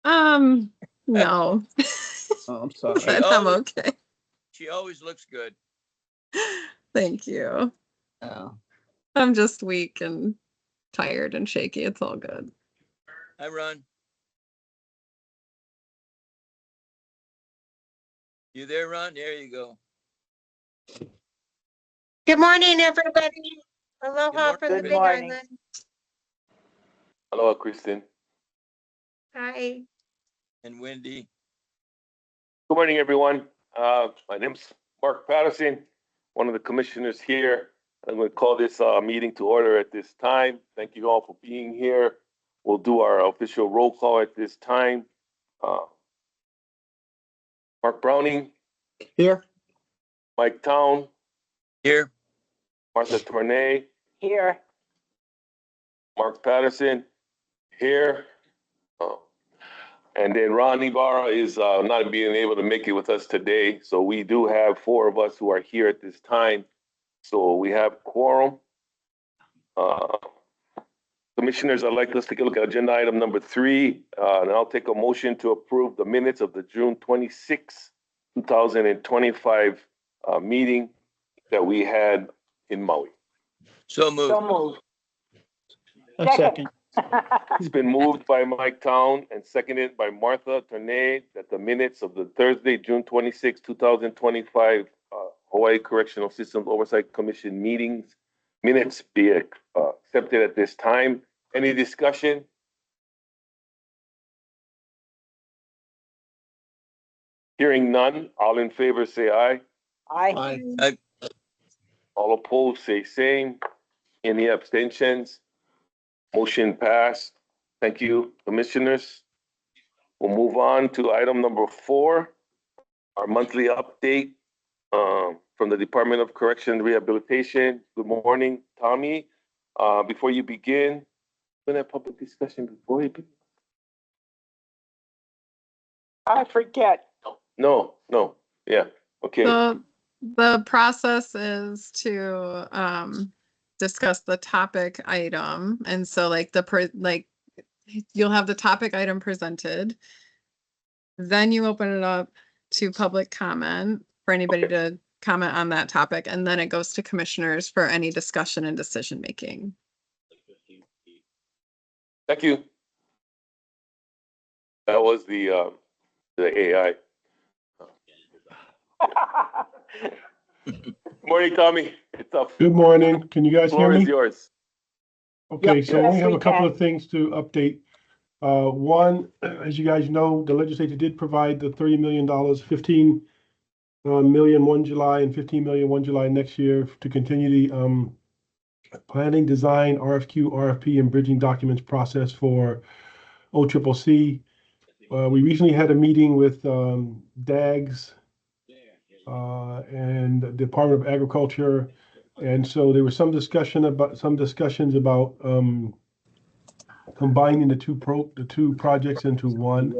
No. Oh, I'm sorry. But I'm okay. She always looks good. Thank you. Oh. I'm just weak and tired and shaky. It's all good. Hi, Ron. You there, Ron? There you go. Good morning, everybody. Aloha from the Good Big morning. Island. Hello, Kristen. Hi. And Wendy. Good morning, everyone. My name's Mark Patterson, one of the commissioners here. I'm going to call this meeting to order at this time. Thank you all for being here. We'll do our official roll call at this time. Mark Browning. Here. Mike Town. Here. Martha Tournay. Here. Mark Patterson. Here. And then Ron Ibarra is not being able to make it with us today. So we do have 4 of us who are here at this time. So we have quorum. Commissioners, I'd like us to take a look at agenda item number 3. And I'll take a motion to approve the minutes of the June 26, 2025 meeting that we had in Maui. So moved. So moved. A second. It's been moved by Mike Town and seconded by Martha Tournay that the minutes of the Thursday, June 26, 2025 Hawaii Correctional Systems Oversight Commission minutes be accepted at this time. Any discussion? Hearing none, all in favor say aye. Aye. Aye. All opposed say same. Any abstentions? Motion passed. Thank you, commissioners. We'll move on to item number 4, our monthly update from the Department of Correction and Rehabilitation. Good morning, Tommy. Before you begin, we're gonna have public discussion before you begin. I forget. No. Yeah, okay. The process is to discuss the topic item, and so you'll have the topic item presented, then you open it up to public comment for anybody to comment on that topic, and then it goes to commissioners for any discussion and decision making. Thank you. That was the AI. Morning, Tommy. It's up. Good morning. Can you guys hear Floor me? is yours. Okay, Yep. so Yes, we have we a couple can. of things to update. One, as you guys know, the legislature did provide the $30 million, 15 million 1 July and 15 million 1 July next year to continue the planning, design, RFQ, RFP, and bridging documents process for OCCC. We recently had a meeting with DAGS and the Department of Agriculture. And so there was some discussions about combining the two projects into one,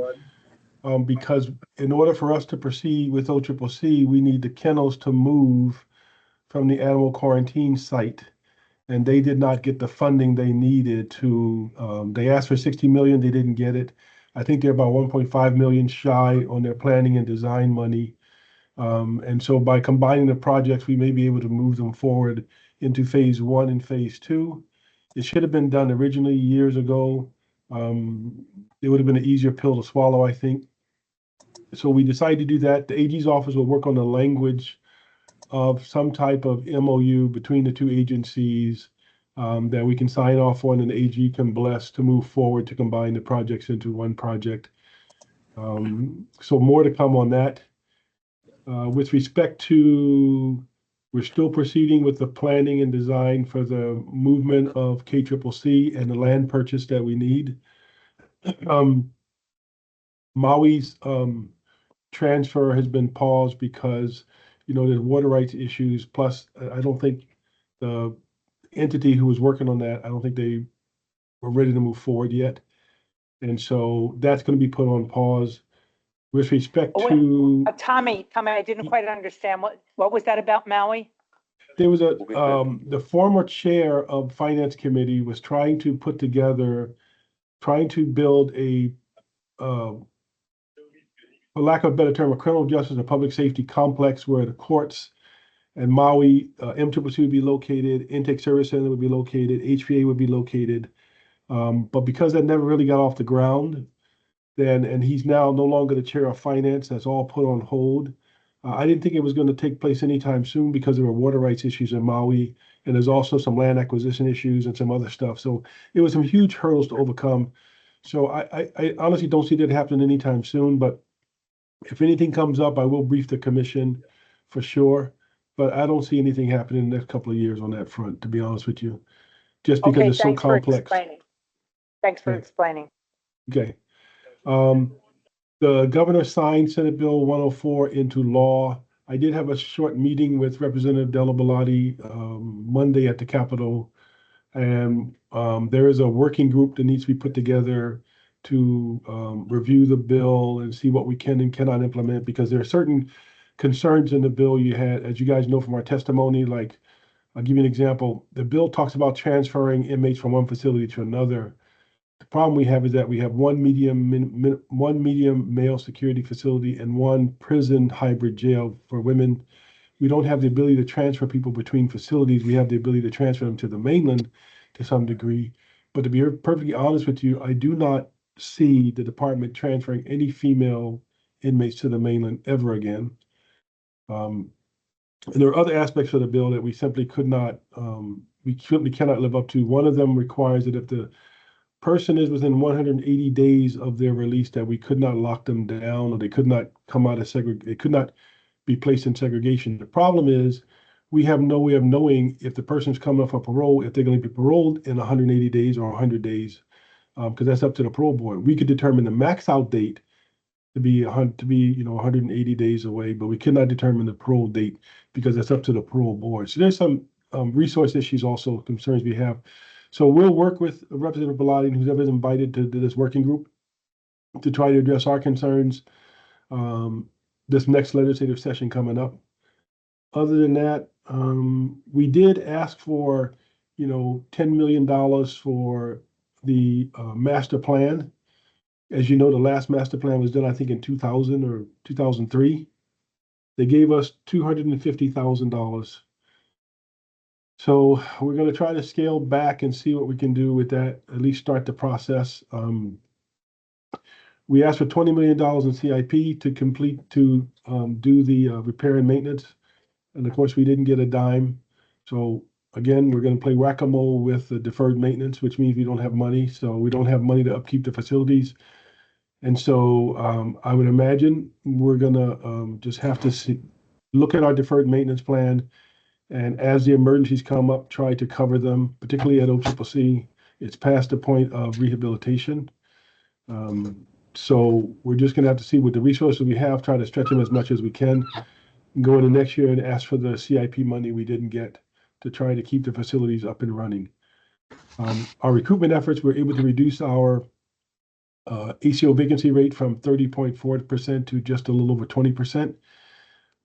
because in order for us to proceed with OCCC, we need the kennels to move from the animal quarantine site, and they did not get the funding they needed to. They asked for 60 million, they didn't get it. I think they're about 1.5 million shy on their planning and design money. And so by combining the projects, we may be able to move them forward into phase 1 and phase 2. It should have been done originally years ago. It would have been an easier pill to swallow, I think. So we decided to do that. The AG's office will work on the language of some type of MOU between the two agencies that we can sign off on and the AG can bless to move forward to combine the projects into one project. So more to come on that. With respect to, we're still proceeding with the planning and design for the movement of KCCC and the land purchase that we need. Maui's transfer has been paused because, there's water rights issues. Plus, I don't think the entity who was working on that, I don't think they were ready to move forward yet. And so that's going to be put on pause. With respect to Tommy, I didn't quite understand. What was that about Maui? there was the former chair of Finance Committee was trying to build a for lack of a better term, a criminal justice and public safety complex where the courts and Maui, MCCC would be located, Intake Service Center would be located, HPA would be located. But because that never really got off the ground, and he's now no longer the chair of finance, that's all put on hold. I didn't think it was going to take place anytime soon because there were water rights issues in Maui, and there's also some land acquisition issues and some other stuff. So it was some huge hurdles to overcome. So I honestly don't see that happening anytime soon, but if anything comes up, I will brief the commission for sure. But I don't see anything happening in the next couple of years on that front, to be honest with you, just because Okay, it's so thanks for complex. explaining. Thanks for Yeah. explaining. Okay. The governor signed Senate Bill 104 into law. I did have a short meeting with Representative Della Bellotti Monday at the Capitol. And there is a working group that needs to be put together to review the bill and see what we can and cannot implement, because there are certain concerns in the bill you had, as you guys know from our testimony. Like, I'll give you an example. The bill talks about transferring inmates from one facility to another. The problem we have is that we have one medium male security facility and one prison hybrid jail for women. We don't have the ability to transfer people between facilities. We have the ability to transfer them to the mainland to some degree. But to be perfectly honest with you, I do not see the department transferring any female inmates to the mainland ever again. And there are other aspects of the bill that we simply could not, we simply cannot live up to. One of them requires that if the person is within 180 days of their release, that we could not lock them down, or they could not come out of they could not be placed in segregation. The problem is we have no way of knowing if the person's coming up for parole, if they're going to be paroled in 180 days or 100 days, because that's up to the parole board. We could determine the max out date to be 180 days away, but we cannot determine the parole date because that's up to the parole board. So there's some resource issues, also concerns we have. So we'll work with Representative Bellotti and whoever's invited to this working group to try to address our concerns this next legislative session coming up. Other than that, we did ask for, $10 million for the master plan. As you know, the last master plan was done, I think, in 2000 or 2003. They gave us $250,000. So we're going to try to scale back and see what we can do with that, at least start the process. We asked for $20 million in CIP to do the repair and maintenance. And of course, we didn't get a dime. So again, we're going to play whack-a-mole with the deferred maintenance, which means we don't have money. So we don't have money to upkeep the facilities. And so I would imagine we're going to just have to look at our deferred maintenance plan. And as the emergencies come up, try to cover them, particularly at OCCC. It's past the point of rehabilitation. So we're just going to have to see what the resources we have, try to stretch them as much as we can, and go into next year and ask for the CIP money we didn't get to try to keep the facilities up and running. Our recruitment efforts, we're able to reduce our ACO vacancy rate from 30.4% to just a little over 20%.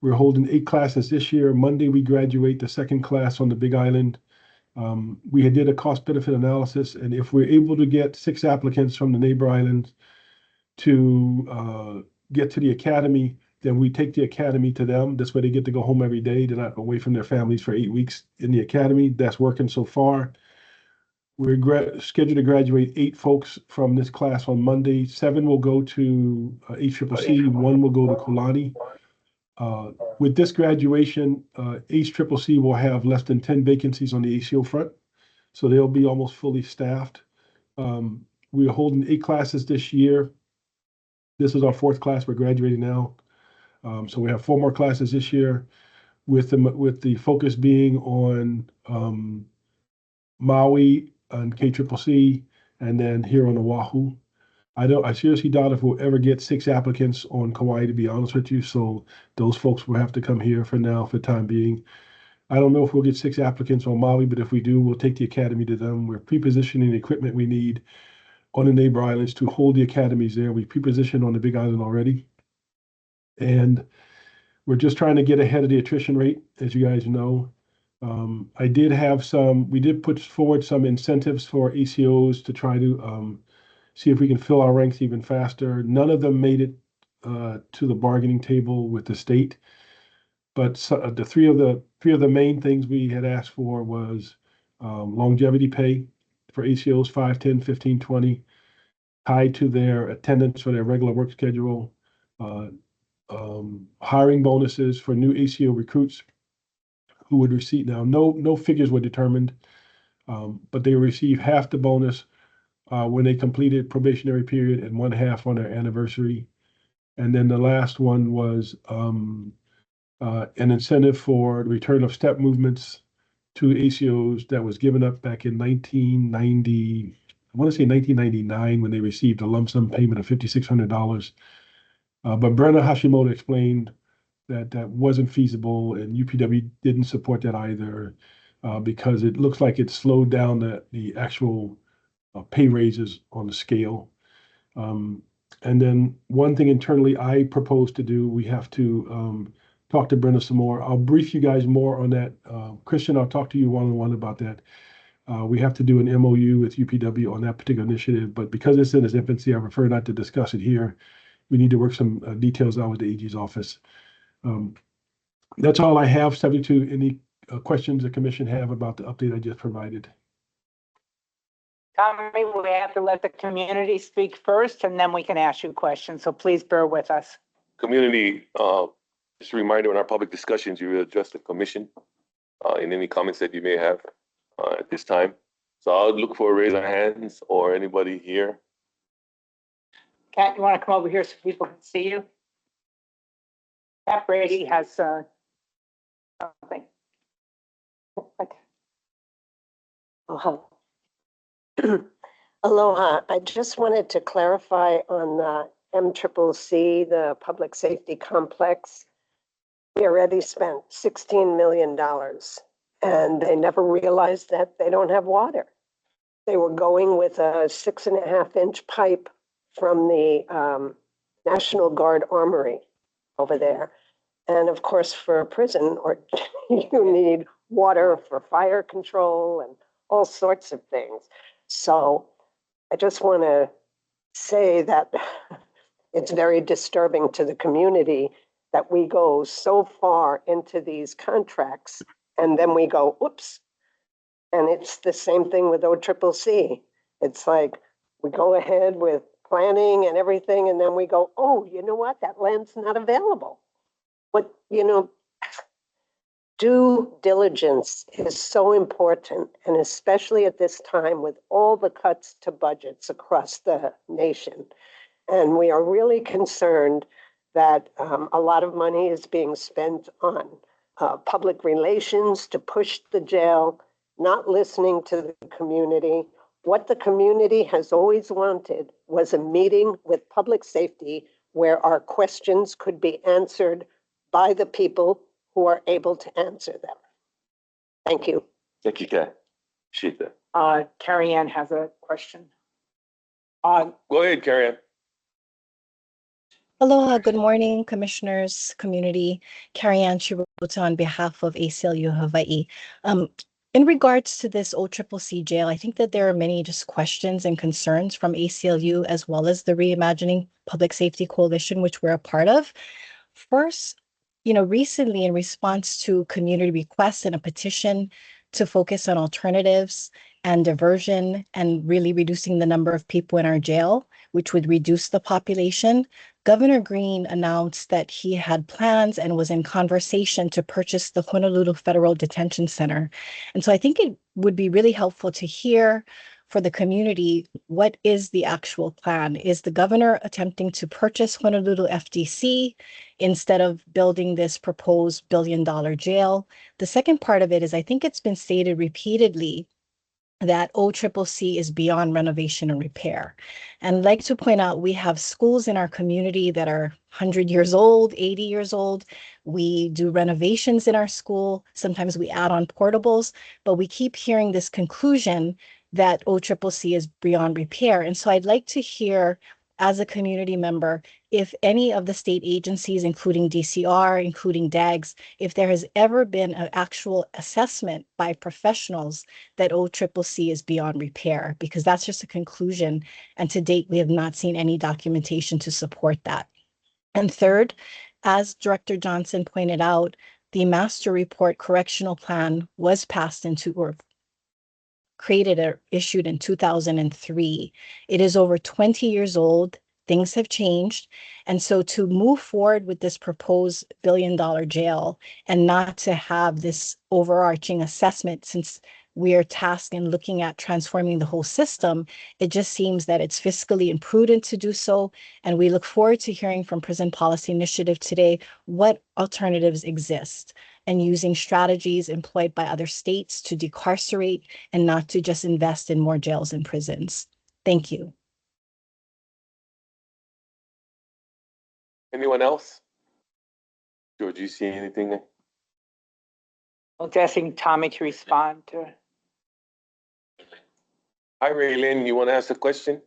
We're holding 8 classes this year. Monday, we graduate the second class on the Big Island. We did a cost benefit analysis, and if we're able to get 6 applicants from the neighbor islands to get to the academy, then we take the academy to them. That's where they get to go home every day. They're not away from their families for 8 weeks in the academy. That's working so far. We're scheduled to graduate 8 folks from this class on Monday. 7 will go to HCCC, 1 will go to Kulani. With this graduation, HCCC will have less than 10 vacancies on the ACO front, so they'll be almost fully staffed. We're holding 8 classes this year. This is our 4th class. We're graduating now. So we have 4 more classes this year, with the focus being on Maui and KCCC, and then here on Oahu. I seriously doubt if we'll ever get 6 applicants on Kauai, to be honest with you. So those folks will have to come here for now, for the time being. I don't know if we'll get 6 applicants on Maui, but if we do, we'll take the academy to them. We're pre-positioning the equipment we need on the neighbor islands to hold the academies there. We pre-positioned on the Big Island already. And we're just trying to get ahead of the attrition rate, as you guys know. We did put forward some incentives for ACOs to try to see if we can fill our ranks even faster. None of them made it to the bargaining table with the state. But the three of the main things we had asked for was longevity pay for ACOs 5, 10, 15, 20, tied to their attendance for their regular work schedule, hiring bonuses for new ACO recruits who would receive, now no figures were determined, but they receive half the bonus when they completed probationary period and one half on their anniversary. And then the last one was an incentive for the return of step movements to ACOs that was given up back in 1990, I want to say 1999, when they received a lump sum payment of $5,600. But Brenna Hashimoto explained that that wasn't feasible, and UPW didn't support that either because it looks like it slowed down the actual pay raises on the scale. And then one thing internally I propose to do, we have to talk to Brenda some more. I'll brief you guys more on that. Christian, I'll talk to you one-on-one about that. We have to do an MOU with UPW on that particular initiative, but because it's in its infancy, I prefer not to discuss it here. We need to work some details out with the AG's office. That's all I have, subject to any questions the commission have about the update I just provided. Tommy, we have to let the community speak first, and then we can ask you questions, so please bear with us. Community, just a reminder, in our public discussions, you will address the commission in any comments that you may have at this time. So I'll look for a raise of hands or anybody here. Kat, you want to come over here so people can see you? Kat Brady has something. Oh, aloha. I just wanted to clarify on the MCCC, the public safety complex. We already spent $16 million and they never realized that they don't have water. They were going with a 6.5-inch pipe from the National Guard Armory over there. And of course, for a prison, or you need water for fire control and all sorts of things. So I just want to say that it's very disturbing to the community that we go so far into these contracts and then we go, oops. And it's the same thing with OCCC. It's like we go ahead with planning and everything, and then we go, oh, you know what? That land's not available. But, you know, due diligence is so important, and especially at this time with all the cuts to budgets across the nation. And we are really concerned that a lot of money is being spent on public relations to push the jail, not listening to the community. What the community has always wanted was a meeting with public safety where our questions could be answered by the people who are able to answer them. Thank you. Thank you, Kat. Appreciate that. Carrie Ann has a question. Go ahead, Carrie Ann. Aloha, good morning, commissioners, community. Carrie Ann Chirota on behalf of ACLU Hawaii. In regards to this OCCC jail, I think that there are many just questions and concerns from ACLU as well as the Reimagining Public Safety Coalition, which we're a part of. First, you know, recently in response to community requests and a petition to focus on alternatives and diversion and really reducing the number of people in our jail, which would reduce the population, Governor Green announced that he had plans and was in conversation to purchase the Honolulu Federal Detention Center. And so I think it would be really helpful to hear for the community, what is the actual plan? Is the governor attempting to purchase Honolulu FDC instead of building this proposed billion-dollar jail? The second part of it is I think it's been stated repeatedly that OCCC is beyond renovation and repair. And I'd like to point out, we have schools in our community that are 100 years old, 80 years old. We do renovations in our school. Sometimes we add on portables, but we keep hearing this conclusion that OCCC is beyond repair. And so I'd like to hear as a community member, if any of the state agencies, including DCR, including DAGs, if there has ever been an actual assessment by professionals that OCCC is beyond repair, because that's just a conclusion. And to date, we have not seen any documentation to support that. And third, as Director Johnson pointed out, the master report correctional plan was passed into or created or issued in 2003. It is over 20 years old. Things have changed. And so to move forward with this proposed billion-dollar jail and not to have this overarching assessment, since we are tasked in looking at transforming the whole system, it just seems that it's fiscally imprudent to do so. And we look forward to hearing from Prison Policy Initiative today what alternatives exist and using strategies employed by other states to decarcerate and not to just invest in more jails and prisons. Thank you. Anyone else? George, you see anything? I was asking Tommy to respond to. Hi, Raylene, you want to ask a question?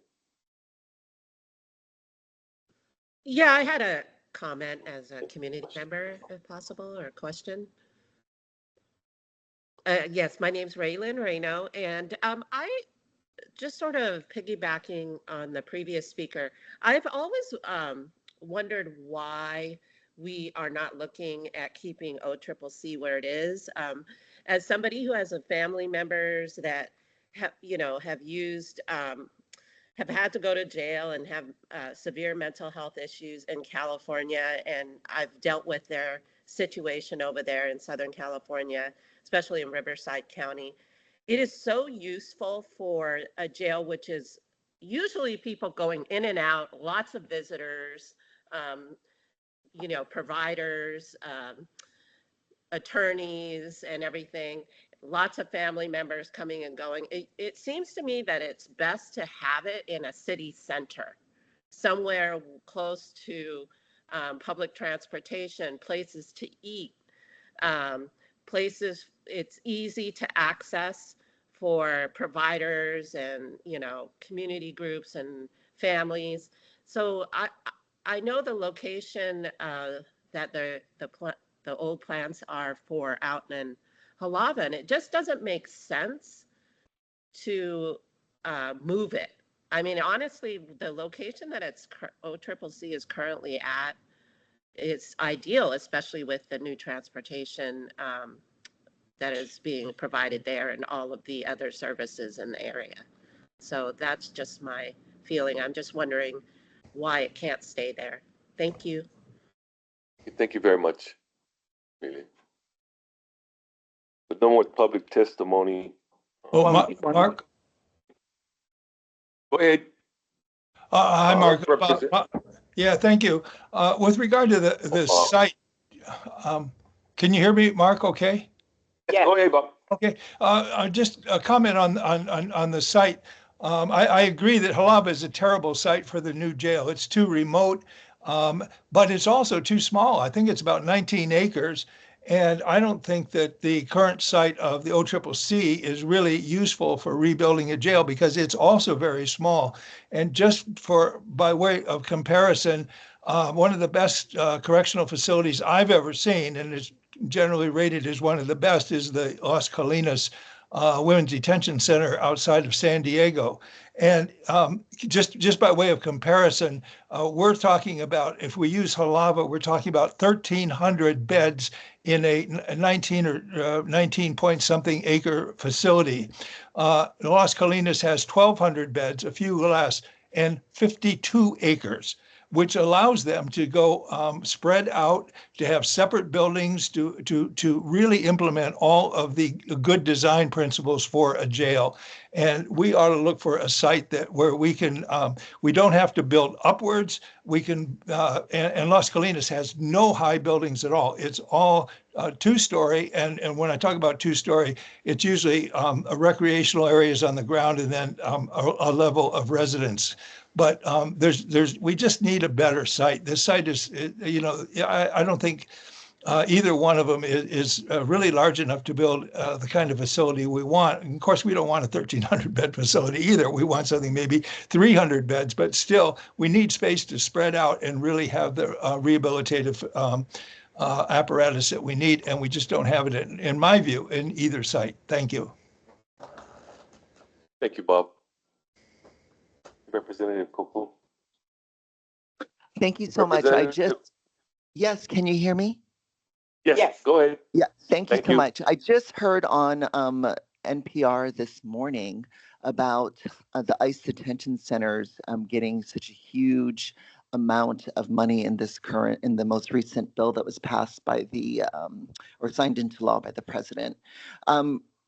Yeah, I had a comment as a community member, if possible, or a question. Yes, my name's Raylyn Reno, and I just sort of piggybacking on the previous speaker. I've always wondered why we are not looking at keeping OCCC where it is. As somebody who has a family members that have used have had to go to jail and have severe mental health issues in California, and I've dealt with their situation over there in Southern California, especially in Riverside County. It is so useful for a jail, which is usually people going in and out, lots of visitors, providers, attorneys and everything, lots of family members coming and going. It seems to me that it's best to have it in a city center, somewhere close to public transportation, places to eat, places it's easy to access for providers and community groups and families. So I know the location that the old plants are for out in Halava, and it just doesn't make sense to move it. I mean, honestly, the location that OCCC is currently at is ideal, especially with the new transportation that is being provided there and all of the other services in the area. So that's just my feeling. I'm just wondering why it can't stay there. Thank you. Thank you very much, Raylene. But no more public testimony. Well, Mark? Go ahead. Hi, Mark. Represent- Yeah, thank you. With regard to the site, can you hear me, Mark? Okay. Yes. Go ahead, Bob. Okay. Just a comment on the site. I agree that Halava is a terrible site for the new jail. It's too remote, but it's also too small. I think it's about 19 acres. And I don't think that the current site of the OCCC is really useful for rebuilding a jail because it's also very small. And just by way of comparison, one of the best correctional facilities I've ever seen, and is generally rated as one of the best, is the Las Colinas Women's Detention Center outside of San Diego. And just by way of comparison, we're talking about, if we use Halava, we're talking about 1,300 beds in a 19 or 19 point something acre facility. Las Colinas has 1,200 beds, a few less, and 52 acres, which allows them to go spread out, to have separate buildings, to really implement all of the good design principles for a jail. And we ought to look for a site where we can, we don't have to build upwards. We can, and Las Colinas has no high buildings at all. It's all two-story. And when I talk about two-story, it's usually recreational areas on the ground and then a level of residence. But we just need a better site. This site is, I don't think either one of them is really large enough to build the kind of facility we want. And of course, we don't want a 1,300 bed facility either. We want something maybe 300 beds, but still, we need space to spread out and really have the rehabilitative apparatus that we need, and we just don't have it, in my view, in either site. Thank you. Thank you, Bob. Representative Coco. Thank you so much. Yes, can you hear me? Yes, go ahead. Yeah, thank you Thank so you. much. I just heard on NPR this morning about the ICE detention centers getting such a huge amount of money in the most recent bill that was passed by or signed into law by the president.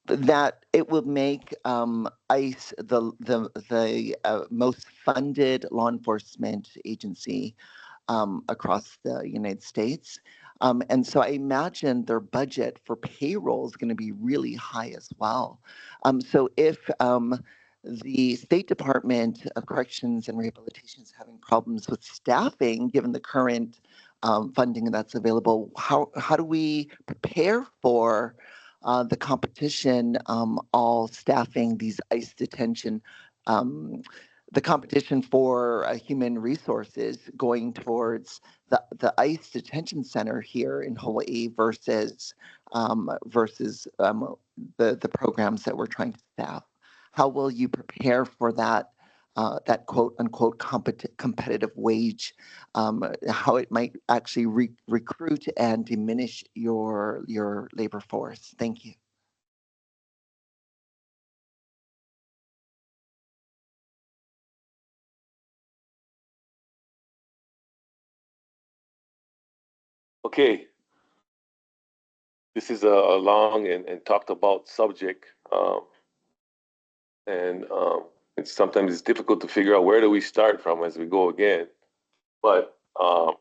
That it will make ICE the most funded law enforcement agency across the United States. And so I imagine their budget for payroll is going to be really high as well. So if the State Department of Corrections and Rehabilitation is having problems with staffing, given the current funding that's available, how do we prepare for the competition, all staffing these ICE detention, the competition for human resources going towards the ICE detention center here in Hawaii versus the programs that we're trying to staff? How will you prepare for that that quote unquote competitive wage? How it might actually recruit and diminish your labor force? Thank you. Okay. This is a long and talked about subject. It's sometimes difficult to figure out where do we start from as we go again. But I'm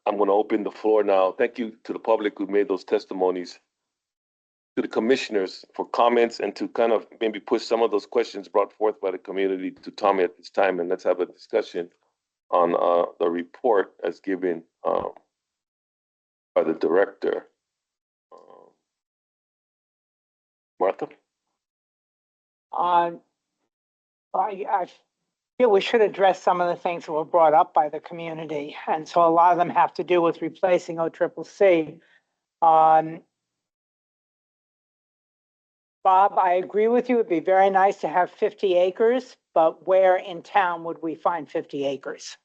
going to open the floor now. Thank you to the public who made those testimonies, to the commissioners for comments, and to kind of maybe push some of those questions brought forth by the community to Tommy at this time. And let's have a discussion on the report as given by the director. Martha? I feel we should address some of the things that were brought up by the community. And so a lot of them have to do with replacing OCCC. Bob, I agree with you. It'd be very nice to have 50 acres, but where in town would we find 50 acres?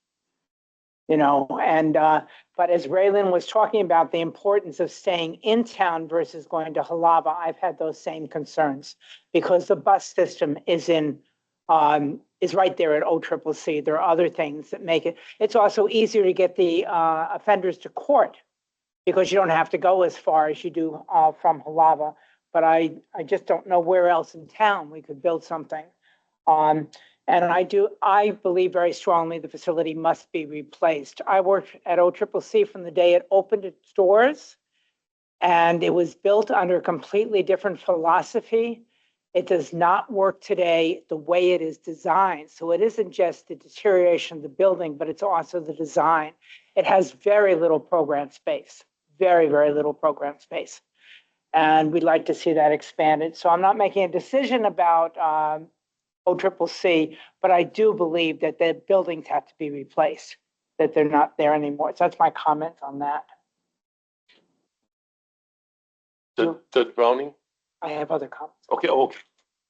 You know, and but as Raylan was talking about the importance of staying in town versus going to Halava, I've had those same concerns because the bus system is right there at OCCC. There are other things that make it. It's also easier to get the offenders to court because you don't have to go as far as you do from Halava. But I just don't know where else in town we could build something. And I believe very strongly the facility must be replaced. I worked at OCCC from the day it opened its doors, and it was built under a completely different philosophy. It does not work today the way it is designed. So it isn't just the deterioration of the building, but it's also the design. It has very little program space, very, very little program space. And we'd like to see that expanded. So I'm not making a decision about OCCC, but I do believe that the buildings have to be replaced, that they're not there anymore. So that's my comment on that. Judge Browning? I have other comments. Okay, okay.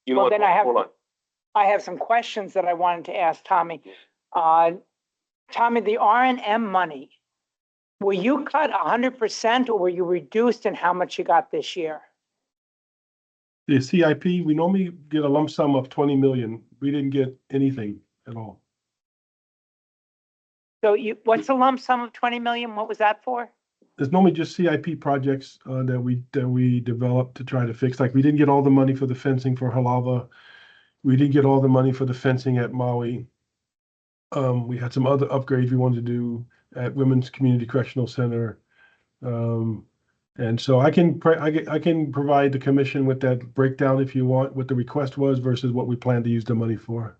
You know Well, what? then Hold on. I have some questions that I wanted to ask Tommy. Tommy, the R&M money, were you cut 100% or were you reduced in how much you got this year? The CIP, we normally get a lump sum of 20 million. We didn't get anything at all. So what's the lump sum of 20 million? What was that for? There's normally just CIP projects that we developed to try to fix. Like we didn't get all the money for the fencing for Halava. We didn't get all the money for the fencing at Maui. We had some other upgrades we wanted to do at Women's Community Correctional Center. And so I can provide the commission with that breakdown if you want, what the request was versus what we plan to use the money for.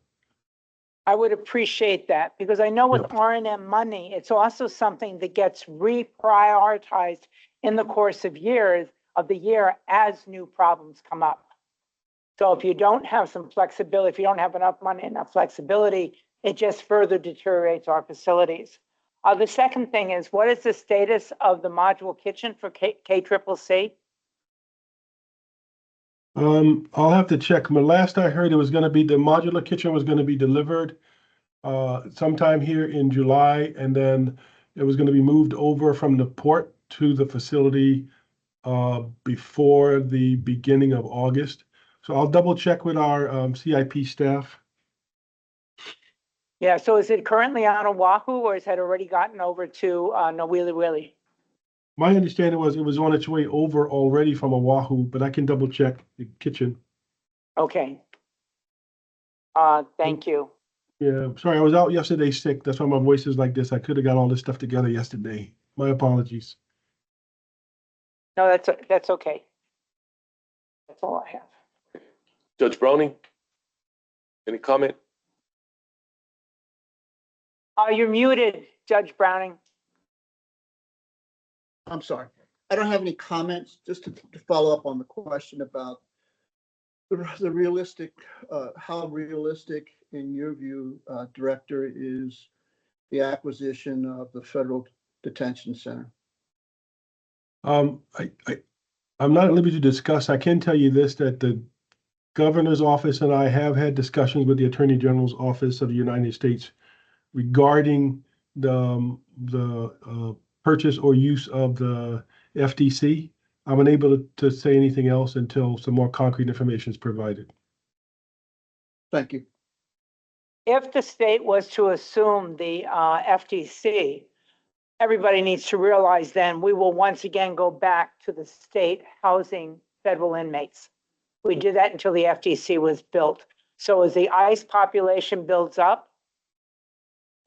I would appreciate that, because I know with R&M money, it's also something that gets reprioritized in the course of the year as new problems come up. So if you don't have some flexibility, if you don't have enough money, enough flexibility, it just further deteriorates our facilities. The second thing is, what is the status of the module kitchen for KCCC? I'll have to check. But last I heard, it was going to be the modular kitchen was going to be delivered sometime here in July, and then it was going to be moved over from the port to the facility before the beginning of August. So I'll double check with our CIP staff. Yeah, so is it currently on Oahu, or has it already gotten over to Nawili Wili? My understanding was it was on its way over already from Oahu, but I can double check the kitchen. Okay. Thank you. Yeah, sorry, I was out yesterday sick. That's why my voice is like this. I could have got all this stuff together yesterday. My apologies. No, that's okay. That's all I have. Judge Browning, any comment? You're muted, Judge Browning. I'm sorry. I don't have any comments, just to follow up on the question about the realistic, how realistic, in your view, Director, is the acquisition of the federal detention center? I'm not at liberty to discuss. I can tell you this, that the governor's office and I have had discussions with the Attorney General's office of the United States regarding the purchase or use of the FDC. I'm unable to say anything else until some more concrete information is provided. Thank you. If the state was to assume the FTC, everybody needs to realize then we will once again go back to the state housing federal inmates. We did that until the FTC was built. So as the ICE population builds up,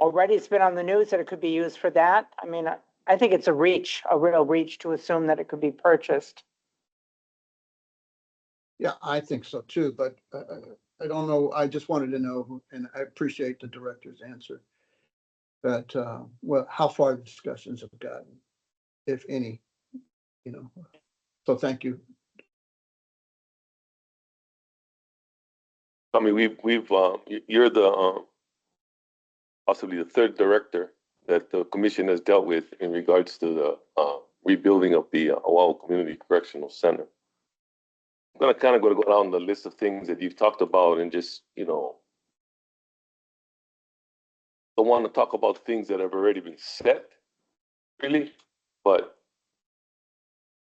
already it's been on the news that it could be used for that. I mean, I think it's a real reach to assume that it could be purchased. Yeah, I think so too, but I don't know. I just wanted to know, and I appreciate the director's answer, that, well, how far the discussions have gotten, if any, so thank you. I mean, you're the possibly the third director that the commission has dealt with in regards to the rebuilding of the Oahu Community Correctional Center. I'm gonna kind of go down the list of things that you've talked about and just, don't want to talk about things that have already been set, really. But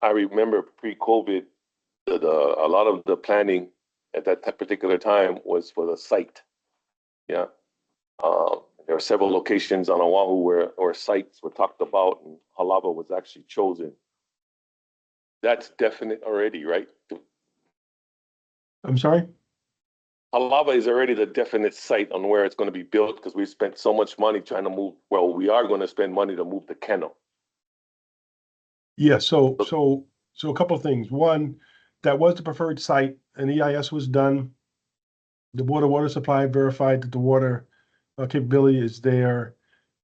I remember pre-COVID that a lot of the planning at that particular time was for the site. Yeah. There are several locations on Oahu where sites were talked about, and Halava was actually chosen. That's definite already, right? I'm sorry? Halava is already the definite site on where it's going to be built, because we spent so much money trying to move. Well, we are going to spend money to move the kennel. Yeah, so a couple of things. One, that was the preferred site. An EIS was done. The Board of Water Supply verified that the water capability is there.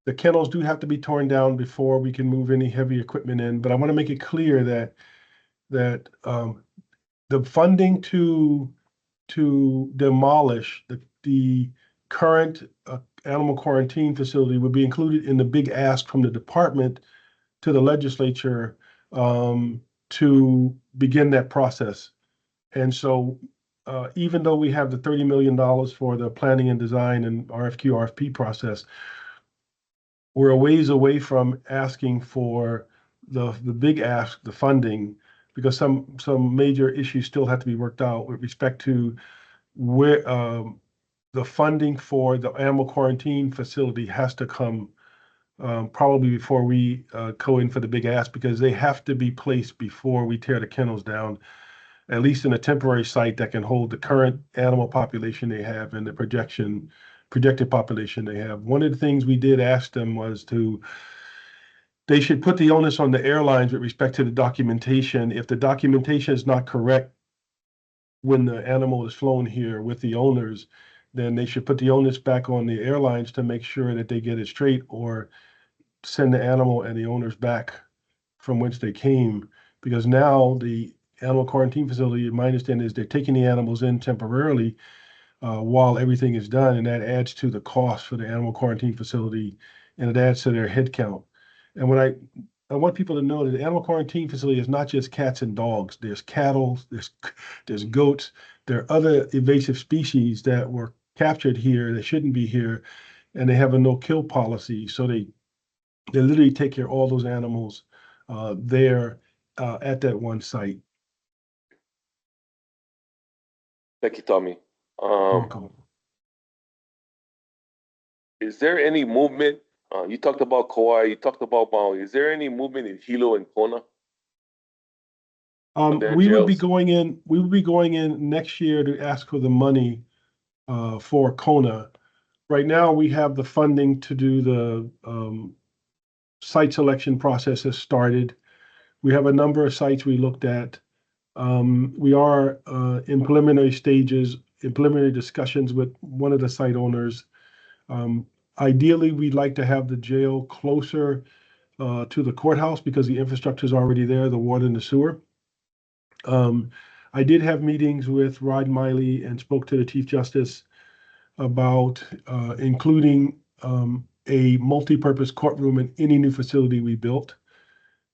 The kennels do have to be torn down before we can move any heavy equipment in, but I want to make it clear that the funding to demolish the current animal quarantine facility would be included in the big ask from the department to the legislature to begin that process. And so even though we have the $30 million for the planning and design and RFP process, we're a ways away from asking for the big ask, the funding, because some major issues still have to be worked out with respect to where the funding for the animal quarantine facility has to come probably before we go in for the big ask, because they have to be placed before we tear the kennels down, at least in a temporary site that can hold the current animal population they have and the projected population they have. One of the things we did ask them was they should put the onus on the airlines with respect to the documentation. If the documentation is not correct when the animal is flown here with the owners, then they should put the onus back on the airlines to make sure that they get it straight, or send the animal and the owners back from whence they came. Because now the animal quarantine facility, my understanding is they're taking the animals in temporarily while everything is done, and that adds to the cost for the animal quarantine facility, and it adds to their head count. And I want people to know that the animal quarantine facility is not just cats and dogs. There's cattle, there's goats, there are other invasive species that were captured here that shouldn't be here, and they have a no-kill policy. So they literally take care of all those animals there at that one site. Thank you, Tommy. Welcome. Is there any movement? You talked about Kauai, you talked about Maui. Is there any movement in Hilo and Kona? Their We would be jails? going in. We would be going in next year to ask for the money for Kona. Right now, we have the funding to do the site selection process has started. We have a number of sites we looked at. We are in preliminary stages, in preliminary discussions with one of the site owners. Ideally, we'd like to have the jail closer to the courthouse because the infrastructure is already there, the water and the sewer. I did have meetings with Rod Miley and spoke to the Chief Justice about including a multi-purpose courtroom in any new facility we built.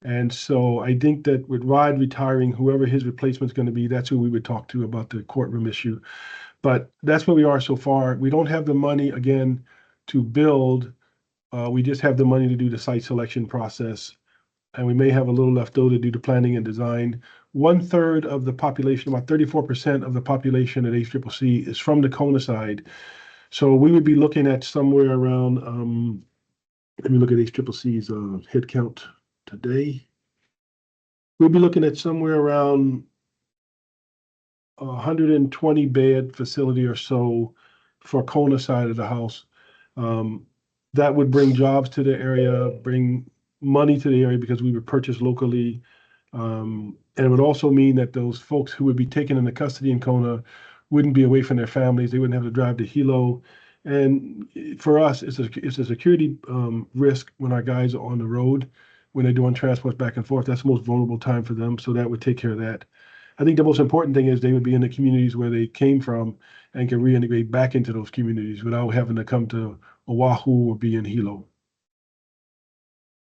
And so I think that with Rod retiring, whoever his replacement is going to be, that's who we would talk to about the courtroom issue. But that's where we are so far. We don't have the money, again, to build. We just have the money to do the site selection process. And we may have a little left over to do the planning and design. 1/3 of the population, about 34% of the population at HCCC is from the Kona side. So we would be looking at somewhere around, let me look at HCCC's head count today. We'll be looking at somewhere around 120 bed facility or so for Kona side of the house. That would bring jobs to the area, bring money to the area because we would purchase locally. And it would also mean that those folks who would be taken into custody in Kona wouldn't be away from their families. They wouldn't have to drive to Hilo. And for us, it's a security risk when our guys are on the road, when they're doing transports back and forth. That's the most vulnerable time for them. So that would take care of that. I think the most important thing is they would be in the communities where they came from and can reintegrate back into those communities without having to come to Oahu or be in Hilo.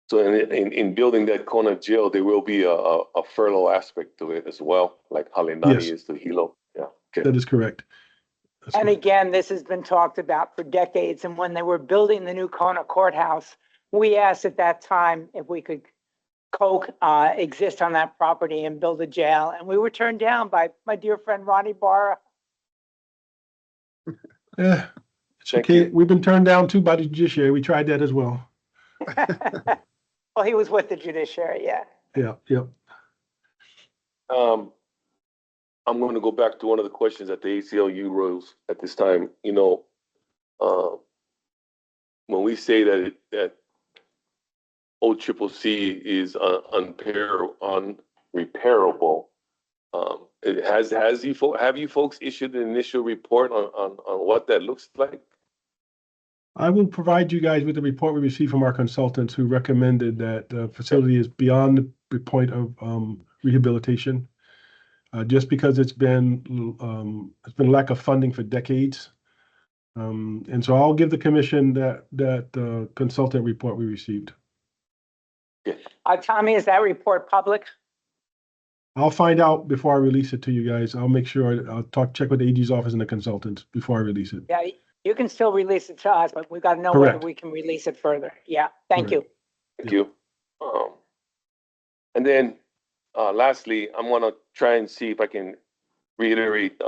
So in building that Kona jail, there will be a furlough aspect to it as well, like Halenani Yes. is to Hilo. Yeah. Okay. That is correct. That's And correct. again, this has been talked about for decades. And when they were building the new Kona courthouse, we asked at that time if we could exist on that property and build a jail. And we were turned down by my dear friend Ronnie Barra. Yeah, it's Thank okay. you. We've been turned down too by the judiciary. We tried that as well. Well, he was with the judiciary, yeah. Yeah. I'm going to go back to one of the questions that the ACLU rose at this time. When we say that OCCC is unrepairable, have you folks issued an initial report on what that looks like? I will provide you guys with the report we received from our consultants who recommended that the facility is beyond the point of rehabilitation. Just because it's been lack of funding for decades. And so I'll give the commission that consultant report we received. Tommy, is that report public? I'll find out before I release it to you guys. I'll make sure I'll check with the AG's office and the consultants before I release it. Yeah, you can still release it to us, but we've got to know Correct. whether we can release it further. Yeah, thank you. Thank you. And then lastly, I'm going to try and see if I can reiterate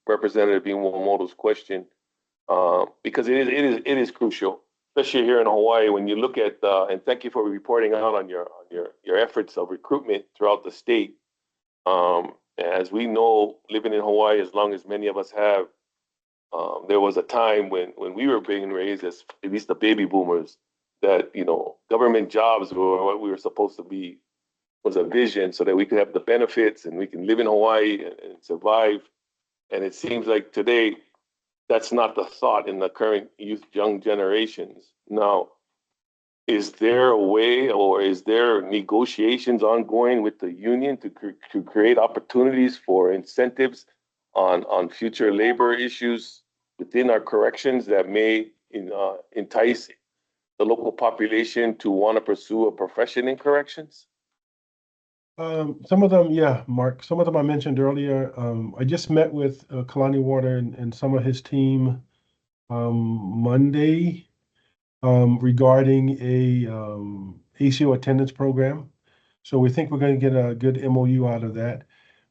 Representative Iwamoto's question because it is crucial, especially here in Hawaii. When you look at and thank you for reporting out on your efforts of recruitment throughout the state. As we know, living in Hawaii as long as many of us have, there was a time when we were being raised as at least the baby boomers that government jobs were what we were supposed to be. Was a vision so that we could have the benefits and we can live in Hawaii and survive. And it seems like today that's not the thought in the current young generations. Now, is there a way, or is there negotiations ongoing with the union to create opportunities for incentives on future labor issues within our corrections that may entice the local population to want to pursue a profession in corrections? Some of them, yeah, Mark. Some of them I mentioned earlier. I just met with Kalani Warner and some of his team Monday regarding a ACO attendance program. So we think we're going to get a good MOU out of that.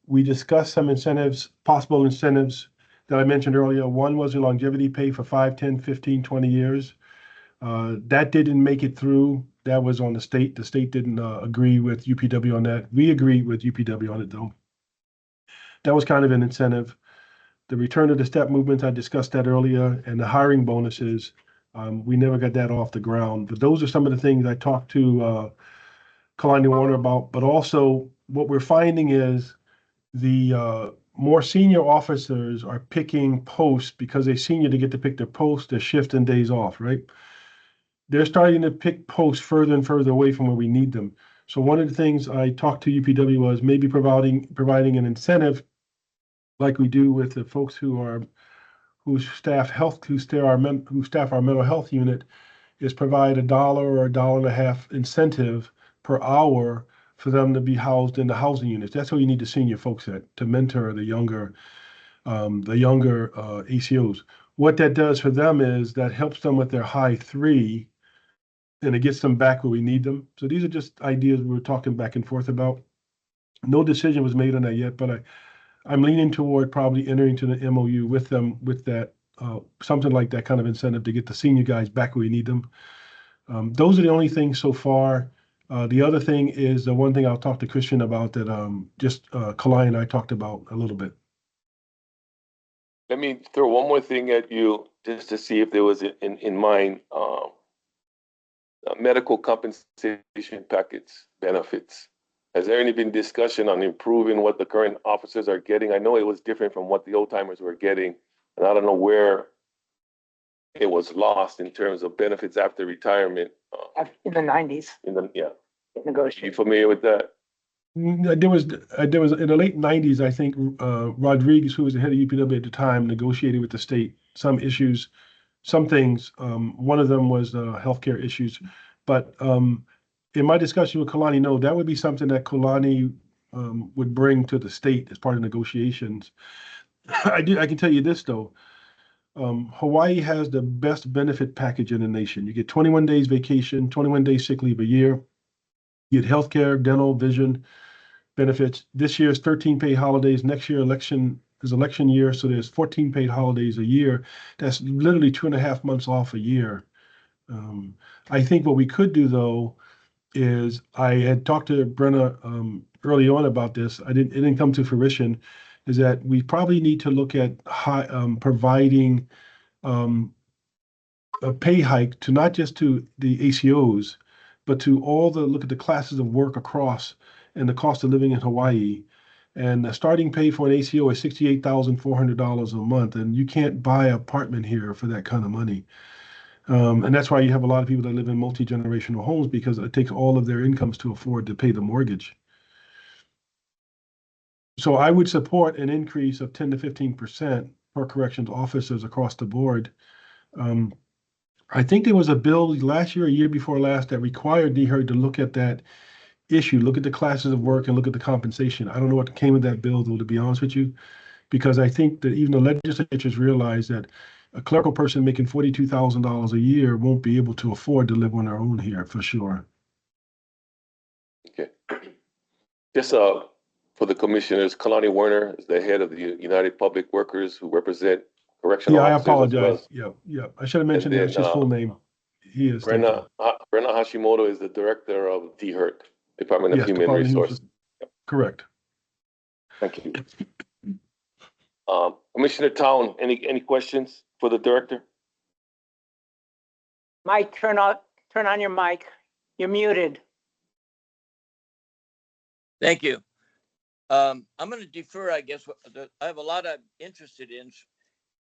We discussed some incentives, possible incentives that I mentioned earlier. One was a longevity pay for 5, 10, 15, 20 years. That didn't make it through. That was on the state. The state didn't agree with UPW on that. We agreed with UPW on it, though. That was kind of an incentive. The return to the step movements, I discussed that earlier, and the hiring bonuses, we never got that off the ground. But those are some of the things I talked to Kalani Warner about. But also, what we're finding is the more senior officers are picking posts because they're senior to get to pick their posts, their shift and days off, right? They're starting to pick posts further and further away from where we need them. So one of the things I talked to UPW was maybe providing an incentive like we do with the folks who staff our mental health unit, is provide $1 or $1.50 incentive per hour for them to be housed in the housing units. That's where you need the senior folks to mentor the younger ACOs. What that does for them is that helps them with their high 3, and it gets them back where we need them. So these are just ideas we were talking back and forth about. No decision was made on that yet, but I'm leaning toward probably entering into the MOU with them with that, something like that kind of incentive to get the senior guys back where we need them. Those are the only things so far. The other thing is the one thing I'll talk to Christian about that Kalai and I talked about a little bit. Let me throw one more thing at you just to see if there was in mind medical compensation packets, benefits. Has there any been discussion on improving what the current officers are getting? I know it was different from what the old timers were getting, and I don't know where it was lost in terms of benefits after retirement. In the 90s, In the Are you negotiation. familiar with that? There was in the late 90s, I think Rodriguez, who was the head of UPW at the time, negotiated with the state some issues, some things. One of them was healthcare issues, but in my discussion with Kalani, no, that would be something that Kalani would bring to the state as part of negotiations. I can tell you this though. Hawaii has the best benefit package in the nation. You get 21 days vacation, 21 days sick leave a year. You get healthcare, dental, vision benefits. This year's 13 paid holidays. Next year is election year, so there's 14 paid holidays a year. That's literally 2.5 months off a year. I think what we could do though is I had talked to Brenna early on about this. It didn't come to fruition. Is that we probably need to look at providing a pay hike to not just to the ACOs, but to look at the classes of work across and the cost of living in Hawaii. And the starting pay for an ACO is $68,400 a month, and you can't buy an apartment here for that kind of money. And that's why you have a lot of people that live in multi-generational homes, because it takes all of their incomes to afford to pay the mortgage. So I would support an increase of 10 to 15% for corrections officers across the board. I think there was a bill last year, a year before last, that required DHERD to look at that issue, look at the classes of work and look at the compensation. I don't know what came of that bill, though, to be honest with you, because I think that even the legislatures realize that a clerical person making $42,000 a year won't be able to afford to live on their own here, for sure. Okay. Just for the commissioners, Kalani Warner is the head of the United Public Workers who represent correctional officers. Yeah, I apologize. Yeah. I should have mentioned that's his full name. He is. Brenna Hashimoto is the director of DHERD, Department of Human Department of Resources. Correct. Thank you. Commissioner Town, any questions for the director? Mike, turn on your mic. You're muted. Thank you. I'm going to defer, I guess. I have a lot I'm interested in.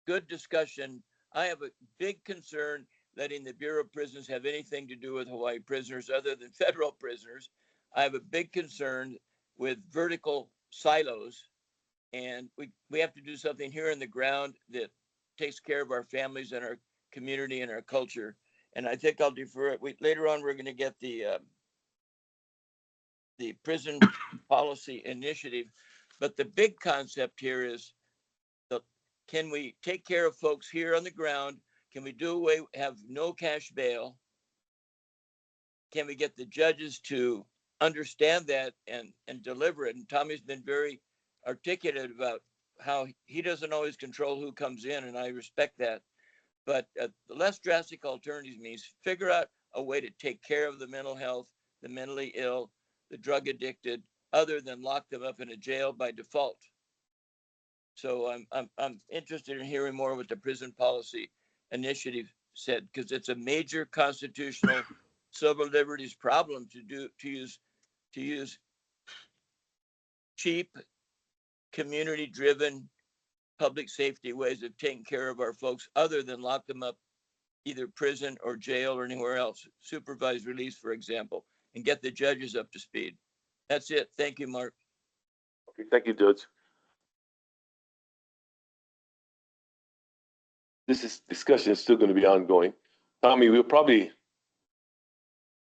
good discussion. I have a big concern letting the Bureau of Prisons have anything to do with Hawaii prisoners other than federal prisoners. I have a big concern with vertical silos, and we have to do something here on the ground that takes care of our families and our community and our culture. And I think I'll defer it. Later on, we're going to get the prison policy initiative, but the big concept here is can we take care of folks here on the ground? Can we do away, have no cash bail? Can we get the judges to understand that and deliver it? And Tommy's been very articulate about how he doesn't always control who comes in, and I respect that. But the less drastic alternatives means figure out a way to take care of the mental health, the mentally ill, the drug addicted, other than lock them up in a jail by default. So I'm interested in hearing more what the prison policy initiative said, because it's a major constitutional civil liberties problem to use cheap, community-driven public safety ways of taking care of our folks, other than lock them up either prison or jail or anywhere else, supervised release, for example, and get the judges up to speed. That's it. Thank you, Mark. Okay, thank you, Judge. This discussion is still going to be ongoing. Tommy, I'm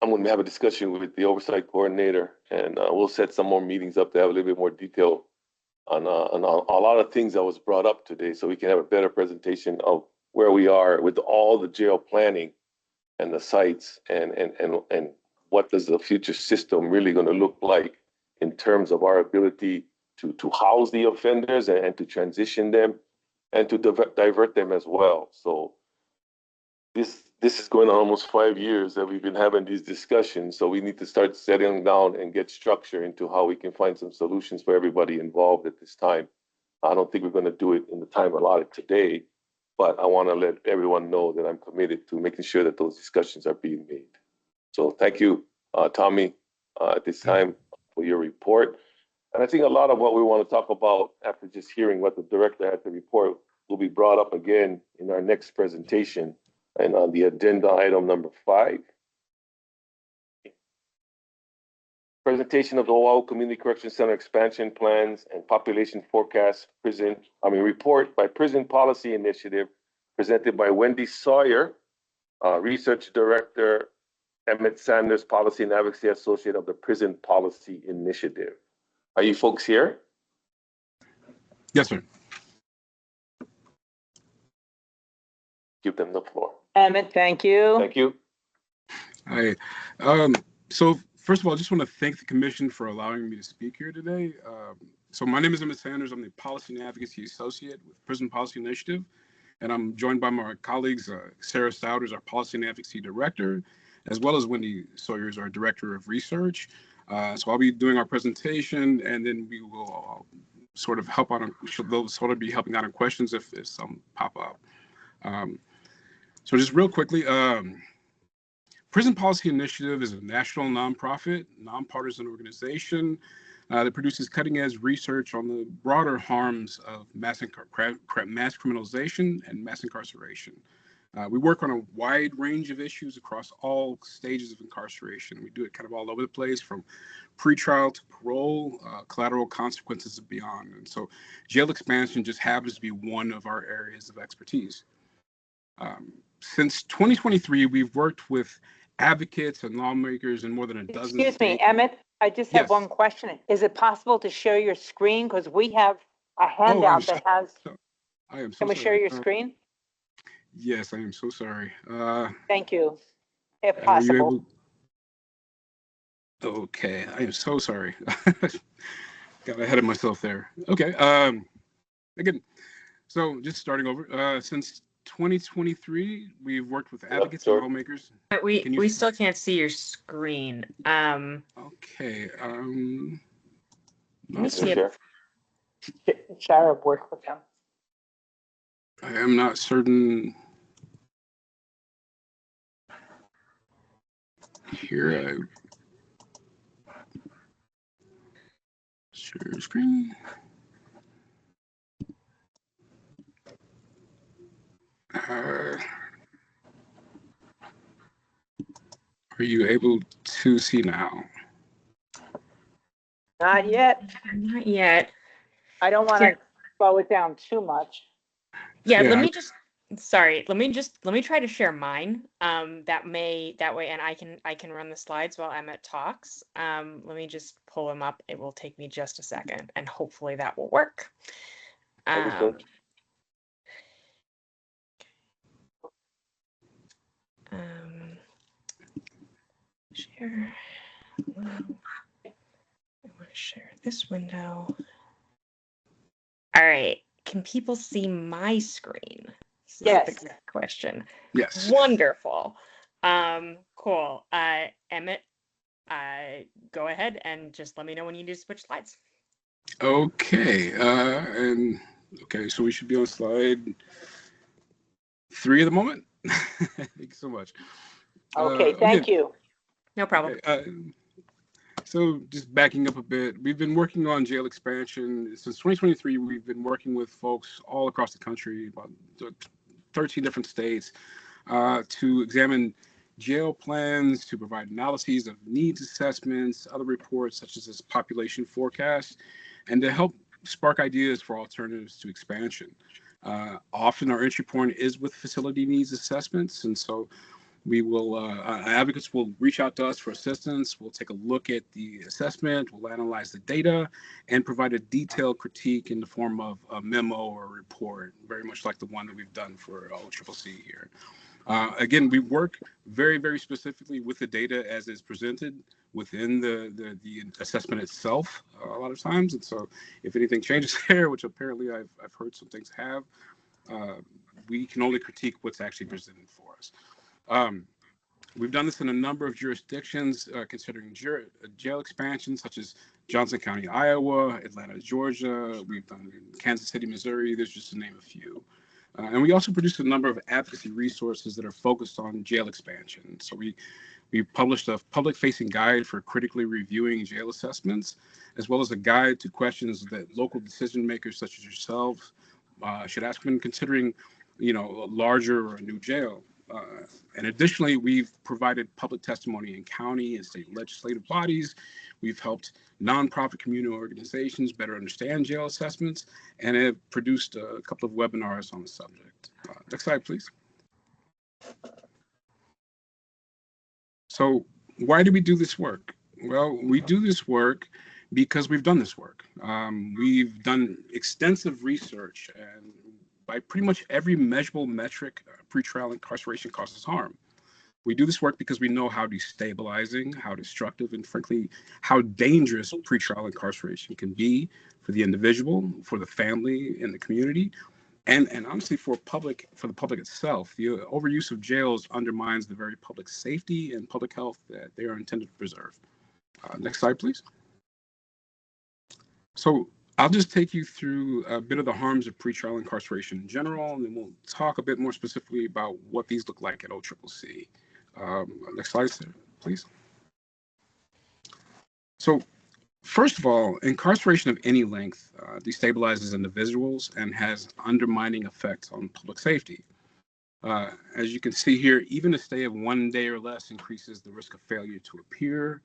going to have a discussion with the oversight coordinator, and we'll set some more meetings up to have a little bit more detail on a lot of things that was brought up today, so we can have a better presentation of where we are with all the jail planning and the sites, and what does the future system really going to look like in terms of our ability to house the offenders and to transition them and to divert them as well. So this is going on almost 5 years that we've been having these discussions. So we need to start settling down and get structure into how we can find some solutions for everybody involved at this time. I don't think we're going to do it in the time allotted today, but I want to let everyone know that I'm committed to making sure that those discussions are being made. So thank you, Tommy, at this time for your report. And I think a lot of what we want to talk about after just hearing what the director had to report will be brought up again in our next presentation and on the agenda item number 5. Presentation of the Oahu Community Correction Center expansion plans and population forecast report by Prison Policy Initiative, presented by Wendy Sawyer, Research Director, Emmett Sanders, Policy and Advocacy Associate of the Prison Policy Initiative. Are you folks here? Yes, sir. Give them the floor. Emmett, thank you. Thank you. Hi. So first of all, I just want to thank the commission for allowing me to speak here today. So my name is Emmett Sanders. I'm the Policy and Advocacy Associate with Prison Policy Initiative, and I'm joined by my colleagues, Sarah Souders, our Policy and Advocacy Director, as well as Wendy Sawyers, our Director of Research. So I'll be doing our presentation, and then we will sort of help out on, they'll sort of be helping out on questions if some pop up. So just real quickly, Prison Policy Initiative is a national nonprofit, nonpartisan organization that produces cutting-edge research on the broader harms of mass criminalization and mass incarceration. We work on a wide range of issues across all stages of incarceration. We do it kind of all over the place, from pretrial to parole, collateral consequences and beyond. And so jail expansion just happens to be one of our areas of expertise. Since 2023, we've worked with advocates and lawmakers in more than a dozen Excuse me, states. Emmett, I just have Yes. one question. Is it possible to share your screen? Because we have a handout that has, I am so can we sorry. share your screen? Yes, I am so sorry. Thank you, if Are you possible. able? Okay, I am so sorry. Got ahead of myself there. Okay. Again, so just starting over. Since 2023, we've worked with advocates and lawmakers. But we still can't see your screen. Okay. Let me see it. Sarah worked with them. I am not certain. Here, share screen. Are you able to see now? Not yet. Not yet. I don't want to slow it down too much. Yeah, Yeah, let me just, sorry, let me try to share mine. That way, and I can run the slides while Emmett talks. Let me just pull them up. It will take me just a second, and hopefully that will work. Understood. Share. Hello. I want to share this window. All right. Can people see my screen? This is Yes. the question. yes. Wonderful. Cool. Emmett, go ahead and just let me know when you need to switch slides. Okay. Okay, so we should be on slide 3 at the moment. Thank you so much. Okay, thank you. No problem. So just backing up a bit, we've been working on jail expansion since 2023. We've been working with folks all across the country, about 13 different states, to examine jail plans, to provide analyses of needs assessments, other reports such as this population forecast, and to help spark ideas for alternatives to expansion. Often our entry point is with facility needs assessments, and so we will, advocates will reach out to us for assistance. We'll take a look at the assessment, we'll analyze the data, and provide a detailed critique in the form of a memo or a report, very much like the one that we've done for OCCC here. Again, we work very, very specifically with the data as is presented within the assessment itself a lot of times. And so if anything changes there, which apparently I've heard some things have, we can only critique what's actually presented for us. We've done this in a number of jurisdictions, considering jail expansion, such as Johnson County, Iowa, Atlanta, Georgia. We've done it in Kansas City, Missouri. There's just to name a few. And we also produce a number of advocacy resources that are focused on jail expansion. So we published a public-facing guide for critically reviewing jail assessments, as well as a guide to questions that local decision makers such as yourselves should ask when considering, a larger or a new jail. And additionally, we've provided public testimony in county and state legislative bodies. We've helped nonprofit community organizations better understand jail assessments, and have produced a couple of webinars on the subject. Next slide, please. So why do we do this work? Well, we do this work because we've done this work. We've done extensive research, and by pretty much every measurable metric, pretrial incarceration causes harm. We do this work because we know how destabilizing, how destructive, and frankly, how dangerous pretrial incarceration can be for the individual, for the family, and the community, and honestly for the public itself. The overuse of jails undermines the very public safety and public health that they are intended to preserve. Next slide, please. So I'll just take you through a bit of the harms of pretrial incarceration in general, and then we'll talk a bit more specifically about what these look like at OCCC. Next slide, please. So first of all, incarceration of any length destabilizes individuals and has undermining effects on public safety. As you can see here, even a stay of 1 day or less increases the risk of failure to appear.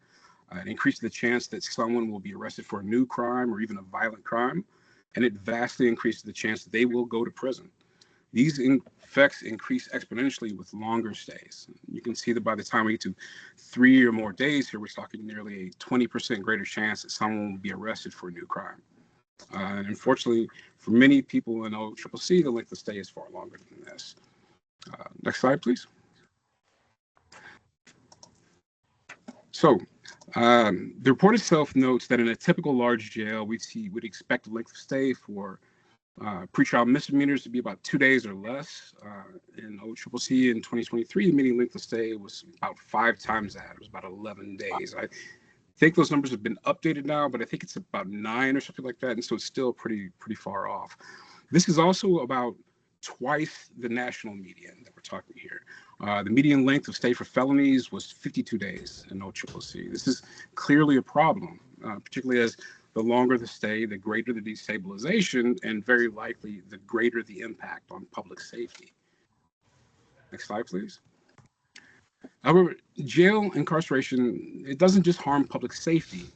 It increases the chance that someone will be arrested for a new crime or even a violent crime, and it vastly increases the chance that they will go to prison. These effects increase exponentially with longer stays. You can see that by the time we get to 3 or more days here, we're talking nearly a 20% greater chance that someone will be arrested for a new crime. And unfortunately, for many people in OCCC, the length of stay is far longer than this. Next slide, please. So the report itself notes that in a typical large jail, we'd expect the length of stay for pretrial misdemeanors to be about 2 days or less. In OCCC in 2023, the median length of stay was about 5 times that. It was about 11 days. I think those numbers have been updated now, but I think it's about 9 or something like that, and so it's still pretty far off. This is also about twice the national median that we're talking here. The median length of stay for felonies was 52 days in OCCC. This is clearly a problem, particularly as the longer the stay, the greater the destabilization, and very likely the greater the impact on public safety. Next slide, please. However, jail incarceration, it doesn't just harm public safety.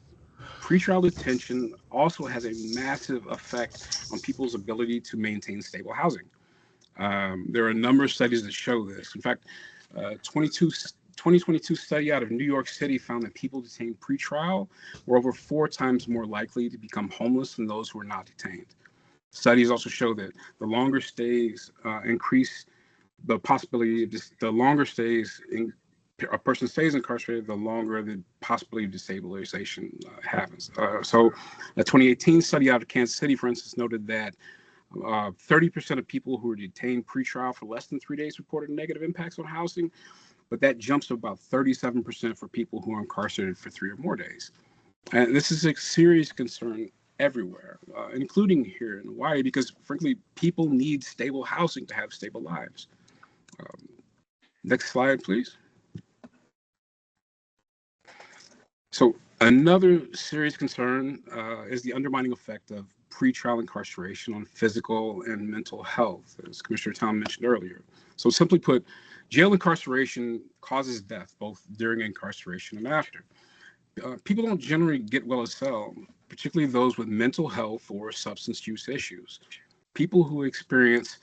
Pretrial detention also has a massive effect on people's ability to maintain stable housing. There are a number of studies that show this. In fact, 2022 study out of New York City found that people detained pretrial were over 4 times more likely to become homeless than those who were not detained. Studies also show that the longer stays increase the possibility of the longer stays a person stays incarcerated, the longer the possibility of destabilization happens. So a 2018 study out of Kansas City, for instance, noted that 30% of people who were detained pretrial for less than 3 days reported negative impacts on housing, but that jumps to about 37% for people who are incarcerated for 3 or more days. And this is a serious concern everywhere, including here in Hawaii, because frankly, people need stable housing to have stable lives. Next slide, please. So another serious concern is the undermining effect of pretrial incarceration on physical and mental health, as Commissioner Tom mentioned earlier. So simply put, jail incarceration causes death both during incarceration and after. People don't generally get well as cell, particularly those with mental health or substance use issues. People who experience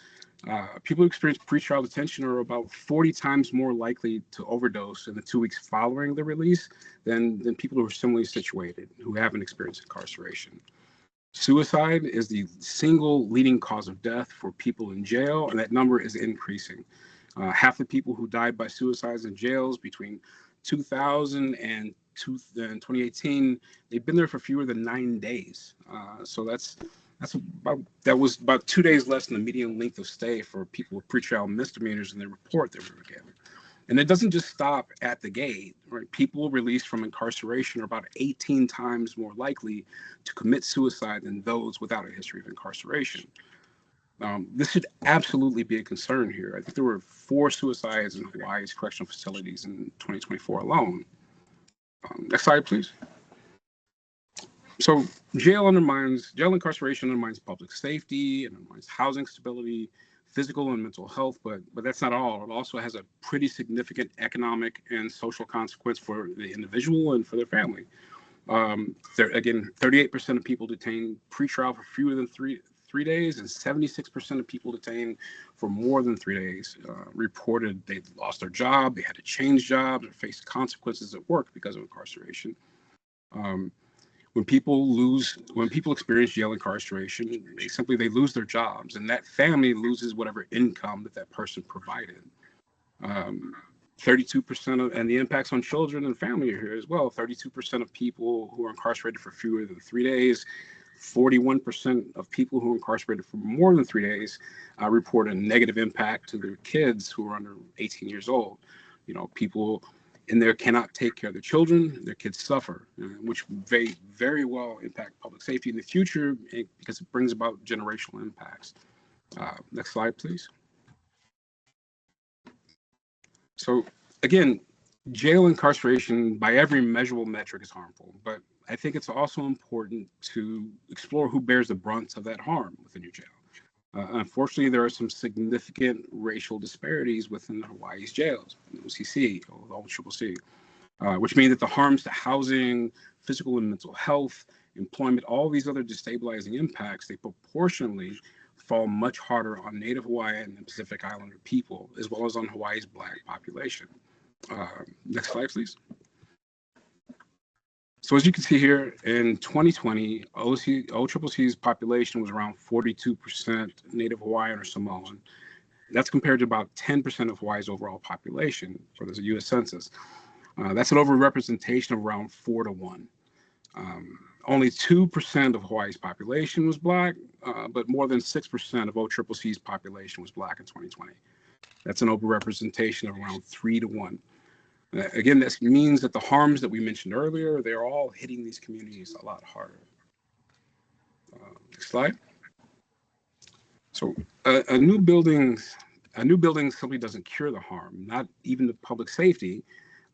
pretrial detention are about 40 times more likely to overdose in the 2 weeks following the release than people who are similarly situated, who haven't experienced incarceration. Suicide is the single leading cause of death for people in jail, and that number is increasing. Half the people who died by suicides in jails between 2000 and 2018, they've been there for fewer than 9 days. So that was about 2 days less than the median length of stay for people with pretrial misdemeanors in the report that we were given. And it doesn't just stop at the gate, right? People released from incarceration are about 18 times more likely to commit suicide than those without a history of incarceration. This should absolutely be a concern here. I think there were 4 suicides in Hawaii's correctional facilities in 2024 alone. Next slide, please. So jail incarceration undermines public safety, it undermines housing stability, physical and mental health, but that's not all. It also has a pretty significant economic and social consequence for the individual and for their family. Again, 38% of people detained pretrial for fewer than three days, and 76% of people detained for more than 3 days reported they lost their job, they had to change jobs, or faced consequences at work because of incarceration. When people experience jail incarceration, they lose their jobs, and that family loses whatever income that person provided. 32% of, and the impacts on children and family are here as well. 32% of people who are incarcerated for fewer than 3 days, 41% of people who are incarcerated for more than 3 days report a negative impact to their kids who are under 18 years old. You know, people in there cannot take care of their children, their kids suffer, which may very well impact public safety in the future because it brings about generational impacts. Next slide, please. So again, jail incarceration by every measurable metric is harmful, but I think it's also important to explore who bears the brunt of that harm within your jail. Unfortunately, there are some significant racial disparities within Hawaii's jails, OCC, or OCCC, which mean that the harms to housing, physical and mental health, employment, all these other destabilizing impacts, they proportionally fall much harder on Native Hawaiian and Pacific Islander people, as well as on Hawaii's Black population. Next slide, please. So as you can see here, in 2020, OCCC's population was around 42% Native Hawaiian or Samoan. That's compared to about 10% of Hawaii's overall population for the U.S. Census. That's an overrepresentation of around 4 to 1. Only 2% of Hawaii's population was Black, but more than 6% of OCCC's population was Black in 2020. That's an overrepresentation of around 3 to 1. Again, this means that the harms that we mentioned earlier, they're all hitting these communities a lot harder. Next slide. So a new building simply doesn't cure the harm, not even the public safety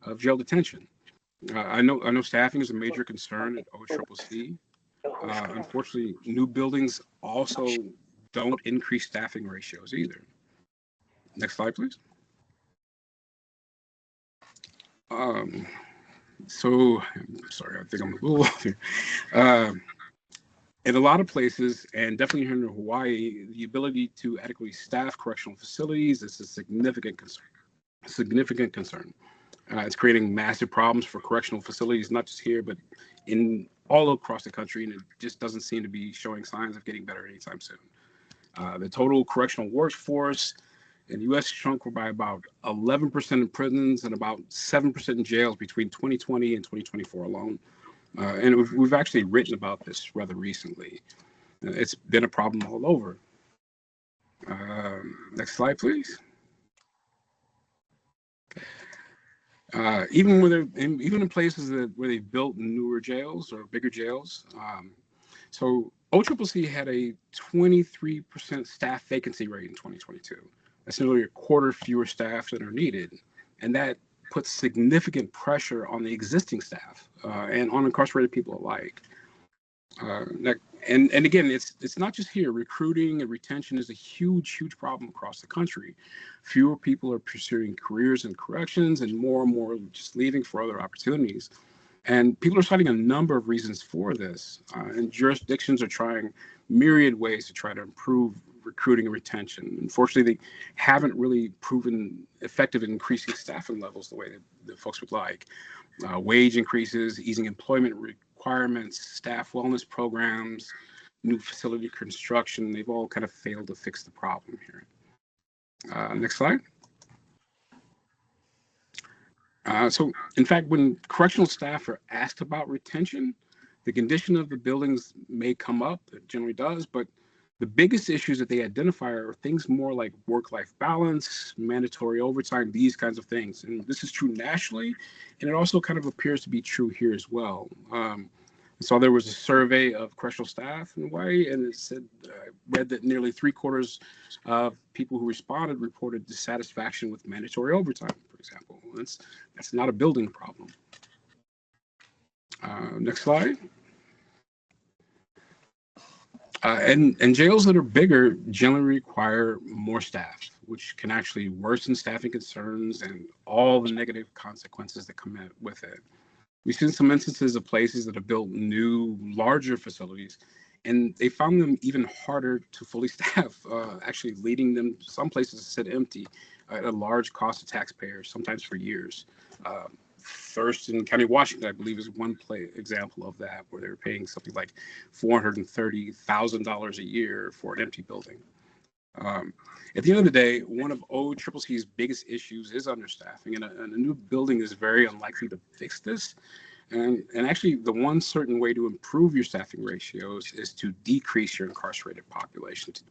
of jail detention. I know staffing is a major concern at OCCC. Unfortunately, new buildings also don't increase staffing ratios either. Next slide, please. So, I'm sorry, I think I'm a little off here. In a lot of places, and definitely here in Hawaii, the ability to adequately staff correctional facilities is a significant concern. Significant concern. It's creating massive problems for correctional facilities, not just here, but in all across the country, and it just doesn't seem to be showing signs of getting better anytime soon. The total correctional workforce in the U.S. shrunk by about 11% in prisons and about 7% in jails between 2020 and 2024 alone. And we've actually written about this rather recently. It's been a problem all over. Next slide, please. Even in places where they've built newer jails or bigger jails. So OCCC had a 23% staff vacancy rate in 2022. That's nearly a quarter fewer staff that are needed, and that puts significant pressure on the existing staff and on incarcerated people alike. And again, it's not just here. Recruiting and retention is a huge problem across the country. Fewer people are pursuing careers in corrections, and more just leaving for other opportunities. And people are citing a number of reasons for this. And jurisdictions are trying myriad ways to try to improve recruiting and retention. Unfortunately, they haven't really proven effective in increasing staffing levels the way that folks would like. Wage increases, easing employment requirements, staff wellness programs, new facility construction, they've all kind of failed to fix the problem here. Next slide. So, in fact, when correctional staff are asked about retention, the condition of the buildings may come up, it generally does, but the biggest issues that they identify are things more like work-life balance, mandatory overtime, these kinds of things. And this is true nationally, and it also kind of appears to be true here as well. So there was a survey of correctional staff in Hawaii, and it said, read that nearly 3/4 of people who responded reported dissatisfaction with mandatory overtime, for example. That's not a building problem. Next slide. And jails that are bigger generally require more staff, which can actually worsen staffing concerns and all the negative consequences that come with it. We've seen some instances of places that have built new, larger facilities, and they found them even harder to fully staff, actually leading them, some places, to sit empty at a large cost to taxpayers, sometimes for years. Thurston County, Washington, I believe, is one example of that, where they're paying something like $430,000 a year for an empty building. At the end of the day, one of OCCC's biggest issues is understaffing, and a new building is very unlikely to fix this. And actually, the one certain way to improve your staffing ratios is to decrease your incarcerated population, to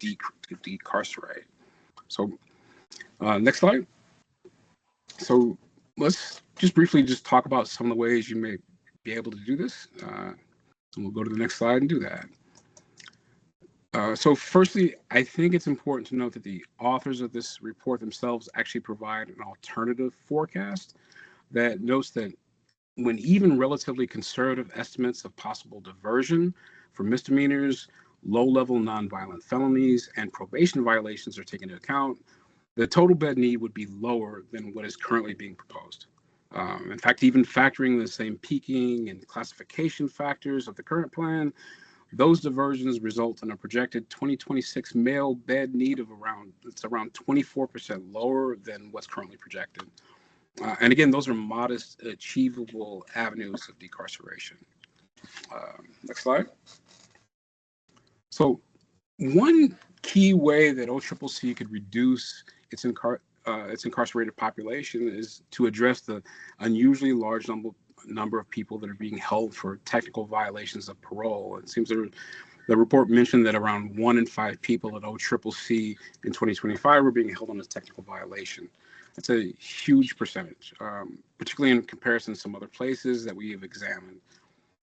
decarcerate. So, next slide. So let's just briefly just talk about some of the ways you may be able to do this. And we'll go to the next slide and do that. So firstly, I think it's important to note that the authors of this report themselves actually provide an alternative forecast that notes that when even relatively conservative estimates of possible diversion for misdemeanors, low-level nonviolent felonies, and probation violations are taken into account, the total bed need would be lower than what is currently being proposed. In fact, even factoring the same peaking and classification factors of the current plan, those diversions result in a projected 2026 male bed need of around 24% lower than what's currently projected. And again, those are modest, achievable avenues of decarceration. Next slide. So one key way that OCCC could reduce its incarcerated population is to address the unusually large number of people that are being held for technical violations of parole. It seems the report mentioned that around 1 in 5 people at OCCC in 2025 were being held on a technical violation. That's a huge percentage, particularly in comparison to some other places that we have examined.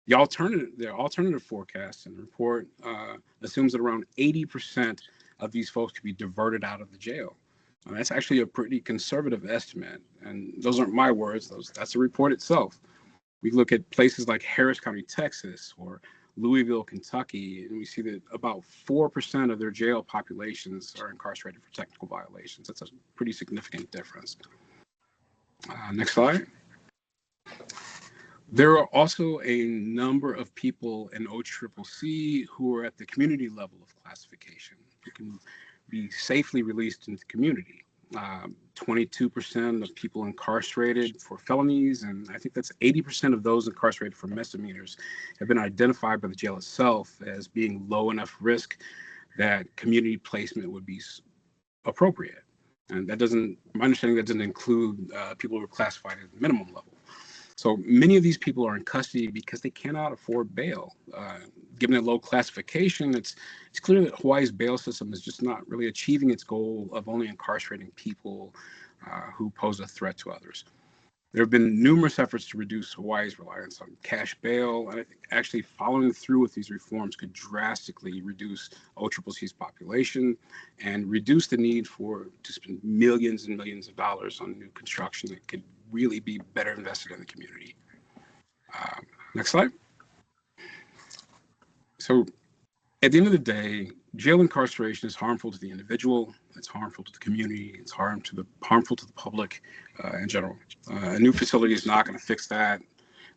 The alternative forecast in the report assumes that around 80% of these folks could be diverted out of the jail. And that's actually a pretty conservative estimate. And those aren't my words, that's the report itself. We look at places like Harris County, Texas, or Louisville, Kentucky, and we see that about 4% of their jail populations are incarcerated for technical violations. That's a pretty significant difference. Next slide. There are also a number of people in OCCC who are at the community level of classification, who can be safely released into the community. 22% of people incarcerated for felonies, and I think that's 80% of those incarcerated for misdemeanors, have been identified by the jail itself as being low enough risk that community placement would be appropriate. And that doesn't, my understanding, that doesn't include people who are classified at the minimum level. So many of these people are in custody because they cannot afford bail. Given their low classification, it's clear that Hawaii's bail system is just not really achieving its goal of only incarcerating people who pose a threat to others. There have been numerous efforts to reduce Hawaii's reliance on cash bail, and I think actually following through with these reforms could drastically reduce OCCC's population and reduce the need to spend millions and millions of dollars on new construction that could really be better invested in the community. Next slide. So at the end of the day, jail incarceration is harmful to the individual, it's harmful to the community, it's harmful to the public in general. A new facility is not going to fix that,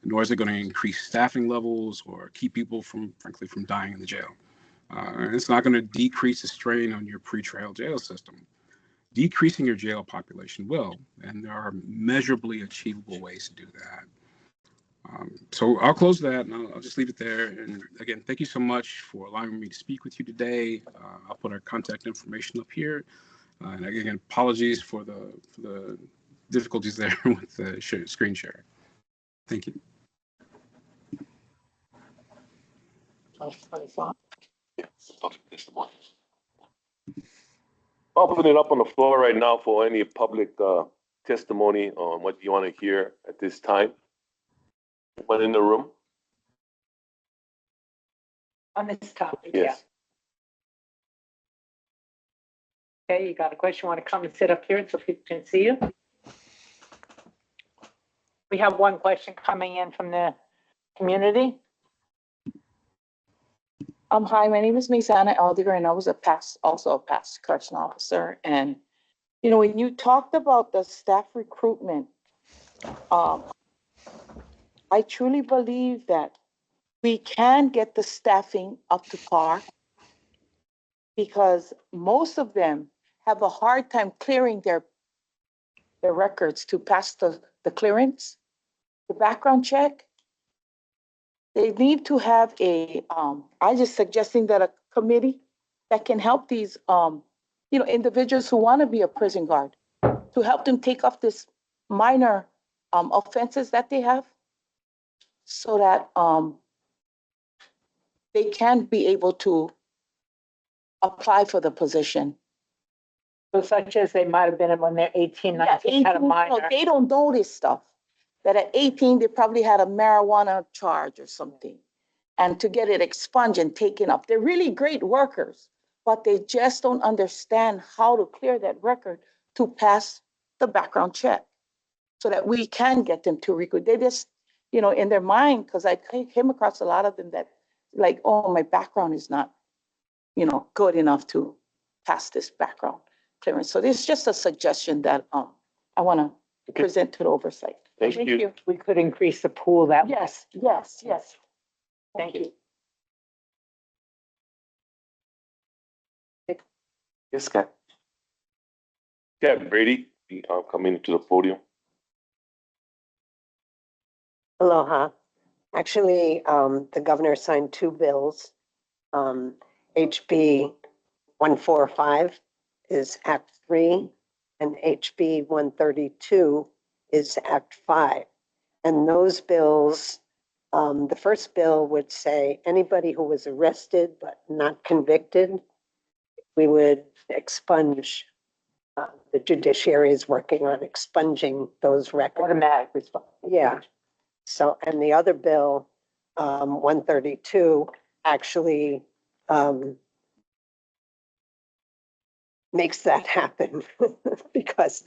nor is it going to increase staffing levels or keep people frankly, from dying in the jail. And it's not going to decrease the strain on your pretrial jail system. Decreasing your jail population will, and there are measurably achievable ways to do that. So I'll close that and I'll just leave it there. And again, thank you so much for allowing me to speak with you today. I'll put our contact information up here. And again, apologies for the difficulties there with the screen share. Thank you. I'll open it up on the floor right now for any public testimony on what you want to hear at this time. Anyone in the room? On this topic, Yes. yeah. Okay, you got a question? Want to come and sit up here so people can see you? We have one question coming in from the community. Hi, my name is Maisana Aldiger, and I was also a past correctional officer. And, you know, when you talked about the staff recruitment, I truly believe that we can get the staffing up to par because most of them have a hard time clearing their records to pass the clearance, the background check. They need to have I just suggesting that a committee that can help these, individuals who want to be a prison guard, to help them take off this minor offenses that they have, so that they can be able to apply for the position. So such as they might have been when they're 18, 19, had a minor. No, they don't know this stuff. That at 18, they probably had a marijuana charge or something. And to get it expunged and taken up. They're really great workers, but they just don't understand how to clear that record to pass the background check so that we can get them to recruit. They just, in their mind, because I came across a lot of them that like, oh, my background is not, good enough to pass this background clearance. So this is just a suggestion that I want to present to the oversight. Thank you. We could increase the pool that way. Yes. Thank you. Yes, Kat. Kat Brady, coming to the podium. Aloha. Actually, the governor signed two bills. HB 145 is Act 3 and HB 132 is Act 5. And those bills, the first bill would say anybody who was arrested but not convicted, we would expunge. The judiciary is working on expunging those records. Automatic response. Yeah. So, and the other bill, 132, actually makes that happen because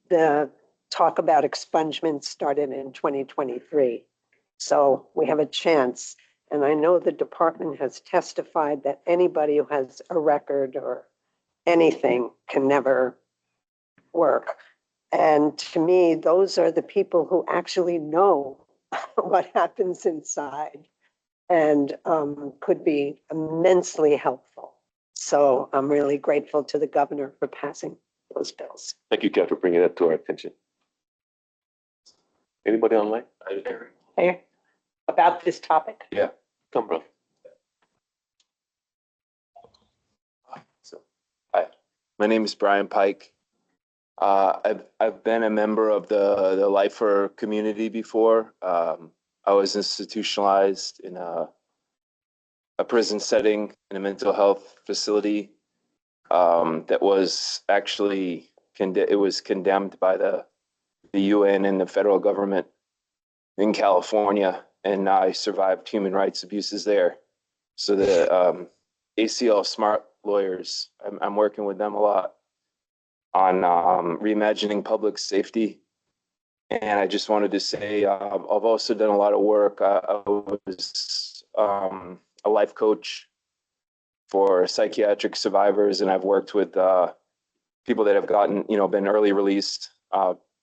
the talk about expungement started in 2023. So we have a chance. And I know the department has testified that anybody who has a record or anything can never work. And to me, those are the people who actually know what happens inside, and could be immensely helpful. So I'm really grateful to the governor for passing those bills. Thank you, Kat, for bringing that to our attention. Anybody online? Hey, about this topic? Yeah, come, bro. So, hi, my name is Brian Pike. I've been a member of the Lifer community before. I was institutionalized in a prison setting in a mental health facility that was actually it was condemned by the UN and the federal government in California, and I survived human rights abuses there. So the ACL Smart Lawyers, I'm working with them a lot on reimagining public safety. And I just wanted to say, I've also done a lot of work. I was a life coach for psychiatric survivors, and I've worked with people that have gotten, been early released,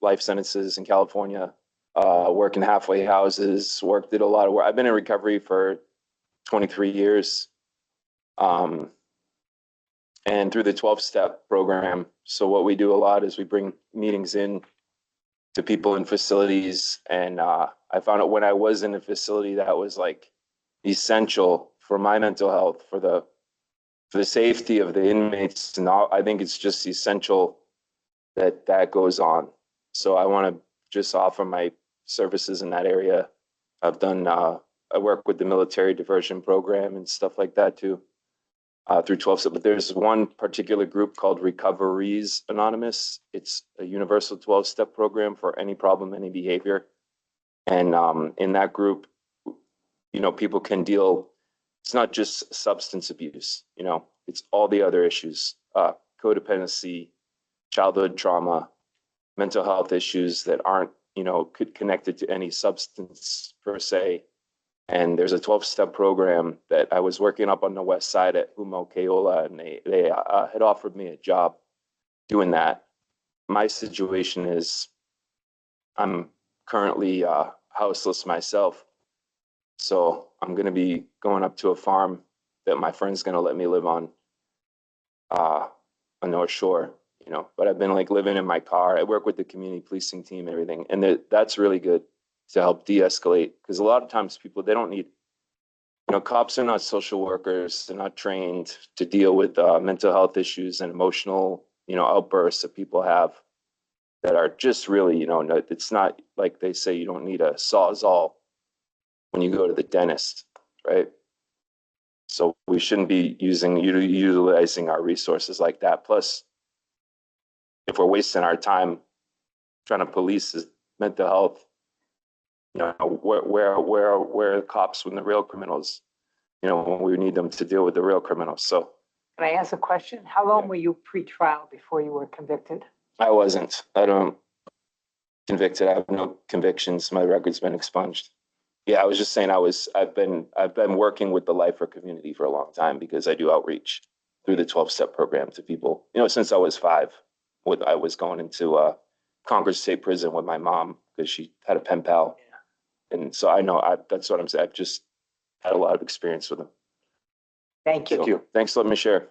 life sentences in California, work in halfway houses, did a lot of work. I've been in recovery for 23 years. And through the 12-step program. So what we do a lot is we bring meetings in to people in facilities. And I found out when I was in a facility that was like essential for my mental health, for the safety of the inmates. And I think it's just essential that goes on. So I want to just offer my services in that area. I've done, I work with the military diversion program and stuff like that too. Through 12 step, but there's one particular group called Recoveries Anonymous. It's a universal 12-step program for any problem, any behavior. And in that group, people can deal, it's not just substance abuse, it's all the other issues, codependency, childhood trauma, mental health issues that aren't, connected to any substance per se. And there's a 12-step program that I was working up on the west side at Humo Keola, and they had offered me a job doing that. My situation is I'm currently houseless myself. So I'm going to be going up to a farm that my friend's going to let me live on North Shore, but I've been like living in my car. I work with the community policing team, everything. And that's really good to help de-escalate, because a lot of times people, they don't need, cops are not social workers. They're not trained to deal with mental health issues and emotional, outbursts that people have that are just really, it's not like they say you don't need a Sawzall when you go to the dentist, right? So we shouldn't be utilizing our resources like that. Plus, if we're wasting our time trying to police mental health, where are the cops when the real criminals, when we need them to deal with the real criminals? So Can I ask a question? How long were you pre-trial before you were convicted? I don't convicted. I have no convictions. My record's been expunged. Yeah, I was just saying I've been working with the Lifer community for a long time because I do outreach through the 12-step program to people, since I was 5. I was going into Concord State Prison with my mom because she had a pen pal. And so I know that's what I'm saying. I've just had a lot of experience with them. Thank you. Thank you. Thanks for letting me share.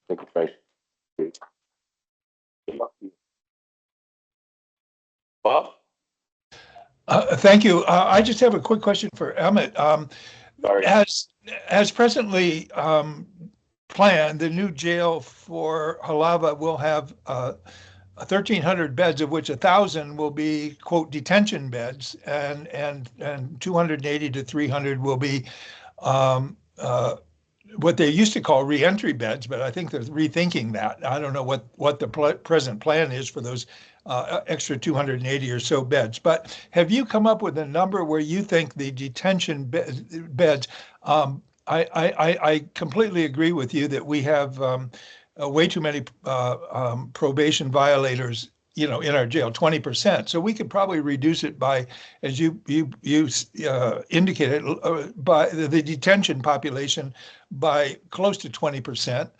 Thank you, Frank. Bob? Thank you. I just have a quick question for Emmett. Sorry. As presently planned, the new jail for Halava will have 1,300 beds, of which 1,000 will be, quote, detention beds, and 280 to 300 will be what they used to call reentry beds, but I think they're rethinking that. I don't know what the present plan is for those extra 280 or so beds. But have you come up with a number where you think the detention beds? I completely agree with you that we have way too many probation violators, in our jail, 20%. So we could probably reduce it by, as you indicated, by the detention population by close to 20%.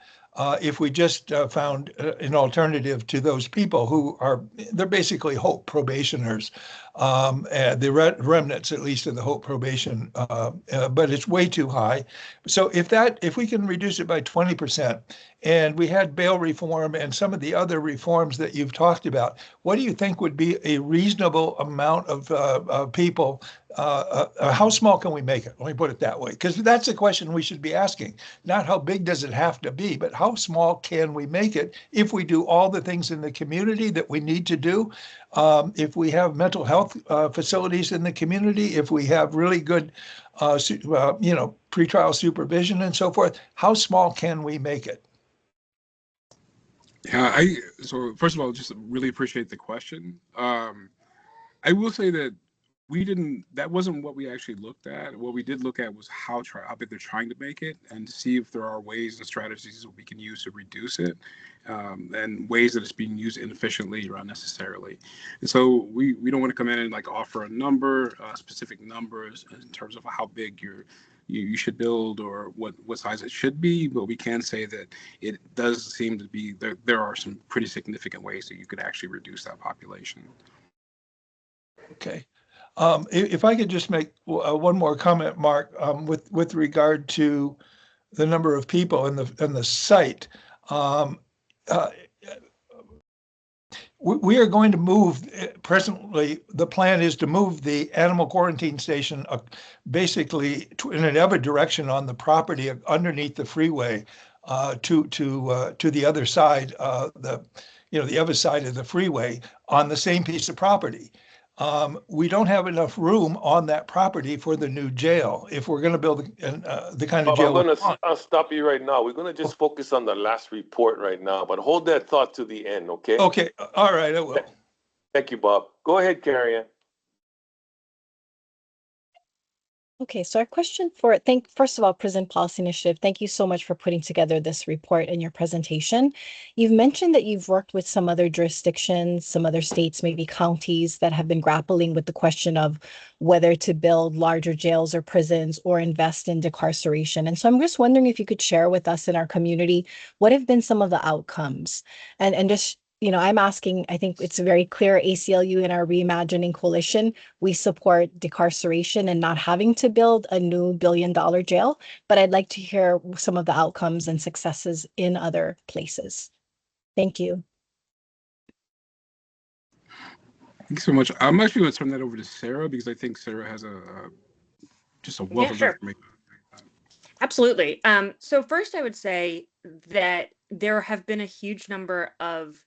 If we just found an alternative to those people they're basically hope probationers. the remnants, at least of the Hope probation, but it's way too high. So if we can reduce it by 20%, and we had bail reform and some of the other reforms that you've talked about, what do you think would be a reasonable amount of people? How small can we make it? Let me put it that way, because that's a question we should be asking. Not how big does it have to be, but how small can we make it if we do all the things in the community that we need to do? If we have mental health facilities in the community, if we have really good, pretrial supervision and so forth, how small can we make it? Yeah, so first of all, just really appreciate the question. I will say that that wasn't what we actually looked at. What we did look at was how big they're trying to make it, and to see if there are ways and strategies that we can use to reduce it, and ways that it's being used inefficiently or unnecessarily. And so we don't want to come in and like offer a number, specific numbers in terms of how big you should build or what size it should be, but we can say that it does seem to be there are some pretty significant ways that you could actually reduce that population. Okay. If I could just make one more comment, Mark, with regard to the number of people in the site. We are going to move, presently, the plan is to move the animal quarantine station basically in an other direction on the property underneath the freeway to the other side, the other side of the freeway on the same piece of property. We don't have enough room on that property for the new jail if we're going to build the kind of Bob, Oh, jail. I'll stop you right now. We're going to just focus on the last report right now, but hold that thought to the end, okay? Okay, all right, I will. Thank you, Bob. Go ahead, Carrie Ann. Okay, so our question first of all, Prison Policy Initiative, thank you so much for putting together this report and your presentation. You've mentioned that you've worked with some other jurisdictions, some other states, maybe counties that have been grappling with the question of whether to build larger jails or prisons or invest in decarceration. And so I'm just wondering if you could share with us in our community, what have been some of the outcomes? And just, I'm asking, I think it's very clear, ACLU and our Reimagining Coalition, we support decarceration and not having to build a new billion-dollar jail, but I'd like to hear some of the outcomes and successes in other places. Thank you. Thanks so much. I'm actually going to turn that over to Sarah because I think Sarah has just a wealth of information. Absolutely. So first I would say that there have been a huge number of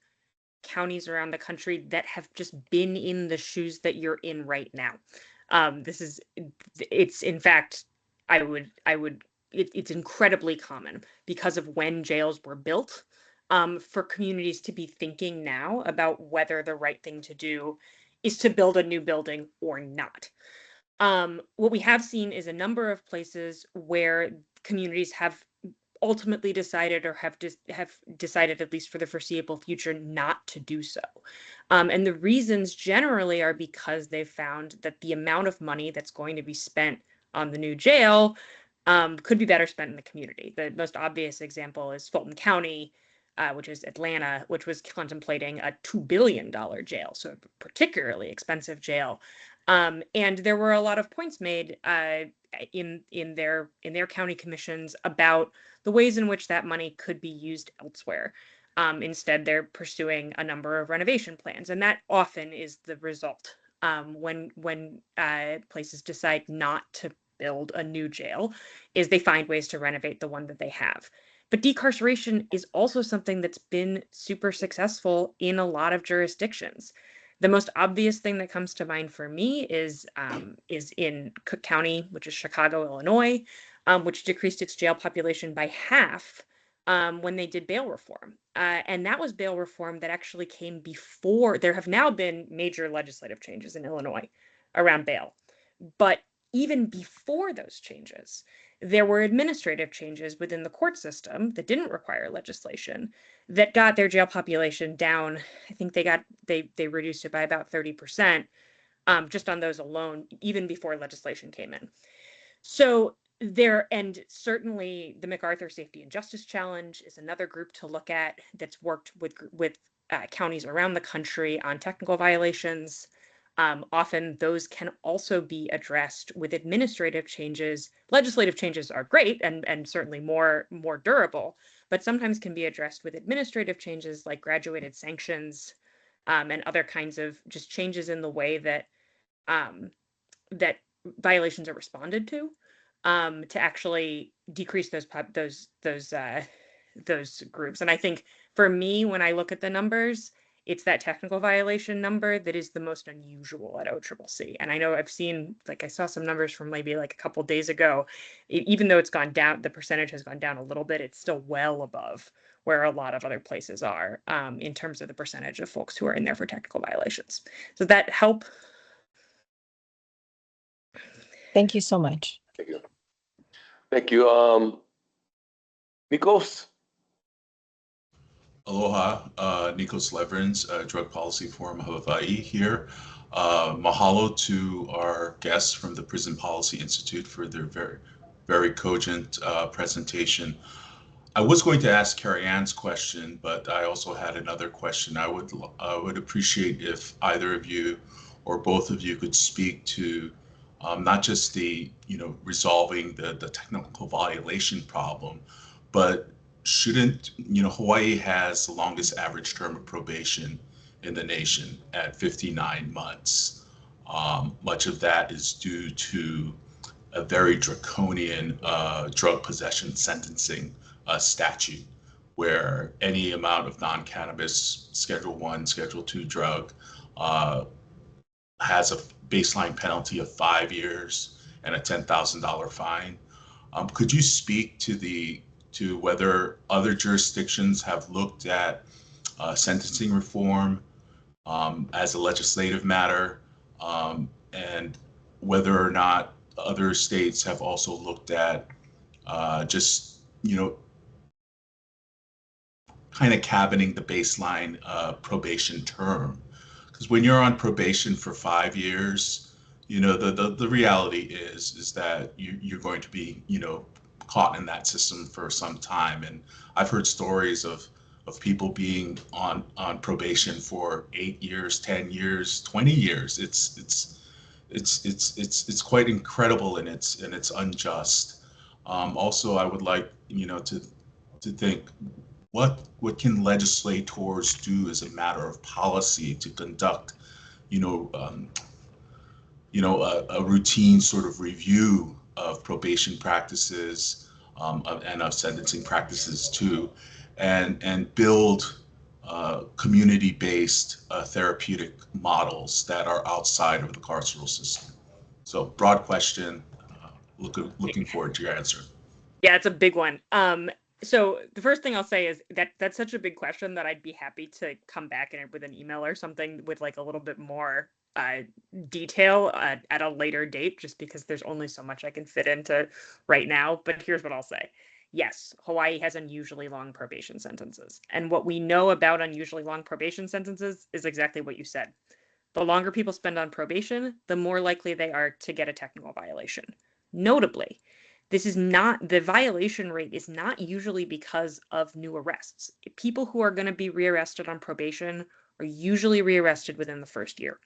counties around the country that have just been in the shoes that you're in right now. It's in fact, it's incredibly common because of when jails were built, for communities to be thinking now about whether the right thing to do is to build a new building or not. What we have seen is a number of places where communities have ultimately decided or have decided, at least for the foreseeable future, not to do so. And the reasons generally are because they've found that the amount of money that's going to be spent on the new jail could be better spent in the community. The most obvious example is Fulton County, which is Atlanta, which was contemplating a $2 billion jail, so a particularly expensive jail. And there were a lot of points made in their county commissions about the ways in which that money could be used elsewhere. Instead, they're pursuing a number of renovation plans, and that often is the result when places decide not to build a new jail, is they find ways to renovate the one that they have. But decarceration is also something that's been super successful in a lot of jurisdictions. The most obvious thing that comes to mind for me is in Cook County, which is Chicago, Illinois, which decreased its jail population by half when they did bail reform. And that was bail reform that actually came before. There have now been major legislative changes in Illinois around bail. But even before those changes, there were administrative changes within the court system that didn't require legislation that got their jail population down. I think they reduced it by about 30%, just on those alone, even before legislation came in. So and certainly the MacArthur Safety and Justice Challenge is another group to look at that's worked with counties around the country on technical violations. often those can also be addressed with administrative changes. Legislative changes are great and certainly more durable, but sometimes can be addressed with administrative changes like graduated sanctions, and other kinds of just changes in the way that that violations are responded to actually decrease those groups. And I think for me, when I look at the numbers, it's that technical violation number that is the most unusual at OCCC. And I know I've seen, like I saw some numbers from maybe like a couple days ago, even though it's gone down, the percentage has gone down a little bit, it's still well above where a lot of other places are in terms of the percentage of folks who are in there for technical violations. Does that help? Thank you so much. Thank you. Thank you. Nikos? Aloha, Nikos Leverins, Drug Policy Forum of Hawaii here. Mahalo to our guests from the Prison Policy Institute for their very cogent presentation. I was going to ask Carrie Ann's question, but I also had another question. I would appreciate if either of you or both of you could speak to not just the resolving the technical violation problem, but shouldn't Hawaii has the longest average term of probation in the nation at 59 months. Much of that is due to a very draconian drug possession sentencing statute, where any amount of non-cannabis Schedule 1, Schedule 2 drug has a baseline penalty of 5 years and a $10,000 fine. Could you speak to whether other jurisdictions have looked at sentencing reform as a legislative matter, and whether or not other states have also looked at just kind of cabining the baseline probation term? Because when you're on probation for 5 years, the reality is that you're going to be caught in that system for some time. And I've heard stories of people being on probation for 8 years, 10 years, 20 years. It's quite incredible, and it's unjust. Also, I would like to think, what can legislators do as a matter of policy to conduct a routine sort of review of probation practices and of sentencing practices too, and build community-based therapeutic models that are outside of the carceral system. So, broad question. Looking forward to your answer. Yeah, it's a big one. So the first thing I'll say is that's such a big question that I'd be happy to come back in with an email or something with like a little bit more detail at a later date, just because there's only so much I can fit into right now. But here's what I'll say. Yes, Hawaii has unusually long probation sentences. And what we know about unusually long probation sentences is exactly what you said. The longer people spend on probation, the more likely they are to get a technical violation. Notably, the violation rate is not usually because of new arrests. People who are going to be rearrested on probation are usually rearrested within the first year.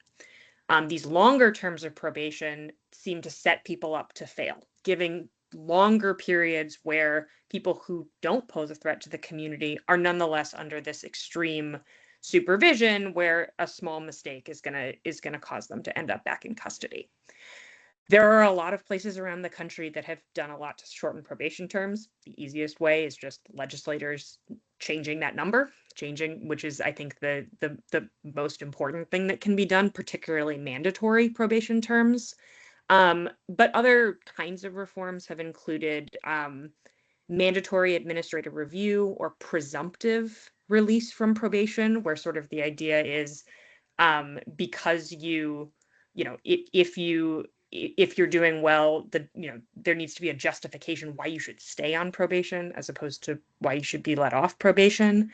These longer terms of probation seem to set people up to fail, giving longer periods where people who don't pose a threat to the community are nonetheless under this extreme supervision, where a small mistake is gonna cause them to end up back in custody. There are a lot of places around the country that have done a lot to shorten probation terms. The easiest way is just legislators changing that number, which is, I think, the most important thing that can be done, particularly mandatory probation terms. But other kinds of reforms have included mandatory administrative review or presumptive release from probation, where sort of the idea is because if you're doing well, there needs to be a justification why you should stay on probation as opposed to why you should be let off probation.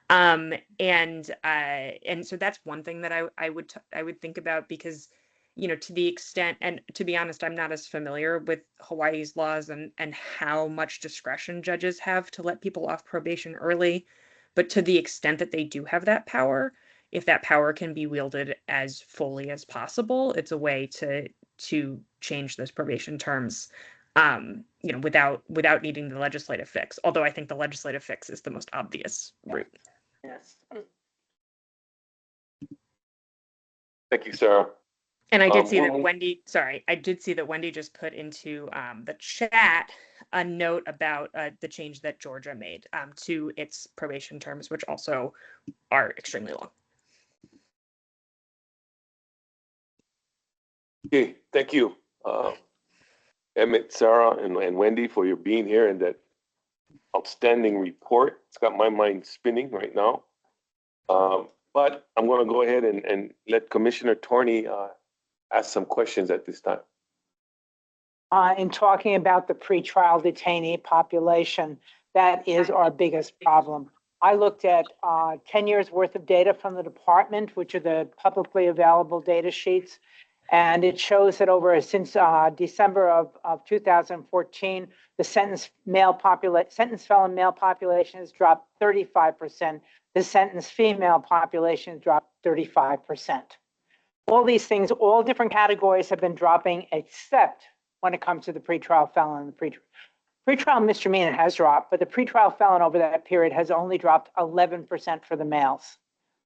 And so that's one thing that I would think about, because to the extent, and to be honest, I'm not as familiar with Hawaii's laws and how much discretion judges have to let people off probation early, but to the extent that they do have that power, if that power can be wielded as fully as possible, it's a way to change those probation terms, you know, without needing the legislative fix. Although I think the legislative fix is the most obvious route. Yes. Thank you, Sarah. And I did see we'll that move- Wendy, sorry, I did see that Wendy just put into the chat a note about the change that Georgia made to its probation terms, which also are extremely long. Okay, thank you, Emmett, Sarah, and Wendy for your being here and that outstanding report. It's got my mind spinning right now. But I'm going to go ahead and let Commissioner Torney ask some questions at this time. In talking about the pretrial detainee population, that is our biggest problem. I looked at 10 years worth of data from the department, which are the publicly available data sheets. And it shows that since December of 2014, the sentenced felon male population has dropped 35%. The sentenced female population has dropped 35%. All these things, all different categories have been dropping, except when it comes to the pretrial felon. The pretrial misdemeanor has dropped, but the pretrial felon over that period has only dropped 11% for the males.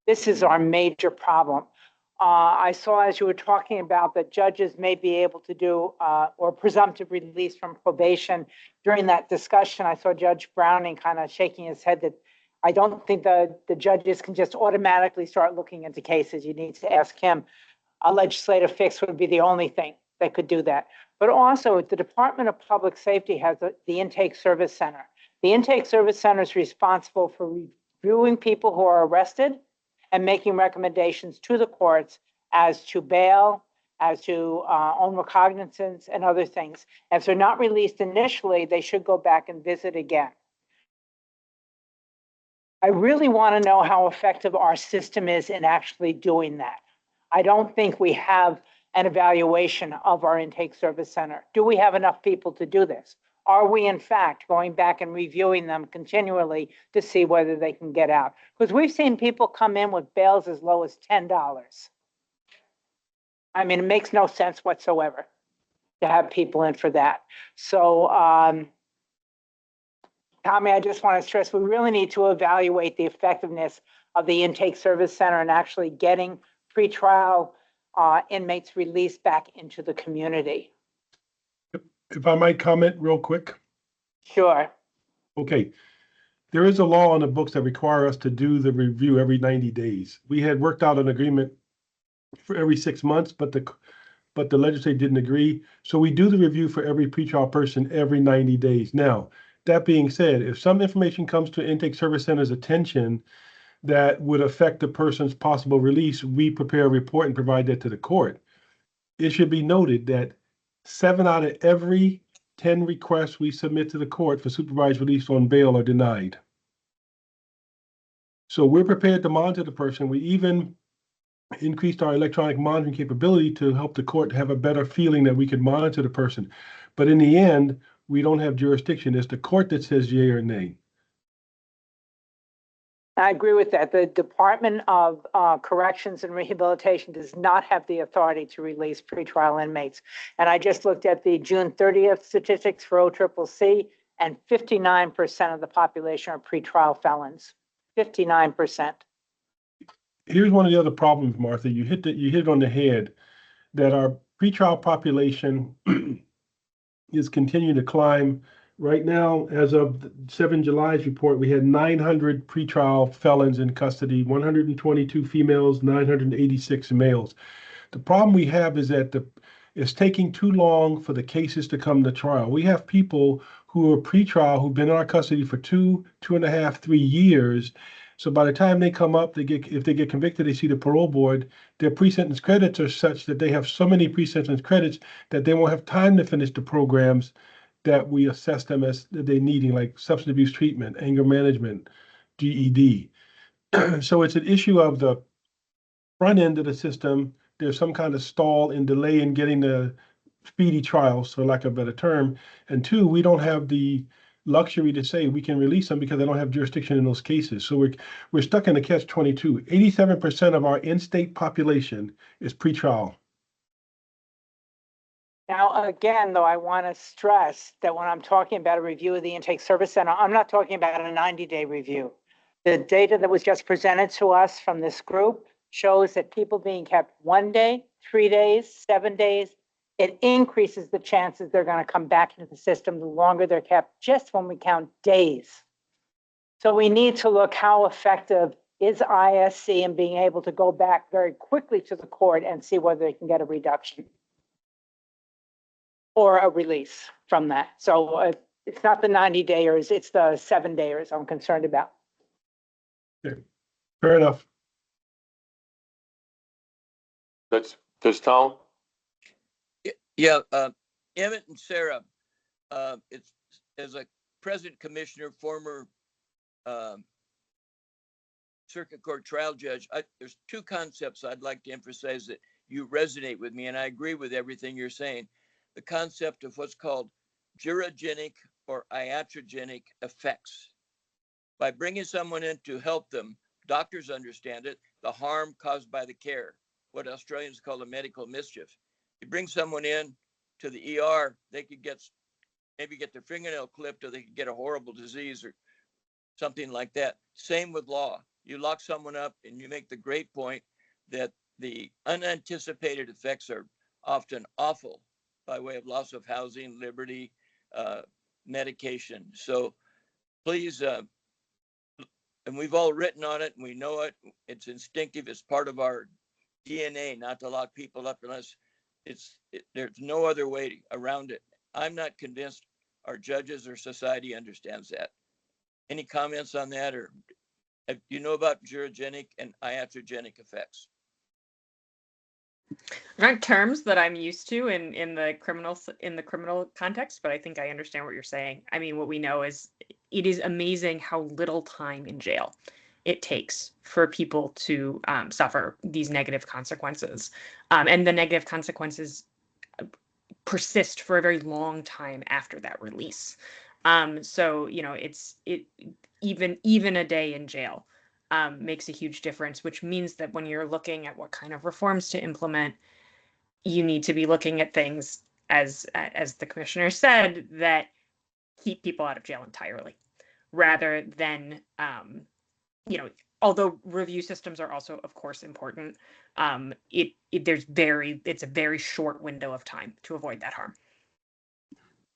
This is our major problem. I saw, as you were talking about, that judges may be able to do or presumptive release from probation. During that discussion, I saw Judge Browning kind of shaking his head that I don't think the judges can just automatically start looking into cases. You need to ask him. A legislative fix would be the only thing that could do that. But also, the Department of Public Safety has the Intake Service Center. The Intake Service Center is responsible for reviewing people who are arrested and making recommendations to the courts as to bail, as to own recognizance and other things. If they're not released initially, they should go back and visit again. I really want to know how effective our system is in actually doing that. I don't think we have an evaluation of our intake service center. Do we have enough people to do this? Are we, in fact, going back and reviewing them continually to see whether they can get out? Because we've seen people come in with bails as low as $10. I mean, it makes no sense whatsoever to have people in for that. So, Tommy, I just want to stress, we really need to evaluate the effectiveness of the intake service center and actually getting pretrial inmates released back into the community. If I might comment real quick. Sure. Okay. There is a law on the books that require us to do the review every 90 days. We had worked out an agreement for every 6 months, but the legislature didn't agree. So we do the review for every pretrial person every 90 days. Now, that being said, if some information comes to Intake Service Center's attention that would affect the person's possible release, we prepare a report and provide that to the court. It should be noted that 7 out of every 10 requests we submit to the court for supervised release on bail are denied. So we're prepared to monitor the person. We even increased our electronic monitoring capability to help the court have a better feeling that we can monitor the person. But in the end, we don't have jurisdiction. It's the court that says yay or nay. I agree with that. The Department of Corrections and Rehabilitation does not have the authority to release pretrial inmates. And I just looked at the June 30th statistics for OCCC, and 59% of the population are pretrial felons. 59%. Here's one of the other problems, Martha. You hit it on the head, that our pretrial population is continuing to climb. Right now, as of 7 July's report, we had 900 pretrial felons in custody, 122 females, 986 males. The problem we have is that it's taking too long for the cases to come to trial. We have people who are pretrial who've been in our custody for 2.5, 3 years. So by the time they come up, if they get convicted, they see the parole board, their pre-sentence credits are such that they have so many pre-sentence credits that they won't have time to finish the programs that we assess them as they're needing, like substance abuse treatment, anger management, GED. So it's an issue of the front end of the system. There's some kind of stall and delay in getting the speedy trials, for lack of a better term. And two, we don't have the luxury to say we can release them because they don't have jurisdiction in those cases. So we're stuck in a catch-22. 87% of our in-state population is pretrial. Now, again, though, I want to stress that when I'm talking about a review of the intake service center, I'm not talking about a 90-day review. The data that was just presented to us from this group shows that people being kept 1 day, 3 days, 7 days, it increases the chances they're going to come back into the system the longer they're kept, just when we count days. So we need to look how effective is ISC in being able to go back very quickly to the court and see whether they can get a reduction or a release from that. So it's not the 90-dayers, it's the 7-dayers I'm concerned about. Okay. Fair enough. Judge Town? Yeah, Emmett and Sarah, it's as a present commissioner, former circuit court trial judge, there's two concepts I'd like to emphasize that you resonate with me, and I agree with everything you're saying. The concept of what's called gerontogenic or iatrogenic effects. By bringing someone in to help them, doctors understand it, the harm caused by the care, what Australians call the medical mischief. You bring someone in to the ER, they could maybe get their fingernail clipped, or they could get a horrible disease or something like that. Same with law. You lock someone up and you make the great point that the unanticipated effects are often awful by way of loss of housing, liberty, medication. So please, and we've all written on it and we know it, it's instinctive, it's part of our DNA not to lock people up unless there's no other way around it. I'm not convinced our judges or society understands that. Any comments on that, or do you know about gerontogenic and iatrogenic effects? Aren't terms that I'm used to in the criminal context, but I think I understand what you're saying. I mean, what we know is it is amazing how little time in jail it takes for people to suffer these negative consequences, and the negative consequences persist for a very long time after that release. So even a day in jail makes a huge difference, which means that when you're looking at what kind of reforms to implement, you need to be looking at things, as the commissioner said, that keep people out of jail entirely, rather than although review systems are also, of course, important, it's a very short window of time to avoid that harm.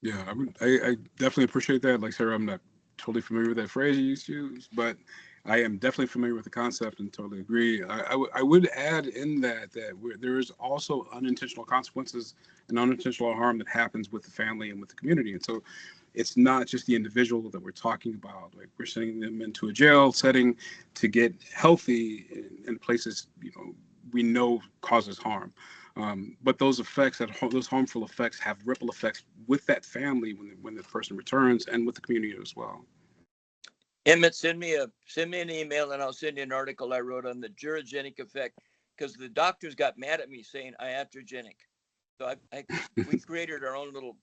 Yeah, I definitely appreciate that. Like Sarah, I'm not totally familiar with that phrase you used to use, but I am definitely familiar with the concept and totally agree. I would add in that there is also unintentional consequences and unintentional harm that happens with the family and with the community. And so it's not just the individual that we're talking about. Like, we're sending them into a jail setting to get healthy in places we know causes harm. But those effects, those harmful effects, have ripple effects with that family when the person returns, and with the community as well. Emmett, send me an email and I'll send you an article I wrote on the gerontogenic effect, because the doctors got mad at me saying iatrogenic. So we created our own little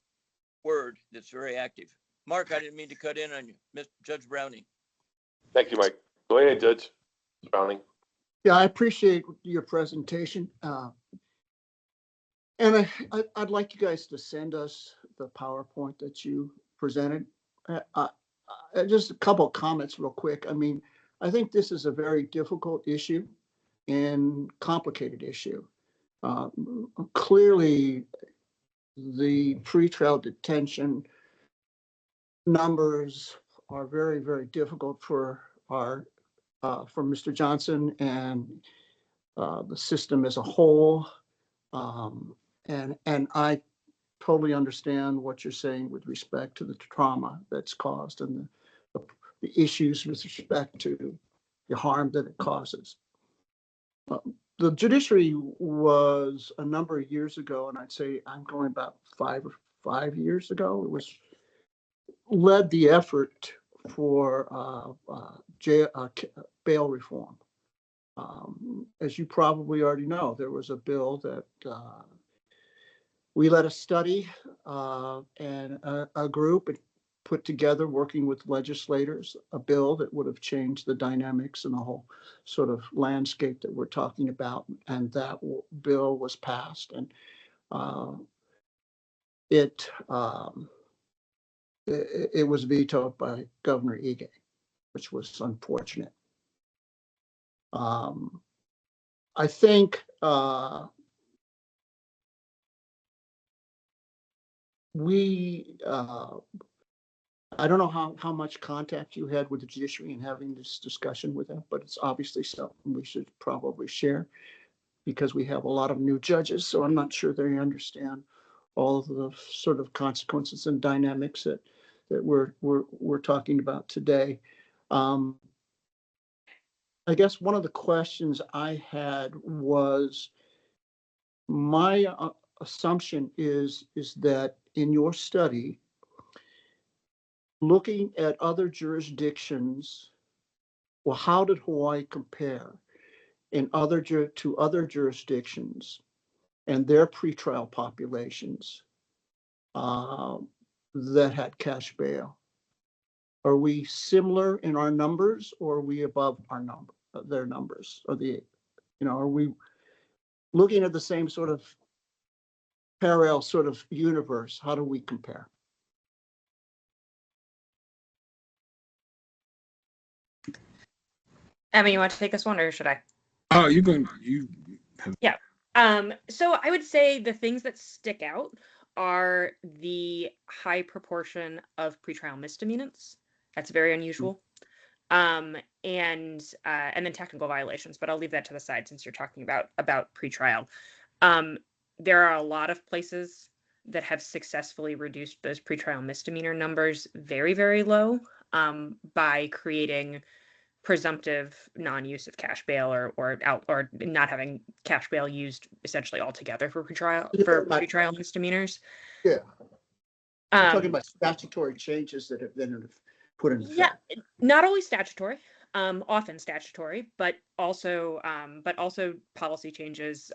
word that's very active. Mark, I didn't mean to cut in on you. Judge Browning. Thank you, Mike. Go ahead, Judge Browning. Yeah, I appreciate your presentation. And I'd like you guys to send us the PowerPoint that you presented. Just a couple of comments real quick. I mean, I think this is a very difficult issue and complicated issue. Clearly, the pretrial detention numbers are very, very difficult for Mr. Johnson and the system as a whole. And I totally understand what you're saying with respect to the trauma that's caused and the issues with respect to the harm that it causes. The judiciary was a number of years ago, and I'd say I'm going about five years ago, it was led the effort for bail reform. As you probably already know, there was a bill that we led a study and a group put together, working with legislators, a bill that would have changed the dynamics and the whole sort of landscape that we're talking about. And that bill was passed, and it was vetoed by Governor Ige, which was unfortunate. I think I don't know how much contact you had with the judiciary and having this discussion with them, but it's obviously something we should probably share because we have a lot of new judges, so I'm not sure they understand all of the sort of consequences and dynamics that we're talking about today. I guess one of the questions I had was, my assumption is that in your study, looking at other jurisdictions, well, how did Hawaii compare to other jurisdictions and their pretrial populations that had cash bail? Are we similar in our numbers, or are we above their numbers? Are we looking at the same sort of parallel sort of universe? How do we compare? Emma, you want to take this one, or should I? Oh, you Yeah. So I would say the things that stick out are the high proportion of pretrial misdemeanors. That's very unusual. And then technical violations, but I'll leave that to the side since you're talking about pretrial. There are a lot of places that have successfully reduced those pretrial misdemeanor numbers very, very low by creating presumptive non-use of cash bail or not having cash bail used essentially altogether for pretrial misdemeanors. Yeah. I'm talking about statutory changes that have been put in effect. Yeah, not always statutory, often statutory, but also policy changes.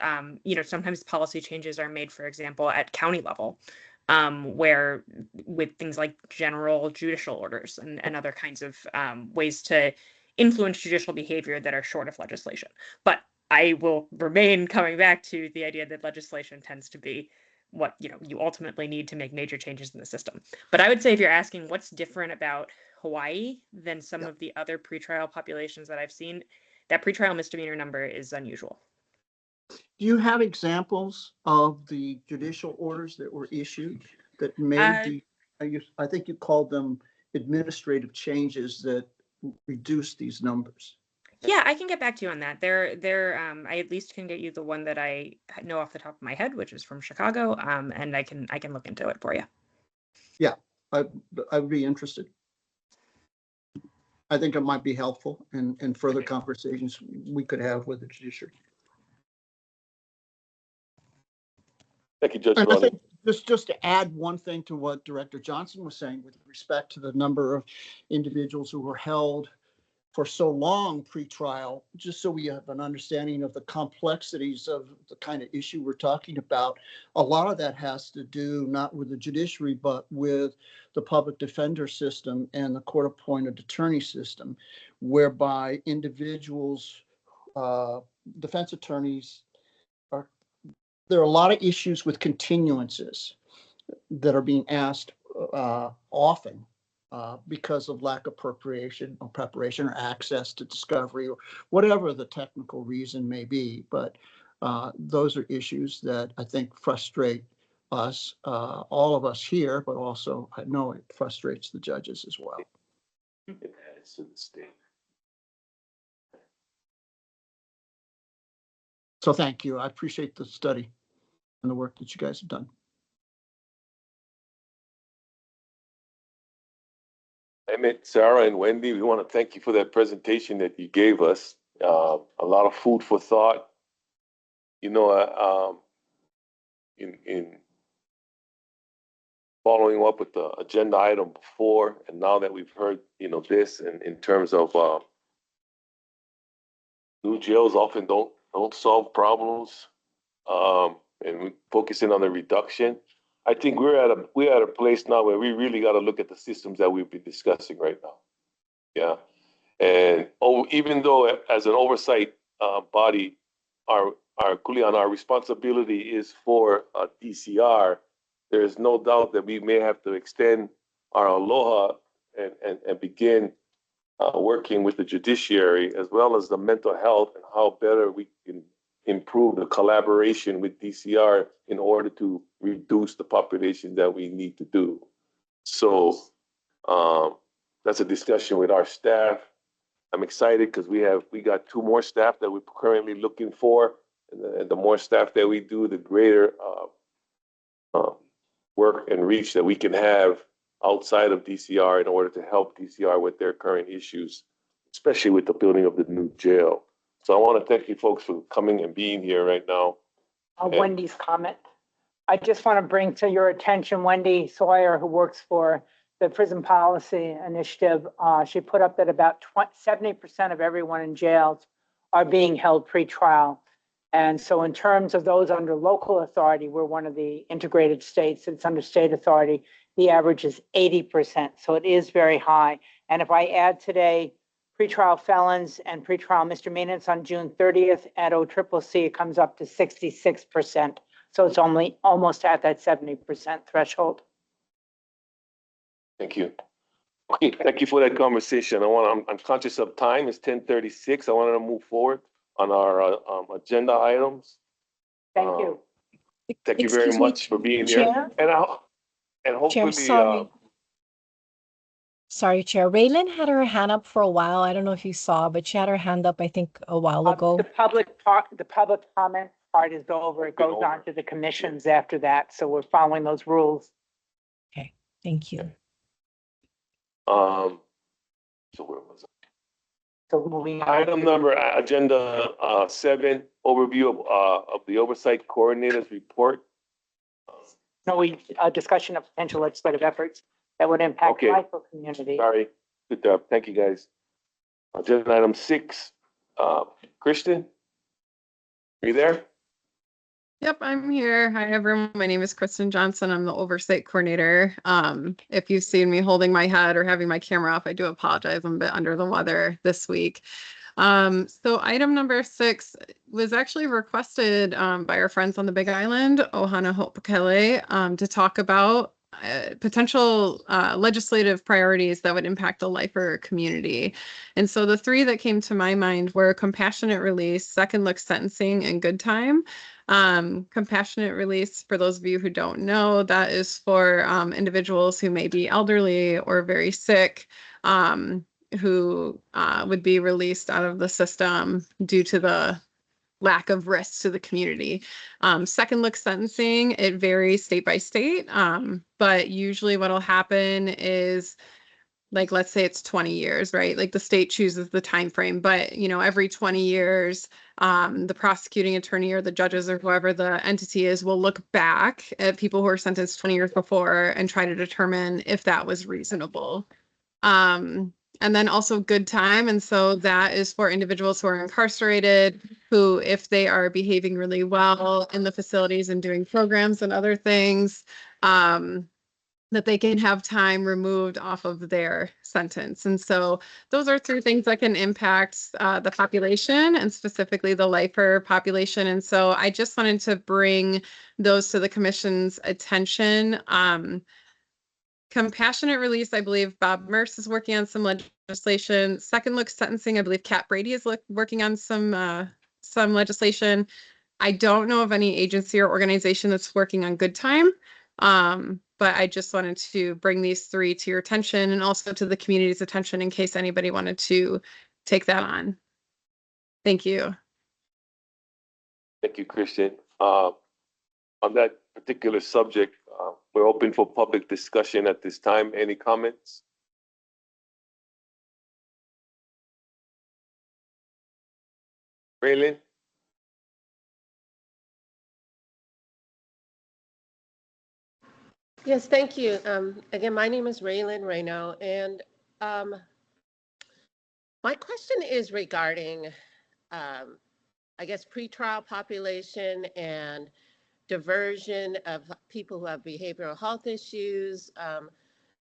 Sometimes policy changes are made, for example, at county level, where with things like general judicial orders and other kinds of ways to influence judicial behavior that are short of legislation. But I will remain coming back to the idea that legislation tends to be what you ultimately need to make major changes in the system. But I would say, if you're asking what's different about Hawaii than some of the other pretrial populations that I've seen, that pretrial misdemeanor number is unusual. Do you have examples of the judicial orders that were issued that made I think you called them administrative changes that reduced these numbers? Yeah, I can get back to you on that. I at least can get you the one that I know off the top of my head, which is from Chicago, and I can look into it for you. Yeah, I'd be interested. I think it might be helpful in further conversations we could have with the judiciary. Thank you, Judge And I Ronnie. think just to add one thing to what Director Johnson was saying with respect to the number of individuals who were held for so long pre-trial, just so we have an understanding of the complexities of the kind of issue we're talking about. A lot of that has to do not with the judiciary, but with the public defender system and the court-appointed attorney system, whereby individuals, defense attorneys, there are a lot of issues with continuances that are being asked often because of lack of preparation or access to discovery or whatever the technical reason may be. But those are issues that I think frustrate us, all of us here, but also I know it frustrates the judges as well. It adds to the state. So thank you. I appreciate the study and the work that you guys have done. Emmett, Sarah, and Wendy, we want to thank you for that presentation that you gave us. A lot of food for thought. In following up with the agenda item before, and now that we've heard, this, and in terms of new jails often don't solve problems, and focusing on the reduction. I think we're at a place now where we really got to look at the systems that we've been discussing right now. Yeah, and even though as an oversight body, our Kulian, our responsibility is for DCR. There is no doubt that we may have to extend our aloha and begin working with the judiciary as well as the mental health and how better we can improve the collaboration with DCR in order to reduce the population that we need to do. So that's a discussion with our staff. I'm excited because we got 2 more staff that we're currently looking for, and the more staff that we do, the greater work and reach that we can have outside of DCR in order to help DCR with their current issues, especially with the building of the new jail. So I want to thank you folks for coming and being here right now. Wendy's comment. I just want to bring to your attention Wendy Sawyer, who works for the Prison Policy Initiative. She put up that about 70% of everyone in jails are being held pre-trial. And so in terms of those under local authority, we're one of the integrated states that's under state authority. The average is 80%, so it is very high. And if I add today pretrial felons and pretrial misdemeanors on June 30th at OCCC, it comes up to 66%. So it's only almost at that 70% threshold. Thank you. Okay, thank you for that conversation. I'm conscious of time. It's 10:36. I wanted to move forward on our agenda items. Thank you. Thank you very much for being here. And hopefully, Chair, sorry, Chair. Raylan had her hand up for a while. I don't know if you saw, but she had her hand up, I think, a while ago. The public comment part is over. It goes on to the commissions after that. So we're following those rules. Okay, thank you. So where was I? So moving on. Item number agenda 7, overview of the Oversight Coordinator's report. No, discussion of potential legislative efforts that would impact Okay. local community. Sorry, good job. Thank you, guys. Agenda item 6, Kristen, are you there? Yep, I'm here. Hi, everyone. My name is Kristen Johnson. I'm the Oversight Coordinator. If you've seen me holding my head or having my camera off, I do apologize. I'm a bit under the weather this week. So item number 6 was actually requested by our friends on the Big Island, Ohana Ho'opakele, to talk about potential legislative priorities that would impact the lifer community. And so the 3 that came to my mind were compassionate release, second look sentencing, and good time. Compassionate release, for those of you who don't know, that is for individuals who may be elderly or very sick, who would be released out of the system due to the lack of risk to the community. Second look sentencing, it varies state by state, but usually what'll happen is, like, let's say it's 20 years, right? Like the state chooses the time frame, but every 20 years, the prosecuting attorney or the judges or whoever the entity is will look back at people who were sentenced 20 years before and try to determine if that was reasonable. And then also good time. And so that is for individuals who are incarcerated, who, if they are behaving really well in the facilities and doing programs and other things, that they can have time removed off of their sentence. And so those are 3 things that can impact the population, and specifically the lifer population. And so I just wanted to bring those to the commission's attention. Compassionate release, I believe Bob Merce is working on some legislation. Second look sentencing, I believe Kat Brady is working on some legislation. I don't know of any agency or organization that's working on good time. But I just wanted to bring these 3 to your attention and also to the community's attention in case anybody wanted to take that on. Thank you. Thank you, Christian. On that particular subject, we're open for public discussion at this time. Any comments? Raylan? Yes, thank you. Again, my name is Raylan Rayno, and my question is regarding, I guess, pretrial population and diversion of people who have behavioral health issues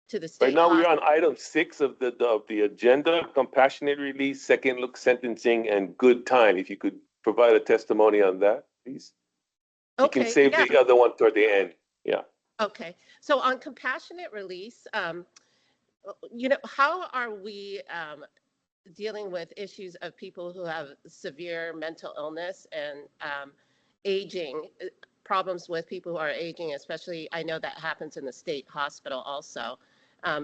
to the state. Right now, we're on item 6 of the agenda: compassionate release, second look sentencing, and good time. If you could provide a testimony on that, please. You can save the other one toward the end. Yeah. Okay. So on compassionate release, you know, how are we dealing with issues of people who have severe mental illness and aging, problems with people who are aging, especially I know that happens in the state hospital also.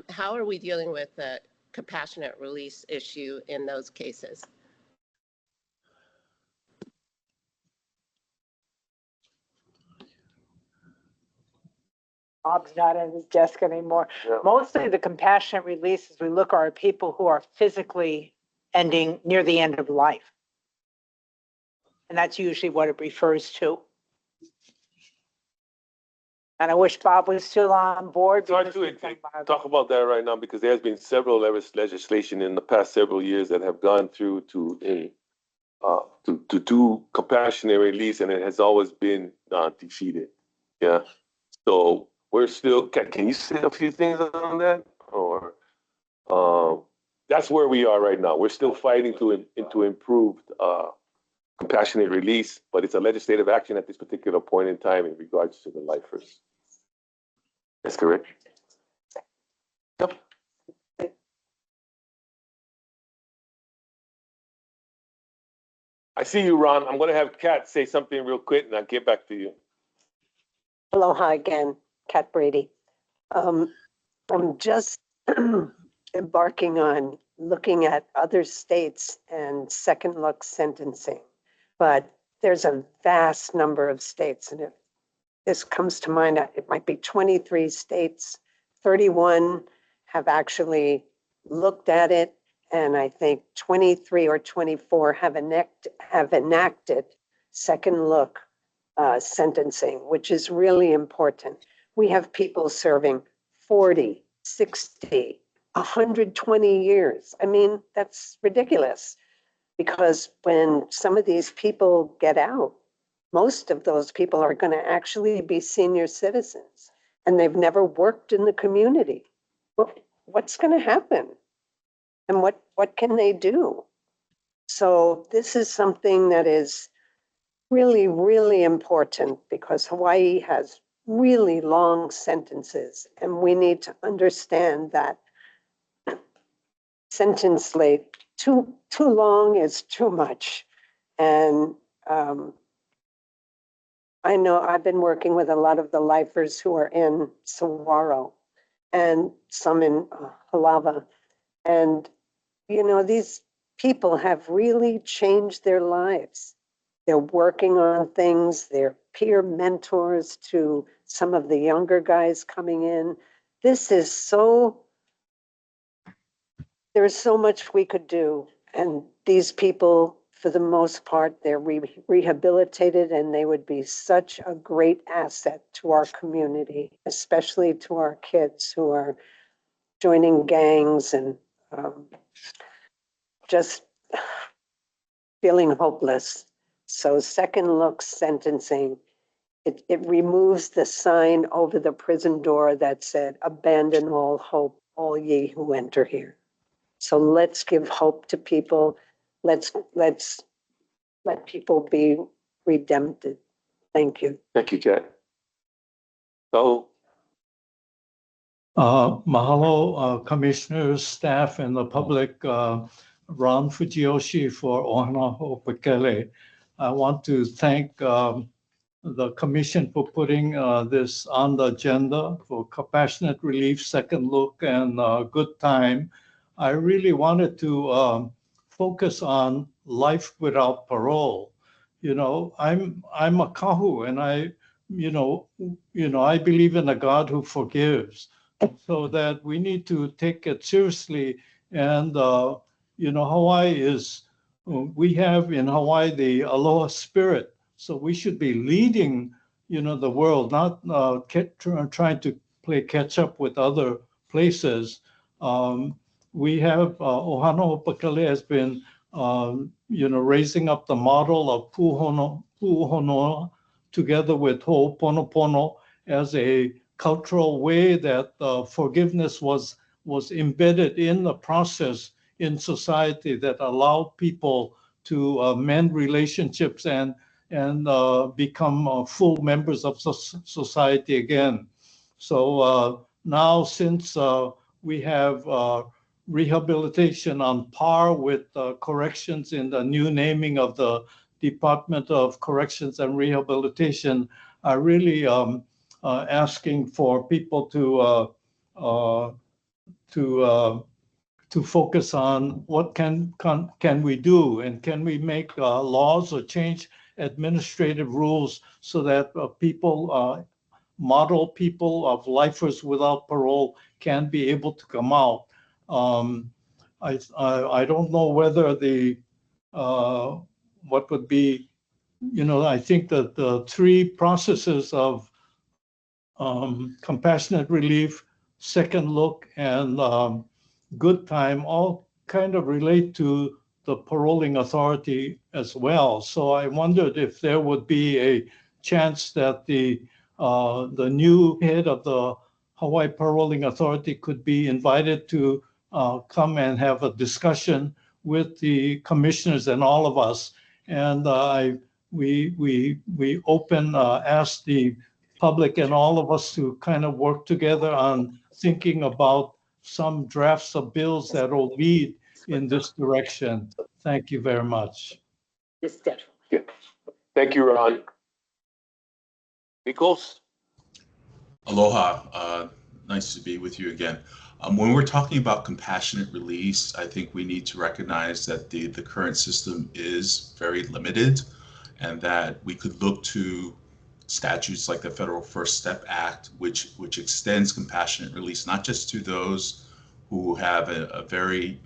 How are we dealing with the compassionate release issue in those cases? Bob's not at his desk anymore. Yeah. Mostly the compassionate releases we look are people who are physically ending near the end of life. And that's usually what it refers to. And I wish Bob was still on board. It's hard to talk about that right now because there has been several legislation in the past several years that have gone through to do compassionate release, and it has always been defeated. Yeah. So we're still. Can you say a few things on that, or that's where we are right now? We're still fighting to improve compassionate release, but it's a legislative action at this particular point in time in regards to the lifers. That's correct. Yep. I see you, Ron. I'm going to have Kat say something real quick, and I'll get back to you. Aloha again, Kat Brady. I'm just embarking on looking at other states and second look sentencing, but there's a vast number of states, and if this comes to mind, it might be 23 states, 31 have actually looked at it, and I think 23 or 24 have enacted second look sentencing, which is really important. We have people serving 40, 60, 120 years. I mean, that's ridiculous because when some of these people get out, most of those people are going to actually be senior citizens and they've never worked in the community. Well, what's going to happen? And what can they do? So this is something that is really, really important because Hawaii has really long sentences and we need to understand that sentence late, too long is too much. And I know I've been working with a lot of the lifers who are in Saguaro and some in Halava. And, you know, these people have really changed their lives. They're working on things, they're peer mentors to some of the younger guys coming in. This is there's so much we could do. And these people, for the most part, they're rehabilitated and they would be such a great asset to our community, especially to our kids who are joining gangs and just feeling hopeless. So second look sentencing, it removes the sign over the prison door that said, abandon all hope, all ye who enter here. So let's give hope to people. Let's let people be redempted. Thank you. Thank you, Kat. So, mahalo, commissioners, staff, and the public. Ron Fujioshi for Ohana Ho'opekele. I want to thank the commission for putting this on the agenda for compassionate relief, second look, and good time. I really wanted to focus on life without parole. You know, I'm a kahu, and I believe in a God who forgives. So that we need to take it seriously. And Hawaii we have in Hawaii the aloha spirit. So we should be leading, the world, not trying to play catch up with other places. We have Ohana Ho'opekele has been, raising up the model of pu'uhonua together with Ho'oponopono as a cultural way that forgiveness was embedded in the process in society that allowed people to mend relationships and become full members of society again. So now, since we have rehabilitation on par with corrections in the new naming of the Department of Corrections and Rehabilitation, I really asking for people to focus on what can we do, and can we make laws or change administrative rules so that model people of lifers without parole can be able to come out. I don't know whether what would be, I think that the three processes of compassionate relief, second look, and good time all kind of relate to the paroling authority as well. So I wondered if there would be a chance that the new head of the Hawaii Paroling Authority could be invited to come and have a discussion with the commissioners and all of us. And we asked the public and all of us to kind of work together on thinking about some drafts of bills that will lead in this direction. Thank you very much. Yeah. Thank you, Ron. Nichols? Aloha. Nice to be with you again. When we're talking about compassionate release, I think we need to recognize that the current system is very limited, and that we could look to statutes like the Federal First Step Act, which extends compassionate release not just to those who have a very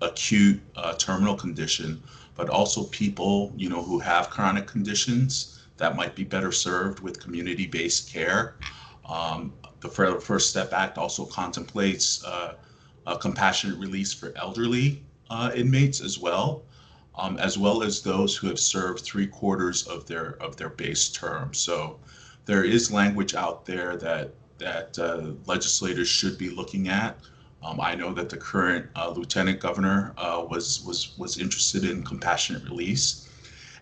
acute terminal condition, but also people who have chronic conditions that might be better served with community-based care. The Federal First Step Act also contemplates a compassionate release for elderly inmates as well as those who have served 3/4 of their base term. So there is language out there that legislators should be looking at. I know that the current lieutenant governor was interested in compassionate release.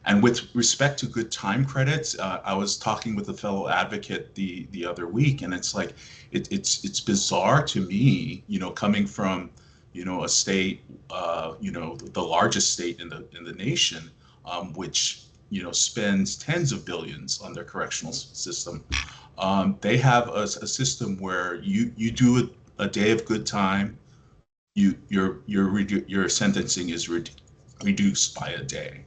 And with respect to good time credits, I was talking with a fellow advocate the other week, and it's like it's bizarre to me, coming from a state, the largest state in the nation, which spends tens of billions on their correctional system. They have a system where you do a day of good time, your sentencing is reduced by a day.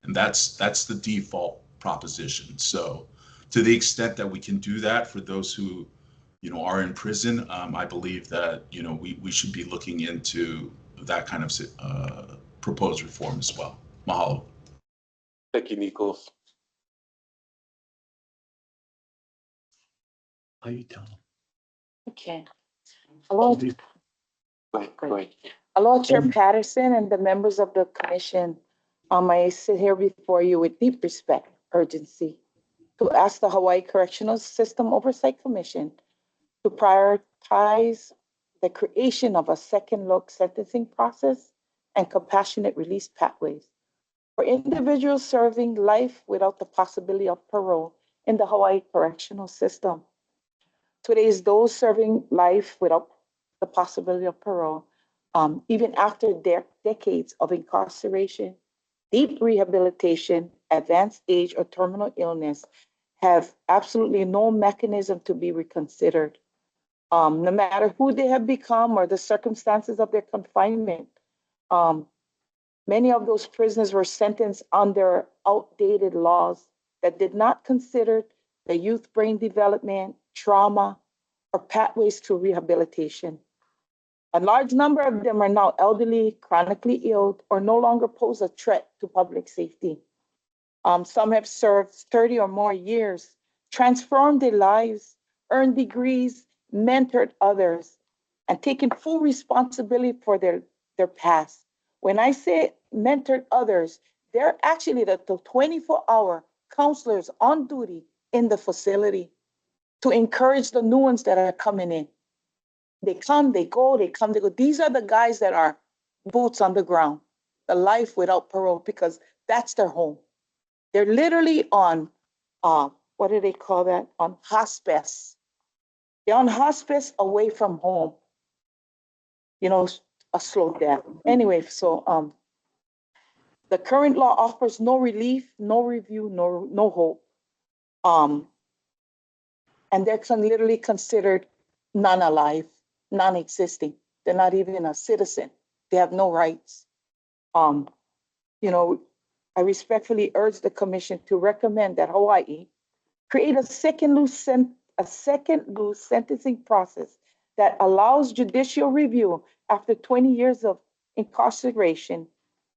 And that's the default proposition. So to the extent that we can do that for those who, are in prison, I believe that, we should be looking into that kind of proposed reform as well. Mahalo. Thank you, Nichols. How you doing? Okay. Hello, Go ahead. hello, Chair Patterson and the members of the commission. I sit here before you with deep respect, urgency, to ask the Hawaii Correctional System Oversight Commission to prioritize the creation of a second look sentencing process and compassionate release pathways for individuals serving life without the possibility of parole in the Hawaii Correctional System. Today's those serving life without the possibility of parole, even after decades of incarceration, deep rehabilitation, advanced age, or terminal illness, have absolutely no mechanism to be reconsidered. No matter who they have become or the circumstances of their confinement, many of those prisoners were sentenced under outdated laws that did not consider the youth brain development, trauma, or pathways to rehabilitation. A large number of them are now elderly, chronically ill, or no longer pose a threat to public safety. Some have served 30 or more years, transformed their lives, earned degrees, mentored others, and taken full responsibility for their past. When I say mentored others, they're actually the 24-hour counselors on duty in the facility to encourage the new ones that are coming in. They come, they go, they come, they go. These are the guys that are boots on the ground, the life without parole, because that's their home. They're literally on, what do they call that? On hospice. They're on hospice away from home. You know, a slow death. Anyway, so the current law offers no relief, no review, no hope. And they're literally considered non-alive, non-existing. They're not even a citizen. They have no rights. You know, I respectfully urge the commission to recommend that Hawaii create a second loose sentencing process that allows judicial review after 20 years of incarceration,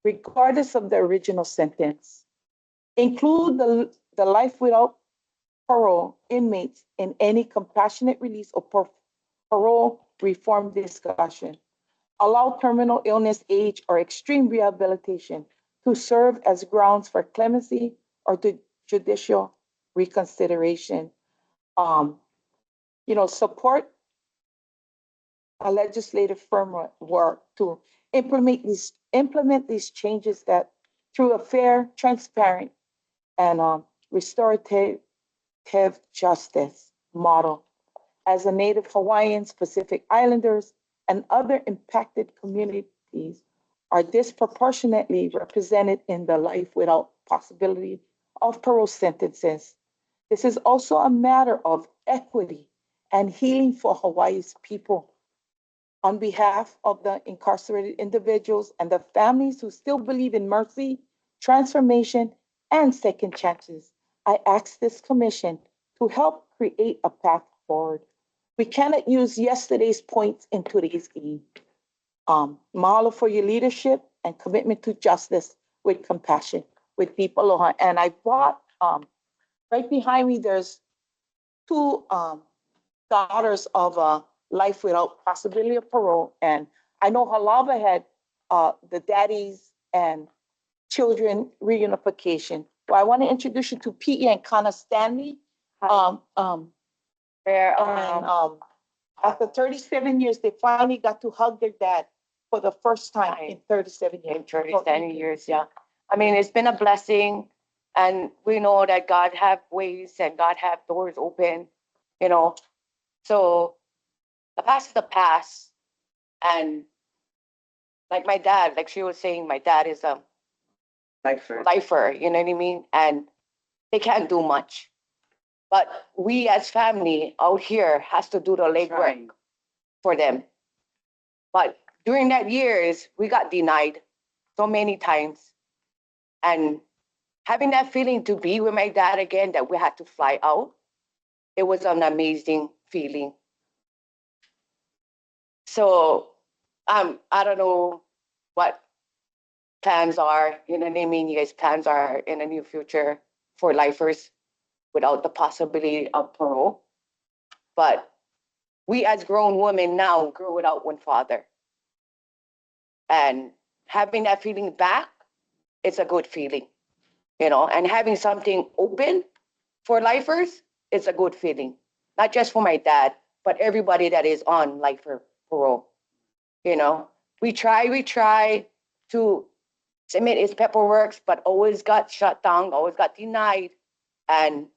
regardless of the original sentence. Include the life without parole inmates in any compassionate release or parole reform discussion. Allow terminal illness, age, or extreme rehabilitation to serve as grounds for clemency or to judicial reconsideration. You know, support a legislative framework to implement these changes that through a fair, transparent, and restorative justice model. As a Native Hawaiians, Pacific Islanders, and other impacted communities are disproportionately represented in the life without possibility of parole sentences. This is also a matter of equity and healing for Hawaii's people. On behalf of the incarcerated individuals and the families who still believe in mercy, transformation, and second chances, I ask this commission to help create a path forward. We cannot use yesterday's points in today's game. Mahalo for your leadership and commitment to justice with compassion, with deep aloha. And I brought, right behind me, there's two daughters of life without possibility of parole. And I know Halava had the daddies and children reunification. Well, I want to introduce you to P.E. and Kana Stanley. After 37 years, they finally got to hug their dad for the first time in 37 years. In 37 years, yeah. I mean, it's been a blessing, and we know that God have ways and God have doors open, you know. So the past is the past, and like my dad, like she was saying, my dad is a lifer, you know what I mean? And they can't do much. But we as family out here has to do the legwork for them. But during that years, we got denied so many times. And having that feeling to be with my dad again, that we had to fly out, it was an amazing feeling. So I don't know what plans are, you know what I mean? You guys' plans are in the near future for lifers without the possibility of parole. But we as grown women now grew without one father. And having that feeling back, it's a good feeling, you know, and having something open for lifers, it's a good feeling. Not just for my dad, but everybody that is on lifer parole. You know, we try to submit his paperwork, but always got shut down, always got denied. And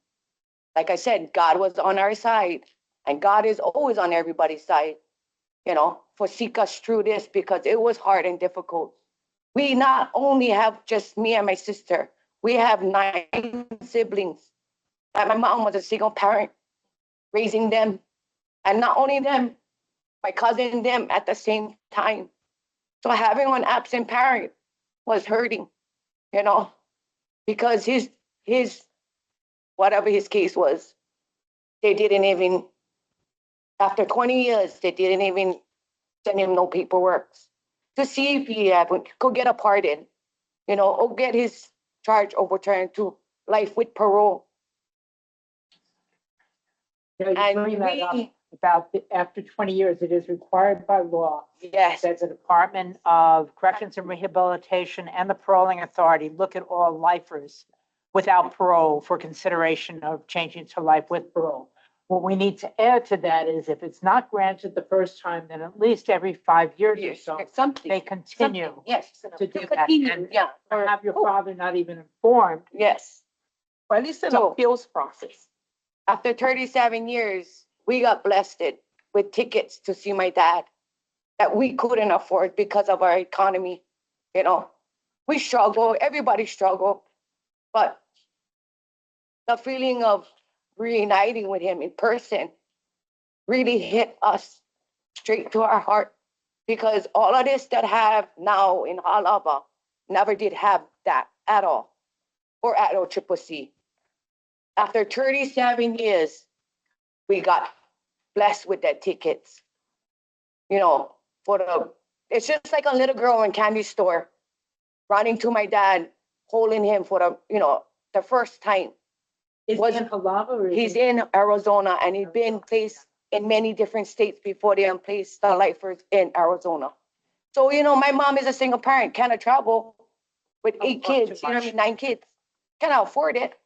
like I said, God was on our side, and God is always on everybody's side, you know, for seek us through this, because it was hard and difficult. We not only have just me and my sister, we have 9 siblings. And my mom was a single parent raising them. And not only them, my cousin them at the same time. So having an absent parent was hurting, you know, because his whatever his case was, they didn't even, after 20 years, they didn't even send him no paperwork to see if he could get a pardon, you know, or get his charge overturned to life with parole. You know, you bring that up about after 20 years, it is required by law. Yes. That the Department of Corrections and Rehabilitation and the Paroling Authority look at all lifers without parole for consideration of changing to life with parole. What we need to add to that is if it's not granted the first time, then at least every 5 years or so, Something. they continue Something, yes. to do that. continue, And yeah. or have your father not even informed. Yes. Or at least an So- appeals process. After 37 years, we got blessed with tickets to see my dad that we couldn't afford because of our economy. You know, we struggle, everybody struggle, but the feeling of reuniting with him in person really hit us straight to our heart, because all of this that have now in Halaba never did have that at all, or at OCCC. After 37 years, we got blessed with that tickets. You know, it's just like a little girl in candy store running to my dad, holding him for the first time. Is he in Halaba or? He's in Arizona, and he's been placed in many different states before they placed the lifers in Arizona. So, my mom is a single parent, cannot travel with 8 kids, 9 kids, cannot afford it.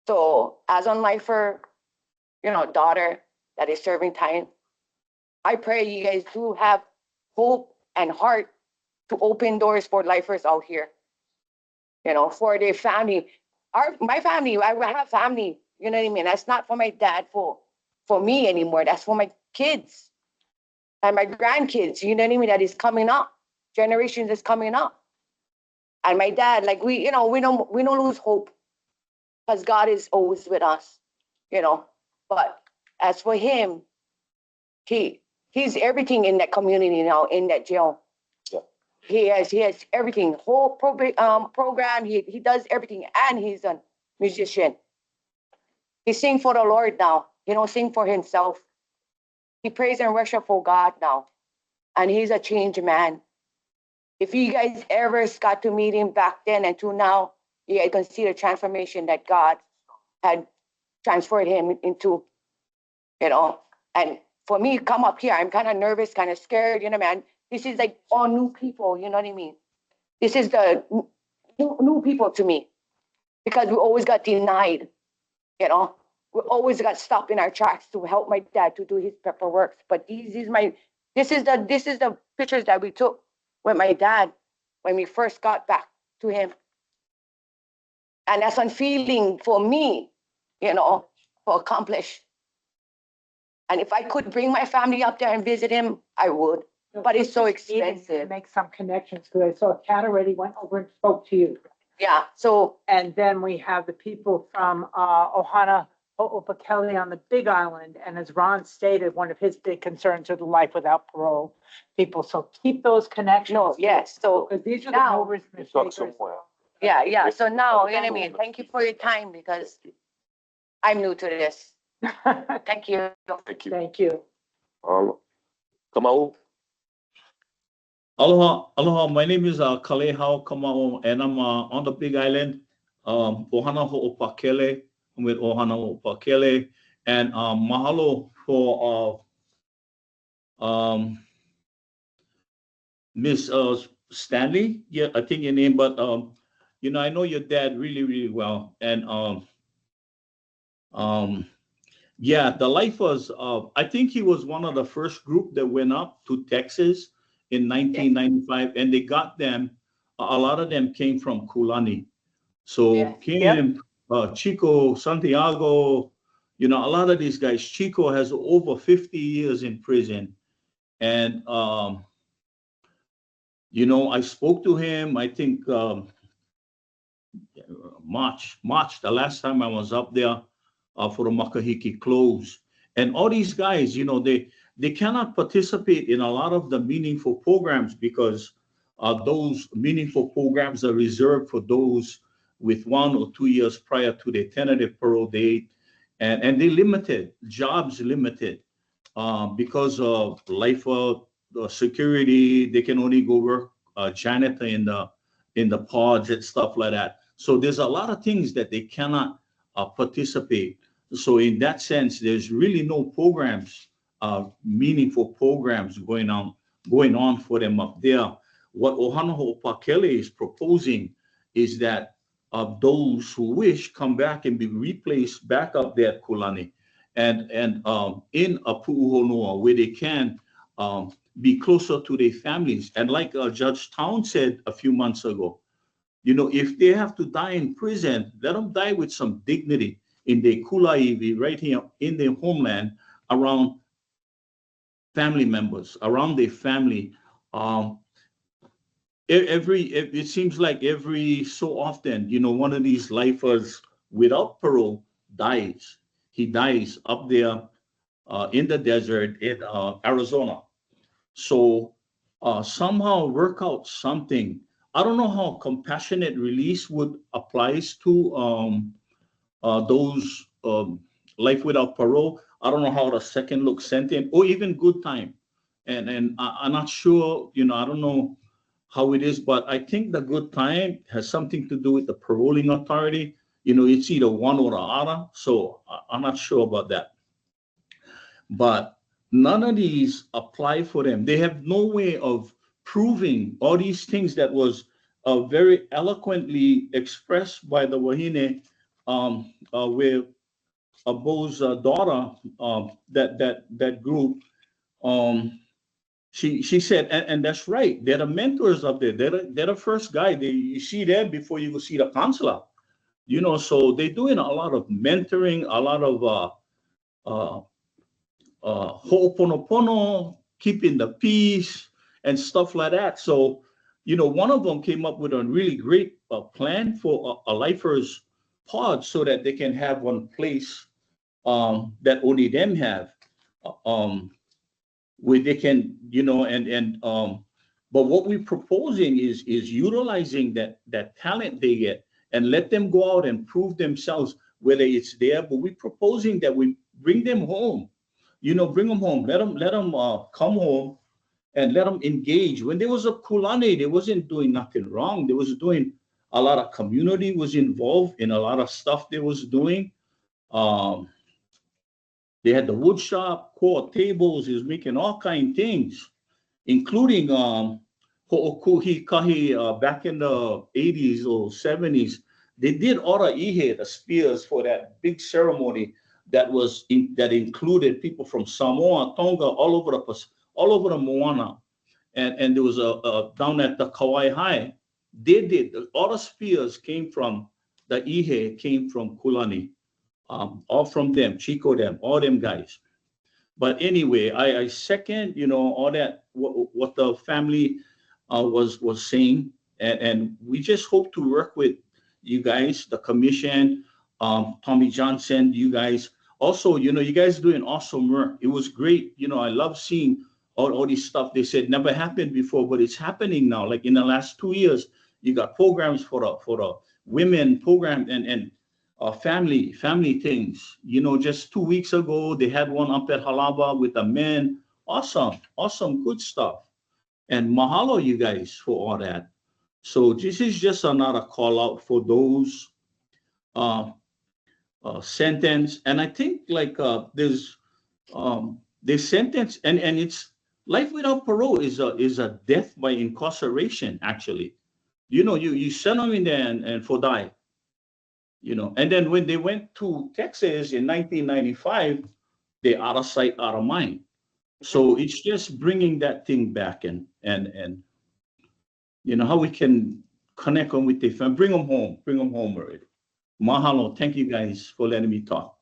So as a lifer, daughter that is serving time, I pray you guys do have hope and heart to open doors for lifers out here, for their family. My family, I have family, you know what I mean? That's not for my dad, for me anymore. That's for my kids and my grandkids, you know what I mean? That is coming up. Generations is coming up. And my dad, like we don't lose hope, because God is always with us, But as for him, he's everything in that community now, in that jail. Yeah. He has everything, whole program. He does everything, and he's a musician. He sings for the Lord now. He don't sing for himself. He prays and worship for God now, and he's a changed man. If you guys ever got to meet him back then and to now, you guys can see the transformation that God had transferred him into, And for me, come up here, I'm kind of nervous, kind of scared, man. This is like all new people, you know what I mean? This is the new people to me, because we always got denied, We always got stopped in our tracks to help my dad to do his paperwork. But this is the pictures that we took with my dad when we first got back to him. And that's one feeling for me, to accomplish. And if I could bring my family up there and visit him, I would. But it's so expensive. Make some connections, because I saw Kat already went over and spoke to you. Yeah, so. And then we have the people from Ohana Ho'opakele on the Big Island. And as Ron stated, one of his big concerns are the life without parole people. So keep those connections. No, yes, so. Because these are the now- movers and You talk shakers. somewhere. Yeah, so now, you know what I mean? Thank you for your time, because I'm new to this. Thank you. Thank you. Thank you. Kamau. Aloha. My name is Kalehao Kamau, and I'm on the Big Island, Ohana Ho'opakele. I'm with Ohana Ho'opakele, and mahalo for Miss Stanley. Yeah, I think your name, but I know your dad really, really well, and yeah, the lifers. I think he was one of the first group that went up to Texas in 1995, and they got them. A lot of them came from Kulani. So Kim, Chico, Santiago, a lot of these guys. Chico has over 50 years in prison, and I spoke to him. I think March, the last time I was up there for the Makahiki close. And all these guys, they cannot participate in a lot of the meaningful programs, because those meaningful programs are reserved for those with 1 or 2 years prior to their tentative parole date. And they limited, jobs limited, because of life security. They can only go work janitor in the pods and stuff like that. So there's a lot of things that they cannot participate. So in that sense, there's really no programs, meaningful programs going on for them up there. What Ohana Ho'opakele is proposing is that of those who wish come back and be replaced back up there at Kulani and in a Pu'uhonua where they can be closer to their families. And like Judge Town said a few months ago, you know, if they have to die in prison, let them die with some dignity in their kulaivi right here in their homeland around family members, around their family. It seems like every so often, you know, one of these lifers without parole dies. He dies up there in the desert in Arizona. So somehow work out something. I don't know how compassionate release would applies to those life without parole. I don't know how the second look sentence or even good time. And I'm not sure, you know, I don't know how it is, but I think the good time has something to do with the paroling authority. You know, it's either one or the other. So I'm not sure about that. But none of these apply for them. They have no way of proving all these things that was very eloquently expressed by the Wahine, where Bo's daughter, that group, she said, and that's right. They're the mentors up there. They're the first guy. You see them before you go see the consular. You know, so they're doing a lot of mentoring, a lot of ho'oponopono, keeping the peace and stuff like that. So, you know, one of them came up with a really great plan for a lifers pod so that they can have one place that only them have, where they can, you know, but what we're proposing is utilizing that talent they get and let them go out and prove themselves, whether it's there, but we're proposing that we bring them home. You know, bring them home. Let them come home and let them engage. When there was a Kulane, they wasn't doing nothing wrong. They was doing a lot of community was involved in a lot of stuff they was doing. They had the wood shop, core tables. He was making all kind of things, including ho'okuhi kahi back in the 80s or 70s. They did ora ihe, the spears, for that big ceremony that included people from Samoa, Tonga, all over the Moana, and there was a down at the Kauai High. They did all the spears came from the ihe, came from Kulani, all from them, Chico, them, all them guys. But anyway, I second, you know, all that what the family was saying, and we just hope to work with you guys, the commission, Tommy Johnson, you guys. Also, you know, you guys doing awesome work. It was great. You know, I love seeing all this stuff. They said never happened before, but it's happening now. Like in the last 2 years, you got programs for the women program and family things. You know, just 2 weeks ago, they had one up at Halaba with the men. Awesome, good stuff. And mahalo you guys for all that. So this is just another call out for those sentence. And I think like there's sentence and it's life without parole is a death by incarceration, actually. You know, you send them in there and for die. You know, and then when they went to Texas in 1995, they're out of sight, out of mind. So it's just bringing that thing back and you know how we can connect them with their family, bring them home already. Mahalo, thank you guys for letting me talk.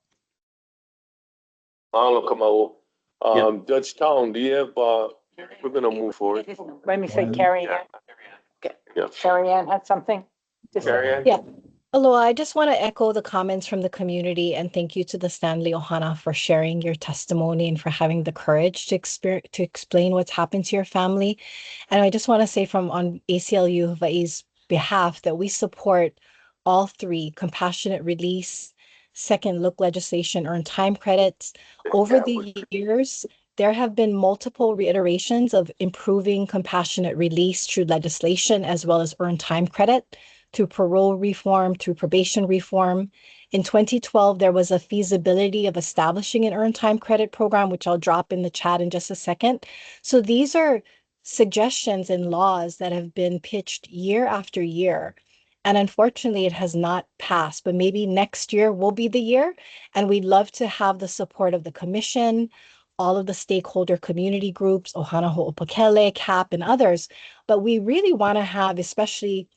Mahalo, Kamau. Judge Town, do you have? We're gonna move forward. Let me say Carrie Ann. Yeah. Carrie Ann had something to say. Carrie Ann? Yeah. Aloha, I just want to echo the comments from the community and thank you to the Stanley Ohana for sharing your testimony and for having the courage to explain what's happened to your family. And I just want to say from on ACLU Hawaii's behalf that we support all three: compassionate release, second look legislation, earned time credits. Over the years, there have been multiple reiterations of improving compassionate release through legislation as well as earned time credit, through parole reform, through probation reform. In 2012, there was a feasibility of establishing an earned time credit program, which I'll drop in the chat in just a second. So these are suggestions and laws that have been pitched year after year. And unfortunately, it has not passed, but maybe next year will be the year. And we'd love to have the support of the commission, all of the stakeholder community groups, Ohana Ho'opakele, CAP, and others. But we really want to have, especially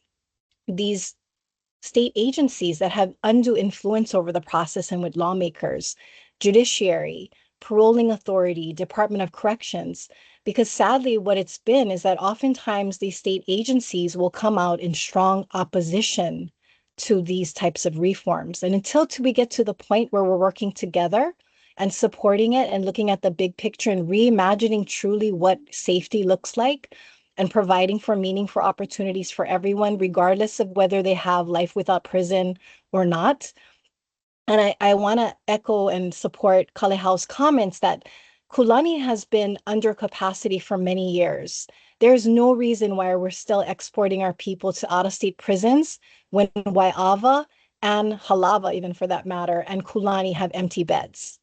these state agencies that have undue influence over the process and with lawmakers, judiciary, paroling authority, Department of Corrections, because sadly what it's been is that oftentimes these state agencies will come out in strong opposition to these types of reforms. And until we get to the point where we're working together and supporting it and looking at the big picture and reimagining truly what safety looks like, and providing for meaningful opportunities for everyone, regardless of whether they have life without prison or not. And I want to echo and support Kalehau's comments that Kulani has been under capacity for many years. There's no reason why we're still exporting our people to out-of-state prisons when Waiava and Halava, even for that matter, and Kulani have empty beds.